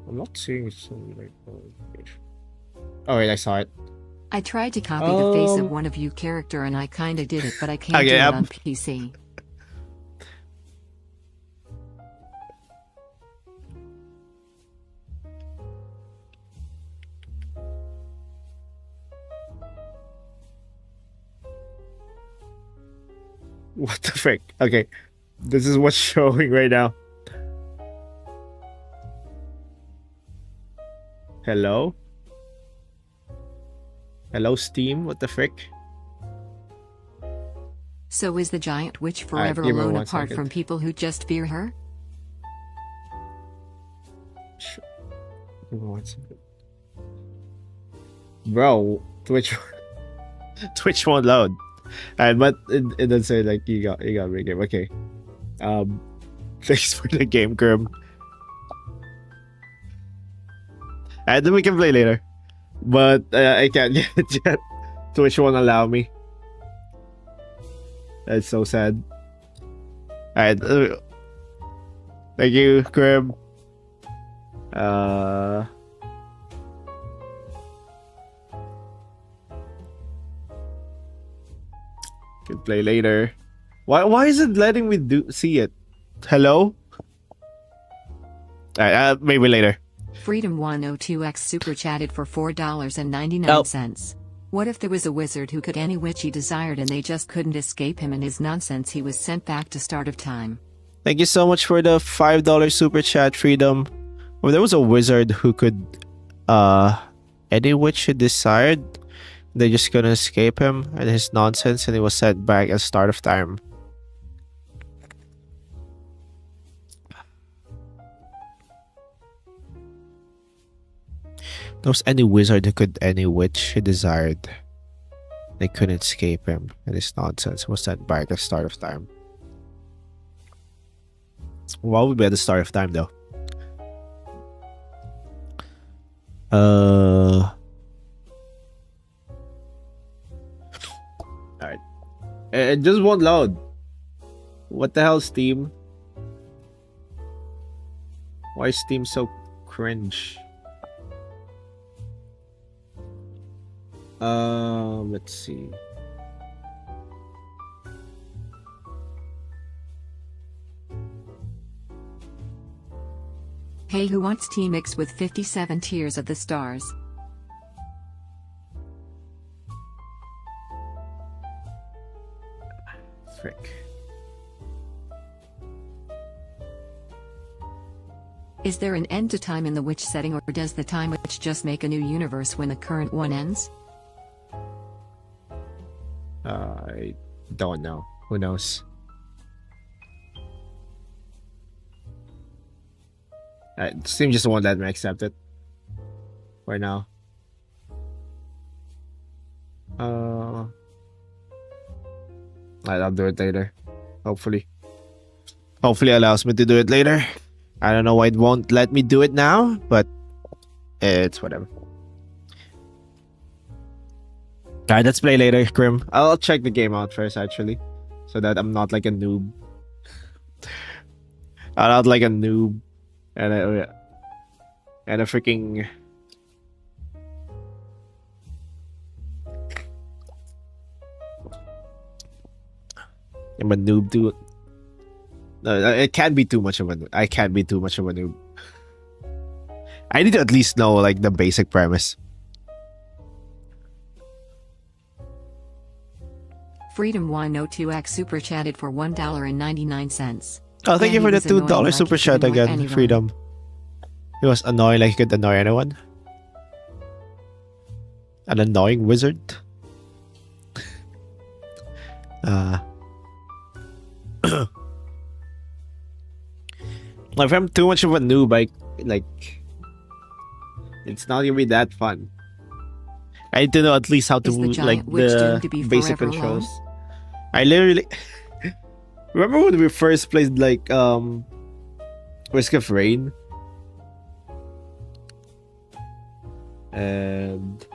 I'm not seeing some like. Oh wait, I saw it. I tried to copy the face of one of you character and I kinda did it, but I can't do it on PC. What the frick? Okay, this is what's showing right now. Hello? Hello, Steam? What the frick? So is the giant witch forever give me alone 1 apart second. from people who just fear her? Give me 1 second. Bro, Twitch Twitch won't load. Alright, but it does say like you got rid game. Okay. Thanks for the game, Grim. And then we can play later. But I can't get it yet. Twitch won't allow me. That's so sad. Alright. Thank you, Grim. Can play later. Why is it letting me see it? Hello? Alright, maybe later. Freedom102X super chatted for $4.99. What if there was a wizard who could any witch he desired and they just couldn't escape him and his nonsense? He was sent back to start of time. Thank you so much for the $5 super chat, Freedom. Well, there was a wizard who could any witch he desired, they just couldn't escape him and his nonsense, and he was sent back at start of time. There was any wizard who could any witch he desired. They couldn't escape him, and his nonsense was sent back at start of time. What would be at the start of time, though? Alright. It just won't load. What the hell, Steam? Why is Steam so cringe? Let's see. Hey, who wants tea mixed with 57 tiers of the stars? Frick. Is there an end to time in the Witch setting, or does the Time Witch just make a new universe when the current one ends? I don't know. Who knows? Steam just won't let me accept it for now. I'll do it later. Hopefully allows me to do it later. I don't know why it won't let me do it now, but it's whatever. Alright, let's play later, Grim. I'll check the game out first, actually, so that I'm not like a noob. I'm not like a noob and a freaking. I'm a noob, dude. No, it can't be too much of a noob. I can't be too much of a noob. I need to at least know like the basic premise. Freedom 102X super chatted for $1.99. Oh, thank Yeah, you for he the was $2 annoying super like he could chat annoy again, anyone. Freedom. He was annoying like he could annoy anyone. An annoying wizard. If I'm too much of a noob, it's not gonna be that fun. I need to know at least how to Is the like giant witch doomed to the be basic forever controls. alone? I literally remember when we first played like Risk of Rain, and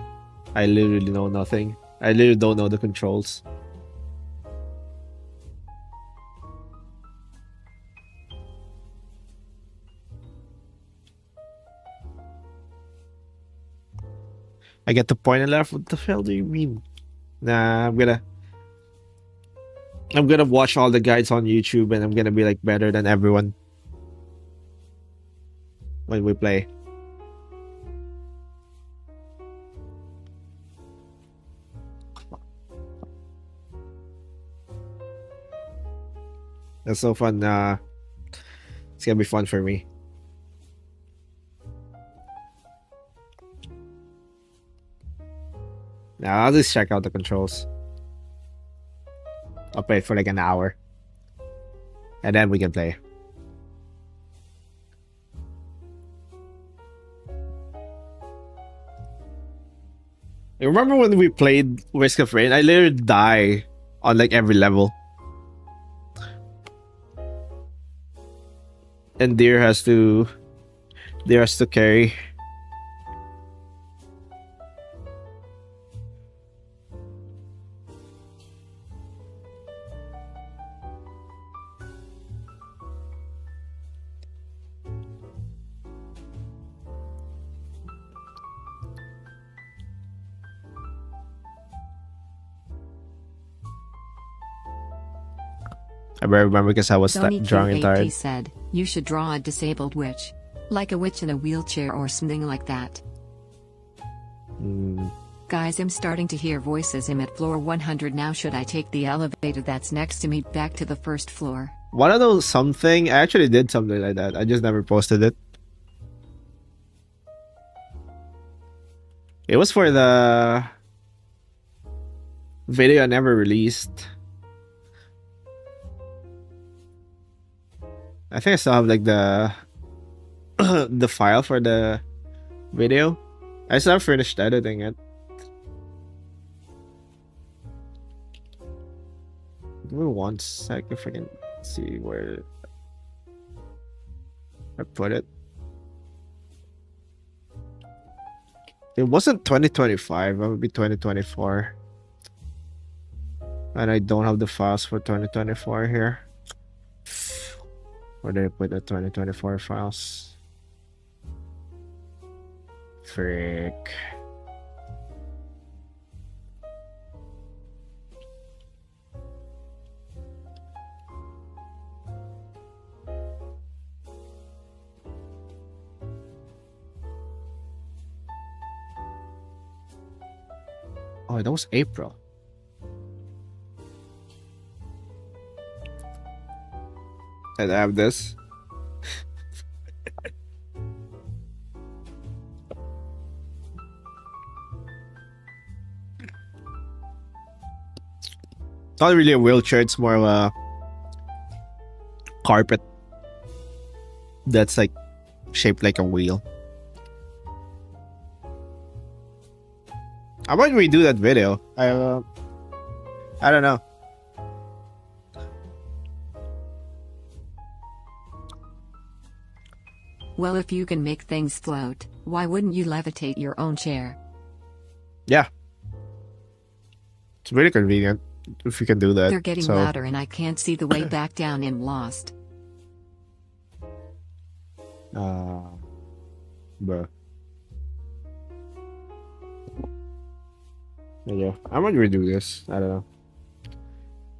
I literally know nothing. I literally don't know the controls. I get the point and left. What the hell do you mean? Nah, I'm gonna watch all the guides on YouTube, and I'm gonna be like better than everyone when we play. That's so fun. It's gonna be fun for me. Now I'll just check out the controls. I'll play for like an hour, and then we can play. You remember when we played Risk of Rain? I literally die on like every level. And Deer has to carry. I better remember because I was Sony drunk and Q8P tired. said, you should draw a disabled witch. Like a witch in a wheelchair or something like that. Guys, I'm starting to hear voices. I'm at floor 100 now. Should I take the elevator that's next to me back to the first floor? One of those something, I actually did something like that. I just never posted it. It was for the video I never released. I think I still have like the the file for the video. I still haven't finished editing it. Give me 1 sec if I can see where I put it. It wasn't 2025, it would be 2024. And I don't have the files for 2024 here. Where did I put the 2024 files? Frick. Oh, that was April. And I have this. not really a wheelchair, it's more of a carpet that's like shaped like a wheel. I might redo that video. I don't know. Well, if you can make things float, why wouldn't you levitate your own chair? Yeah. It's really convenient if you can do that. They're getting louder and I can't see the way back down in Lost. Bruh. Yeah, I might redo this. I don't know.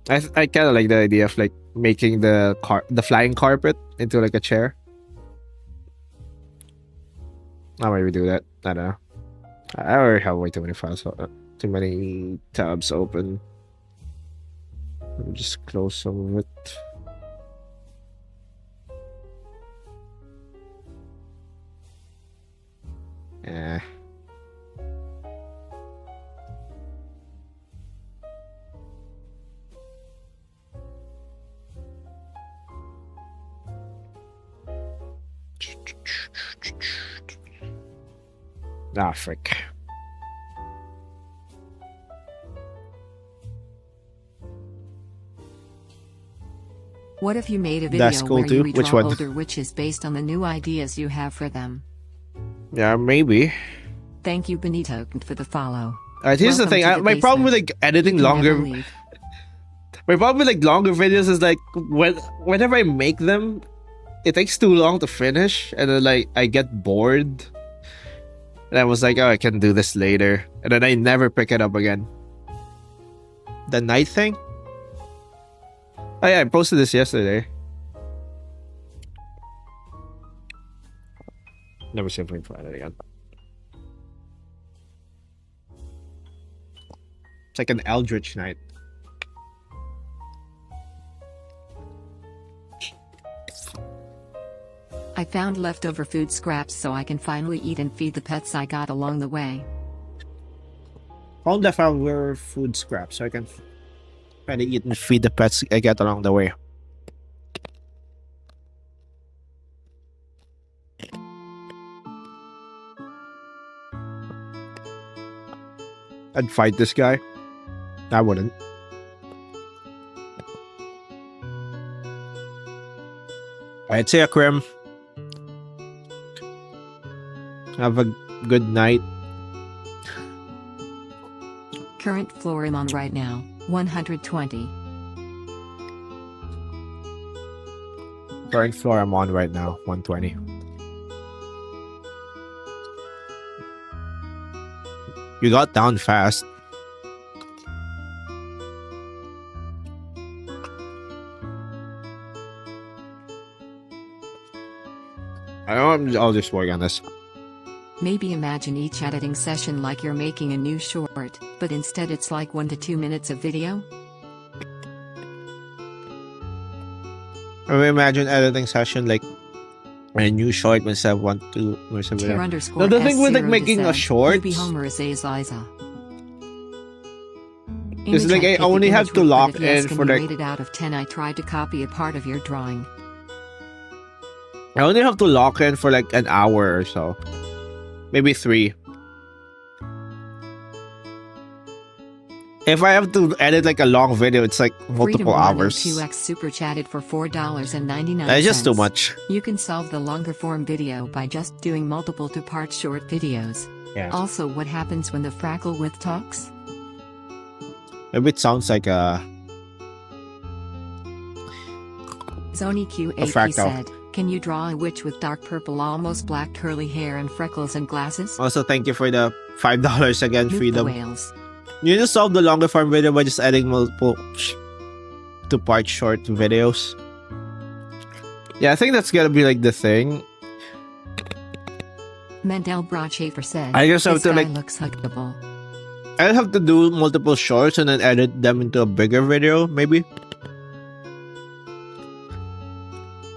I kind of like the idea of like making the flying carpet into like a chair. I might redo that. I don't know. I already have way too many files, too many tabs open. Let me just close some of it. Eh. Ah, frick. What if you made a video That's cool where too. you Which redraw one? older witches based on the new ideas you have for them? Yeah, maybe. Thank you, Benito, for the follow. Alright, here's the Welcome thing. to the My problem with like editing You can never longer. leave. My problem with like longer videos is like whenever I make them, it takes too long to finish, and then like I get bored. And I was like, oh, I can do this later, and then I never pick it up again. The night thing. Oh yeah, I posted this yesterday. Never seen Flame Planet again. It's like an Eldritch night. I found leftover food scraps so I can finally eat and feed the pets I got along the way. Found leftover food scraps so I can try to eat and feed the pets I get along the way. I'd fight this guy. I wouldn't. Alright, see ya, Krim. Have a good night. Current floor I'm on right now, 120. Current floor I'm on right now, 120. You got down fast. I'll just work on this. Maybe imagine each editing session like you're making a new short, but instead it's like 1 to 2 minutes of video? I imagine editing session like a new short instead of 1 to 2 minutes of Tier video. underscore No, the thing with like S0 making a said, short Newbie Homer is Liza. is Image like I picked the only have image to with, but lock if yes, in can for you like rate it out of 10? I tried to copy a part of your drawing. I only have to lock in for like an hour or so. Maybe 3. If I have to edit like a long video, it's like multiple hours. 2x super chatted for $4.99. That's just too much. You can solve the longer form video by just doing multiple 2-part short videos. Yeah. Also, what happens when the Fractal with talks? Maybe it sounds like a ZonyQAP fractal. said, can you draw a witch with dark purple almost black curly hair and freckles and glasses? Also, thank you for the $5 again, Nuke the Freedom. whales. You just solve the longer form video by just adding multiple 2-part short videos. Yeah, I think that's gonna be like the thing. Mendel Broadschafer said, I just have this to, guy like- looks huggable. I'll have to do multiple shorts and then edit them into a bigger video, maybe.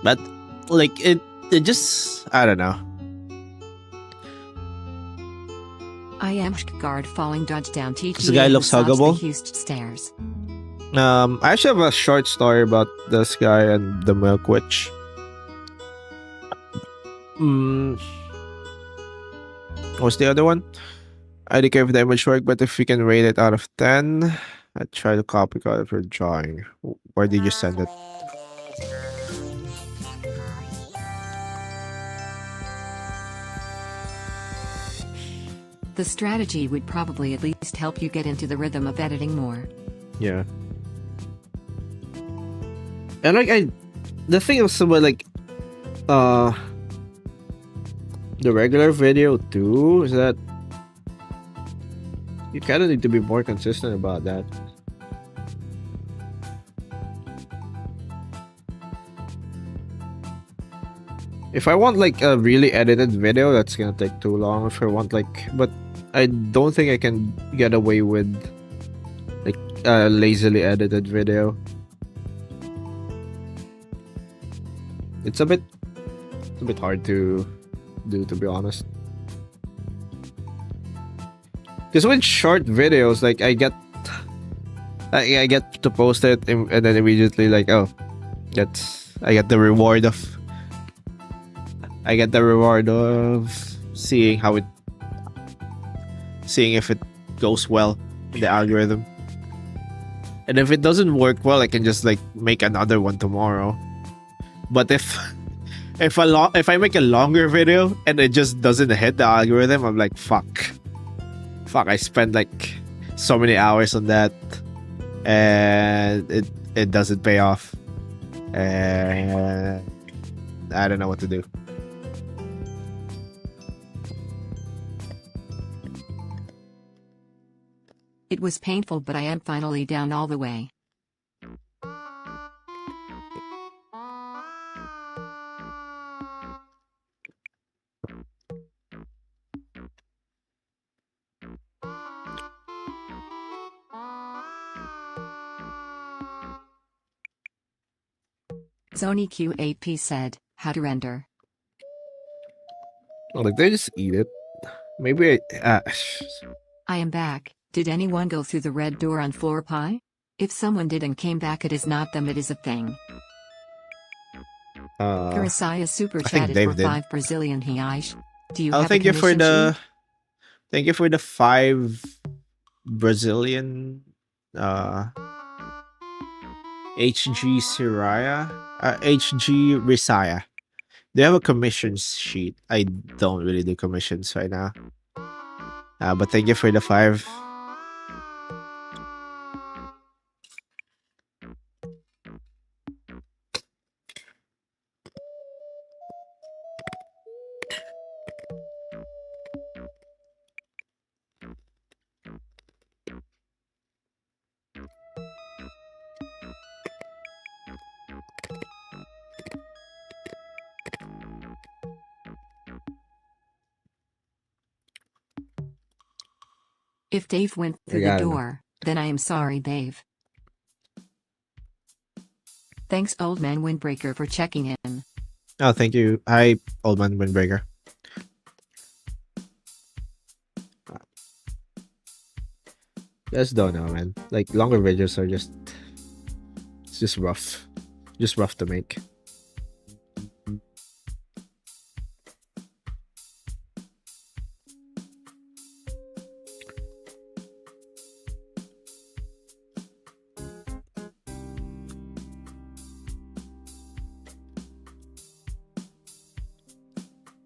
But like it just I don't know. I am guard falling dodge down TTA. This guy looks huggable. Houston stairs. I actually have a short story about this guy and the milk witch. What's the other one? I don't care if the image work, but if we can rate it out of 10, I try to copy code of your drawing. Where did you send it? The strategy would probably at least help you get into the rhythm of editing more. Yeah. And the thing is about the regular video too is that you kind of need to be more consistent about that. If I want like a really edited video, that's gonna take too long. If I want but I don't think I can get away with like a lazily edited video. It's a bit hard to do, to be honest. Because with short videos, like I get to post it and then immediately like, oh, I get the reward of seeing if it goes well in the algorithm. And if it doesn't work well, I can just like make another one tomorrow. But if I make a longer video and it just doesn't hit the algorithm, I'm like, fuck, I spent like so many hours on that and it doesn't pay off, and I don't know what to do. It was painful, but I am finally down all the way. ZonyQAP said, how to render. Oh, like they just eat it. Maybe I am back. Did anyone go through the red door on floor pie? If someone did and came back, it is not them, it is a thing. Karasaya super I think chatted Dave for did. 5 Brazilian reais. Do you I'll have thank a you for commission sheet? thank you for the 5 Brazilian HG Siraya, HG Risaya. They have a commissions sheet. I don't really do commissions right now. But thank you for the 5. If Dave went through the door, then I am sorry, Dave. Thanks, Old Man Windbreaker, for checking in. Oh, thank you. Hi, Old Man Windbreaker. Just don't know, man. Like longer videos are it's just rough. Just rough to make.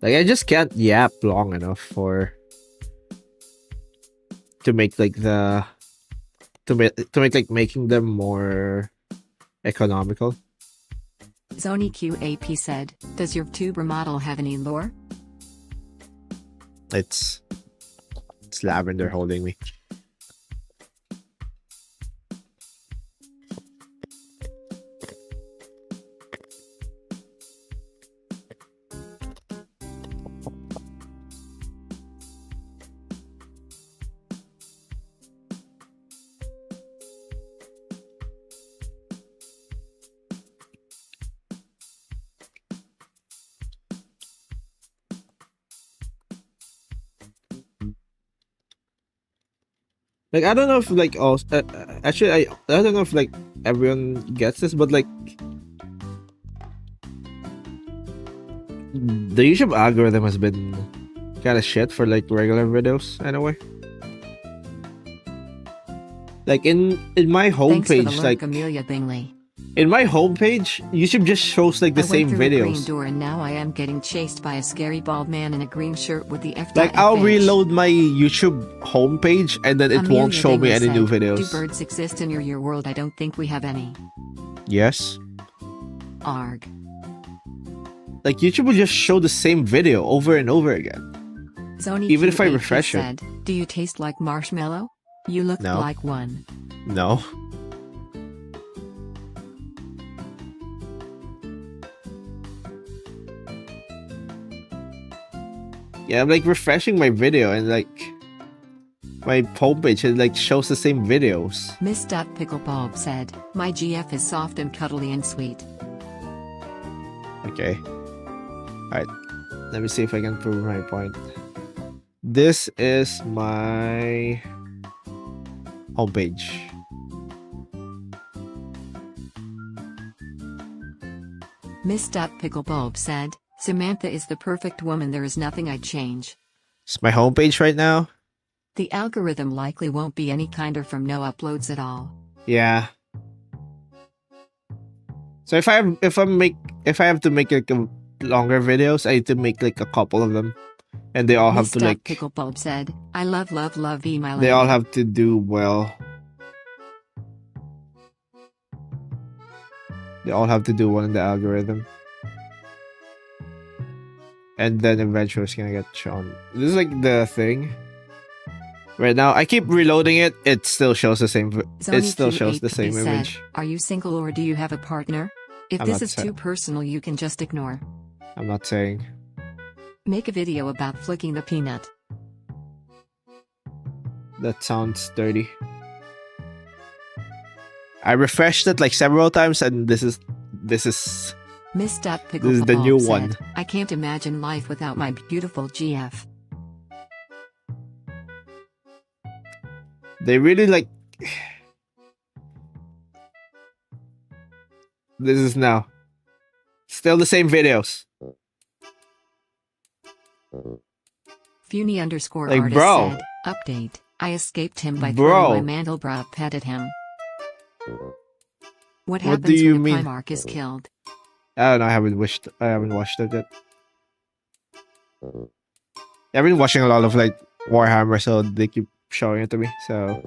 Like I just can't yap long enough to make like making them more economical. ZonyQAP said, does your tuber model have any lore? It's Lavender holding me. Like, I don't know if like also actually I don't know if like everyone gets this, but like the YouTube algorithm has been kind of shit for like regular videos anyway. Like in my Thanks for the homepage, lurk, like Amelia Bingley. in my homepage, YouTube just shows like the I same went through a green videos. door and now I am getting chased by a scary bald man in a green shirt with the F. Like I'll reload my YouTube homepage and then it Amelia won't show me Bingley any new said, videos. Do birds exist in your world? I don't think we have any. Yes. Arg. Like YouTube will just show the same video over and over again. Zoni Even if I Q8 refresh it. said, Do you taste like marshmallow? You look No. like one. No. Yeah, I'm like refreshing my video and like my homepage it like shows the same videos. Miss Picklebulb said, My GF is soft and cuddly and sweet. Okay. Alright. Let me see if I can prove my point. This is my homepage. Miss Picklebulb said, Samantha is the perfect woman. There is nothing I'd change. It's my homepage right now. The algorithm likely won't be any kinder from no uploads at all. Yeah. So if I have to make like a longer videos, I need to make like a couple of them, and they all have to like Picklebulb said, I love email. they all have to do well. They all have to do well in the algorithm, and then eventually it's gonna get shown. This is like the thing. Right now, I keep reloading it. It still shows the same. It still shows the same said, image. Are you single or do you have a partner? If I'm this not is too personal, you can just ignore. I'm not saying. Make a video about flicking the peanut. That sounds dirty. I refreshed it like several times, and this is Miss Pickleball This is the new said, one. I can't imagine life without my beautiful GF. They really like. This is now. Still the same videos. Funi underscore Like, artist bro. said, Update. I escaped him by Bro. throwing my Mandelbrot pet at him. What do happens you when mean? a Primarch is killed? I don't know. I haven't watched it yet. I've been watching a lot of like Warhammer, so they keep showing it to me. So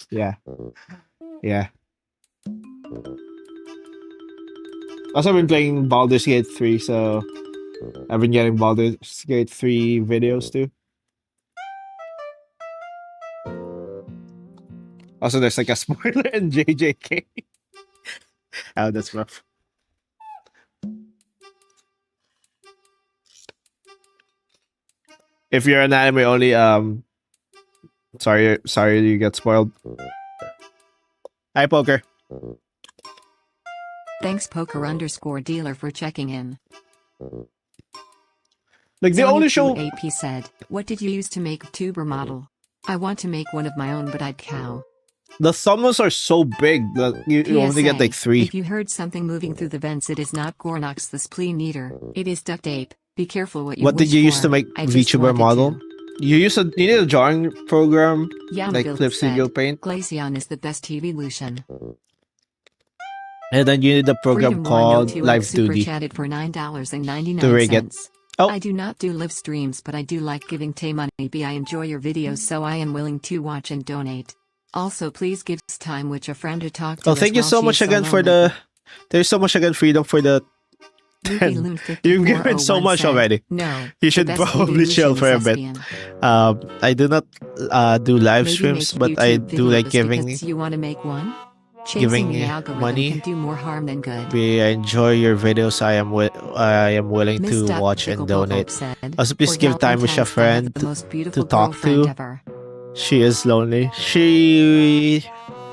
yeah. Also, I've been playing Baldur's Gate 3, so I've been getting Baldur's Gate 3 videos too. Also, there's like a spoiler in JJK. Oh, that's rough. If you're an anime only, sorry you get spoiled. Hi, Poker. Thanks poker underscore dealer for checking in. Like they only show. AP said, what did you use to make a tuber model? I want to make one of my own, but I'd cow. The thumbnails are so big that you only get like 3. If you heard something moving through the vents, it is not Gornox the spleen eater. It is duct tape. Be careful what you What did wish you use for. to make I just VTuber wanted model? to. You need a drawing program like Yamabil Clip Studio said, Paint, Glaceon is the best evolution. and then you need a program called Live Super 2D chatted for $9.99. to rig it. Oh. I do not do live streams, but I do like giving Tay money. B, I enjoy your videos, so I am willing to watch and donate. Also, please give us time which a friend to talk to. Oh, thank you so much again for the. There's so much again freedom for the. You've given so much already. No, You should probably chill for a bit. I do not do live streams, but I do like giving. You want to make one? Giving the algorithm money. can do more harm than good. I enjoy your videos. I am willing to watch and donate. Also, please give time with a friend to talk to. Ever. She is lonely. She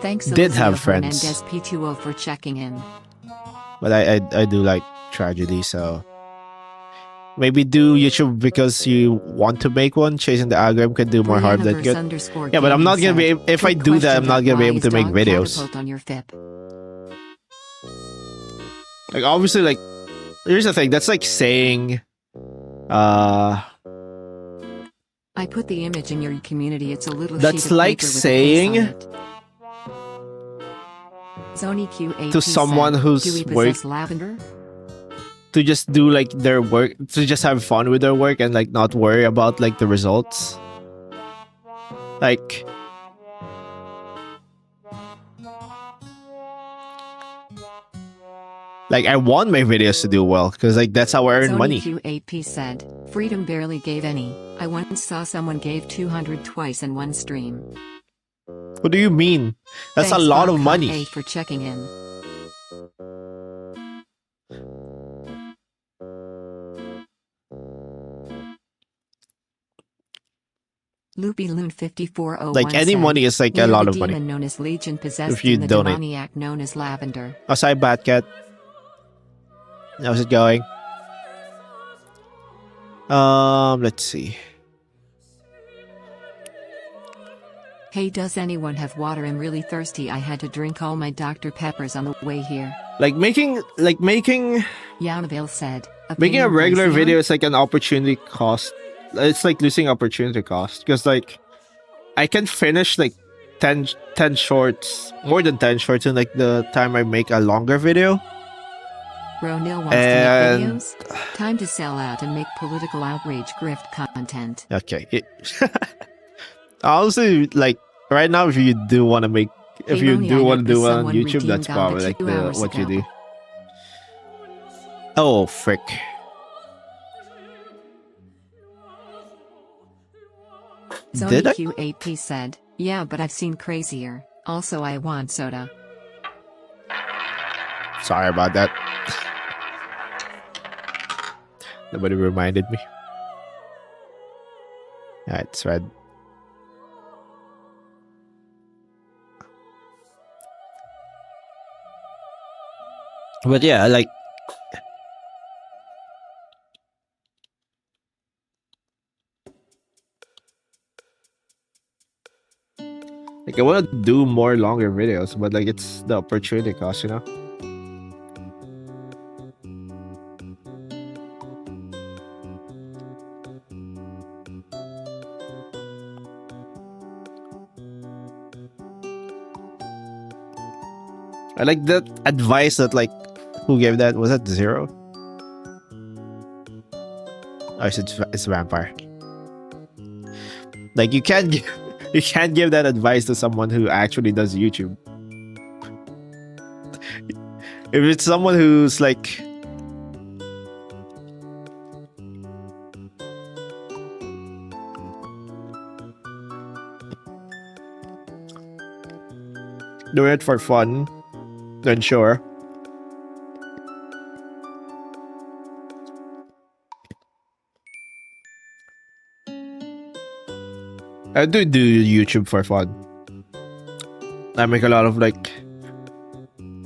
Thanks, did have Eliseo friends. Hernandez P2O for checking in. But I do like tragedy, so Maybe do YouTube because you want to make one. Chasing the algorithm can do more harm than good. Yeah, but I'm not gonna be. If I do that, I'm not gonna be able to make videos. On your FIP? Like obviously, like here's the thing. That's like saying, I put the image in your community. It's a little. That's sheet of like paper with saying a face on it. Zony Q8 to someone said, who's do we work possess lavender? to just do like their work, to just have fun with their work and like not worry about like the results. Like I want my videos to do well because like that's how I earn Zony money. Q8P said, Freedom barely gave any. I once saw someone gave 200 twice in one stream. What do you mean? That's Thanks, a lot of Bob money. Cut A for checking in. Loopy Loon 5401 Like any said, money is like we a are lot the of money. demon known as Legion possessed If you and the donate. demoniac known as Lavender. Aside Batcat. How's it going? Let's see. Hey, does anyone have water? I'm really thirsty. I had to drink all my Dr. Peppers on the way here. Making Yanaville said, making a opinion regular from video Sion? is like an opportunity cost. It's like losing opportunity cost because like I can finish like 10 shorts, more than 10 shorts in like the time I make a longer video. Ronil wants to make videos? Time to sell out and make political outrage grift content. Okay. Honestly, like right now, if you do want to make, if you do want to do one on YouTube, that's probably like what you do. Oh frick! Did I? Q8P said, yeah, but I've seen crazier. Also, I want soda. Sorry about that. Nobody reminded me. Alright, it's red. But yeah, like I want to do more longer videos, but like it's the opportunity cost, you know? I like that advice that like, who gave that? Was that Zero? Oh, it's Vampire. Like you can't give that advice to someone who actually does YouTube. If it's someone who's like doing it for fun, then sure. I do YouTube for fun. I make a lot of like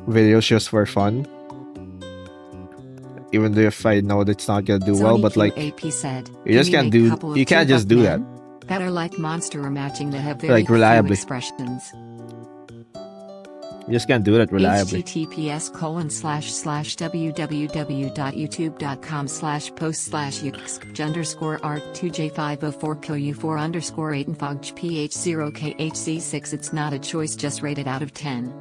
videos just for fun. Even though if I know that's not gonna do well, but like said, you just can't do, you can't just do that. That are like monster or matching that have very like reliably expressions. You just can't do that reliably. https://www.youtube.com/post/ux_art2j504QU4_8 and FogPH0KHC6. It's not a choice, just rated out of 10.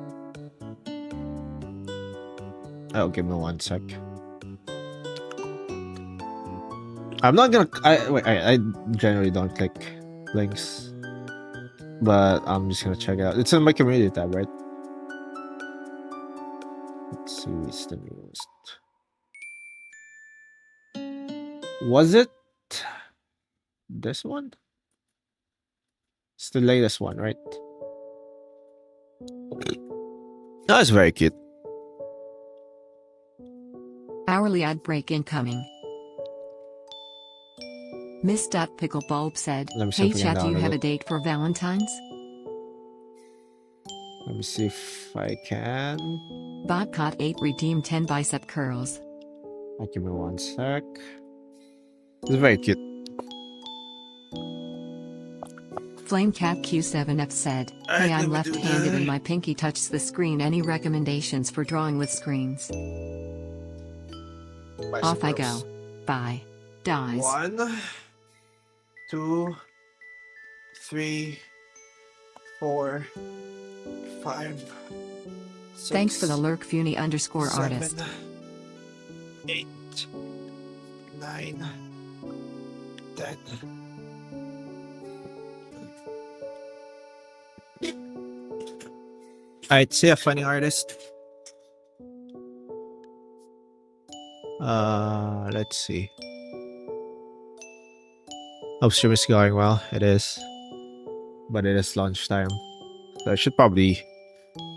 Oh, give me 1 sec. I'm not gonna. I generally don't click links, but I'm just gonna check it out. It's in my community tab, right? Let's see, it's the newest. Was it this one? It's the latest one, right? That's very cute. Hourly ad break incoming. Miss Picklebulb said, hey chat, do you have a date for Valentine's? Let me see if I can. Botcot 8 redeemed 10 bicep curls. Give me 1 sec. It's very cute. Flamecat Q7F said, "Hey, I'm left-handed and my pinky touches the screen. Any recommendations for drawing with screens?" Off I go. Bye. Dies. 1, 2, 3, 4, 5. Thanks for the lurk, Funi_artist. 8, 9, 10. Alright, see a funny artist. Let's see. Hope stream is going well. It is. But it is lunchtime. So I should probably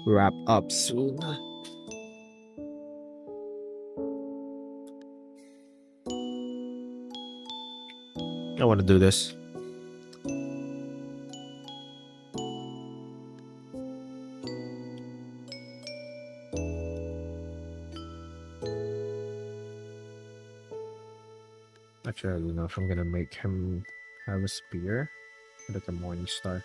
wrap up soon. I want to do this. Actually, I don't know if I'm gonna make him have a spear. Like a morning star.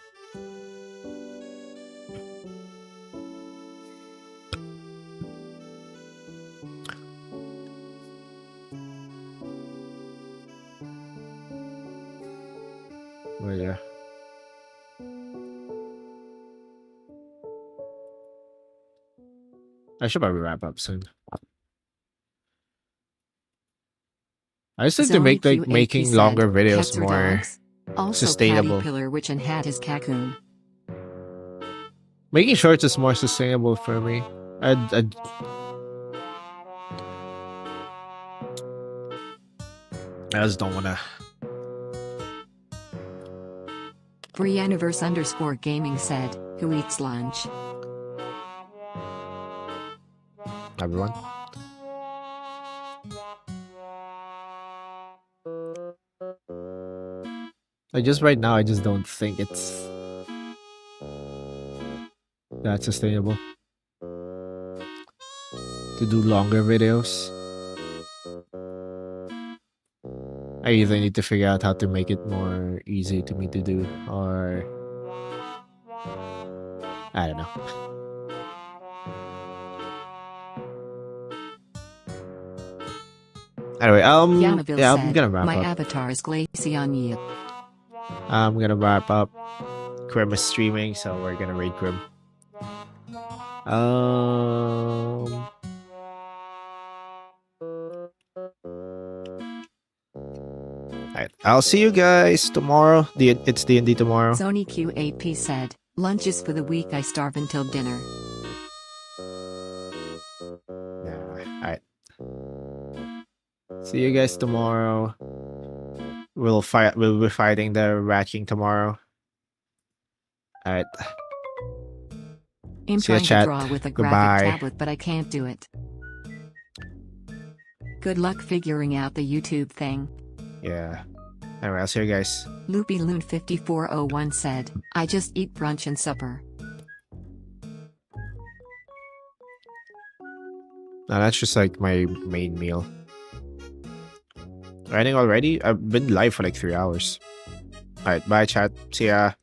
Oh yeah. I should probably wrap up soon. I just think to make like Zony making QAP longer said, videos "Cats or more dogs?" Also, sustainable. Patty Pillar Witch and Hat is Cocoon. Making shorts is more sustainable for me. I just don't wanna. Brianniverse_gaming said, "Who eats lunch?" Everyone. I just right now I just don't think it's that sustainable to do longer videos. I either need to figure out how to make it more easy to me to do, or I don't know. Anyway, Yamaville yeah, said, I'm gonna wrap "My up. avatar is Glaceon Yip." I'm gonna wrap up. Grim is streaming, so we're gonna raid Grim. Alright, I'll see you guys tomorrow. It's D&D tomorrow. Zony QAP said, "Lunch is for the weak. I starve until dinner." Yeah, alright. See you guys tomorrow. We'll be fighting the Rat King tomorrow. Alright. I'm See ya, trying to chat. draw with a Goodbye. graphic tablet, but I can't do it. Good luck figuring out the YouTube thing. Yeah. Anyway, I'll see you guys. Loopy Loon 5401 said, "I just eat brunch and supper." No, that's just like my main meal. Writing already? I've been live for like 3 hours. Alright, bye chat. See ya.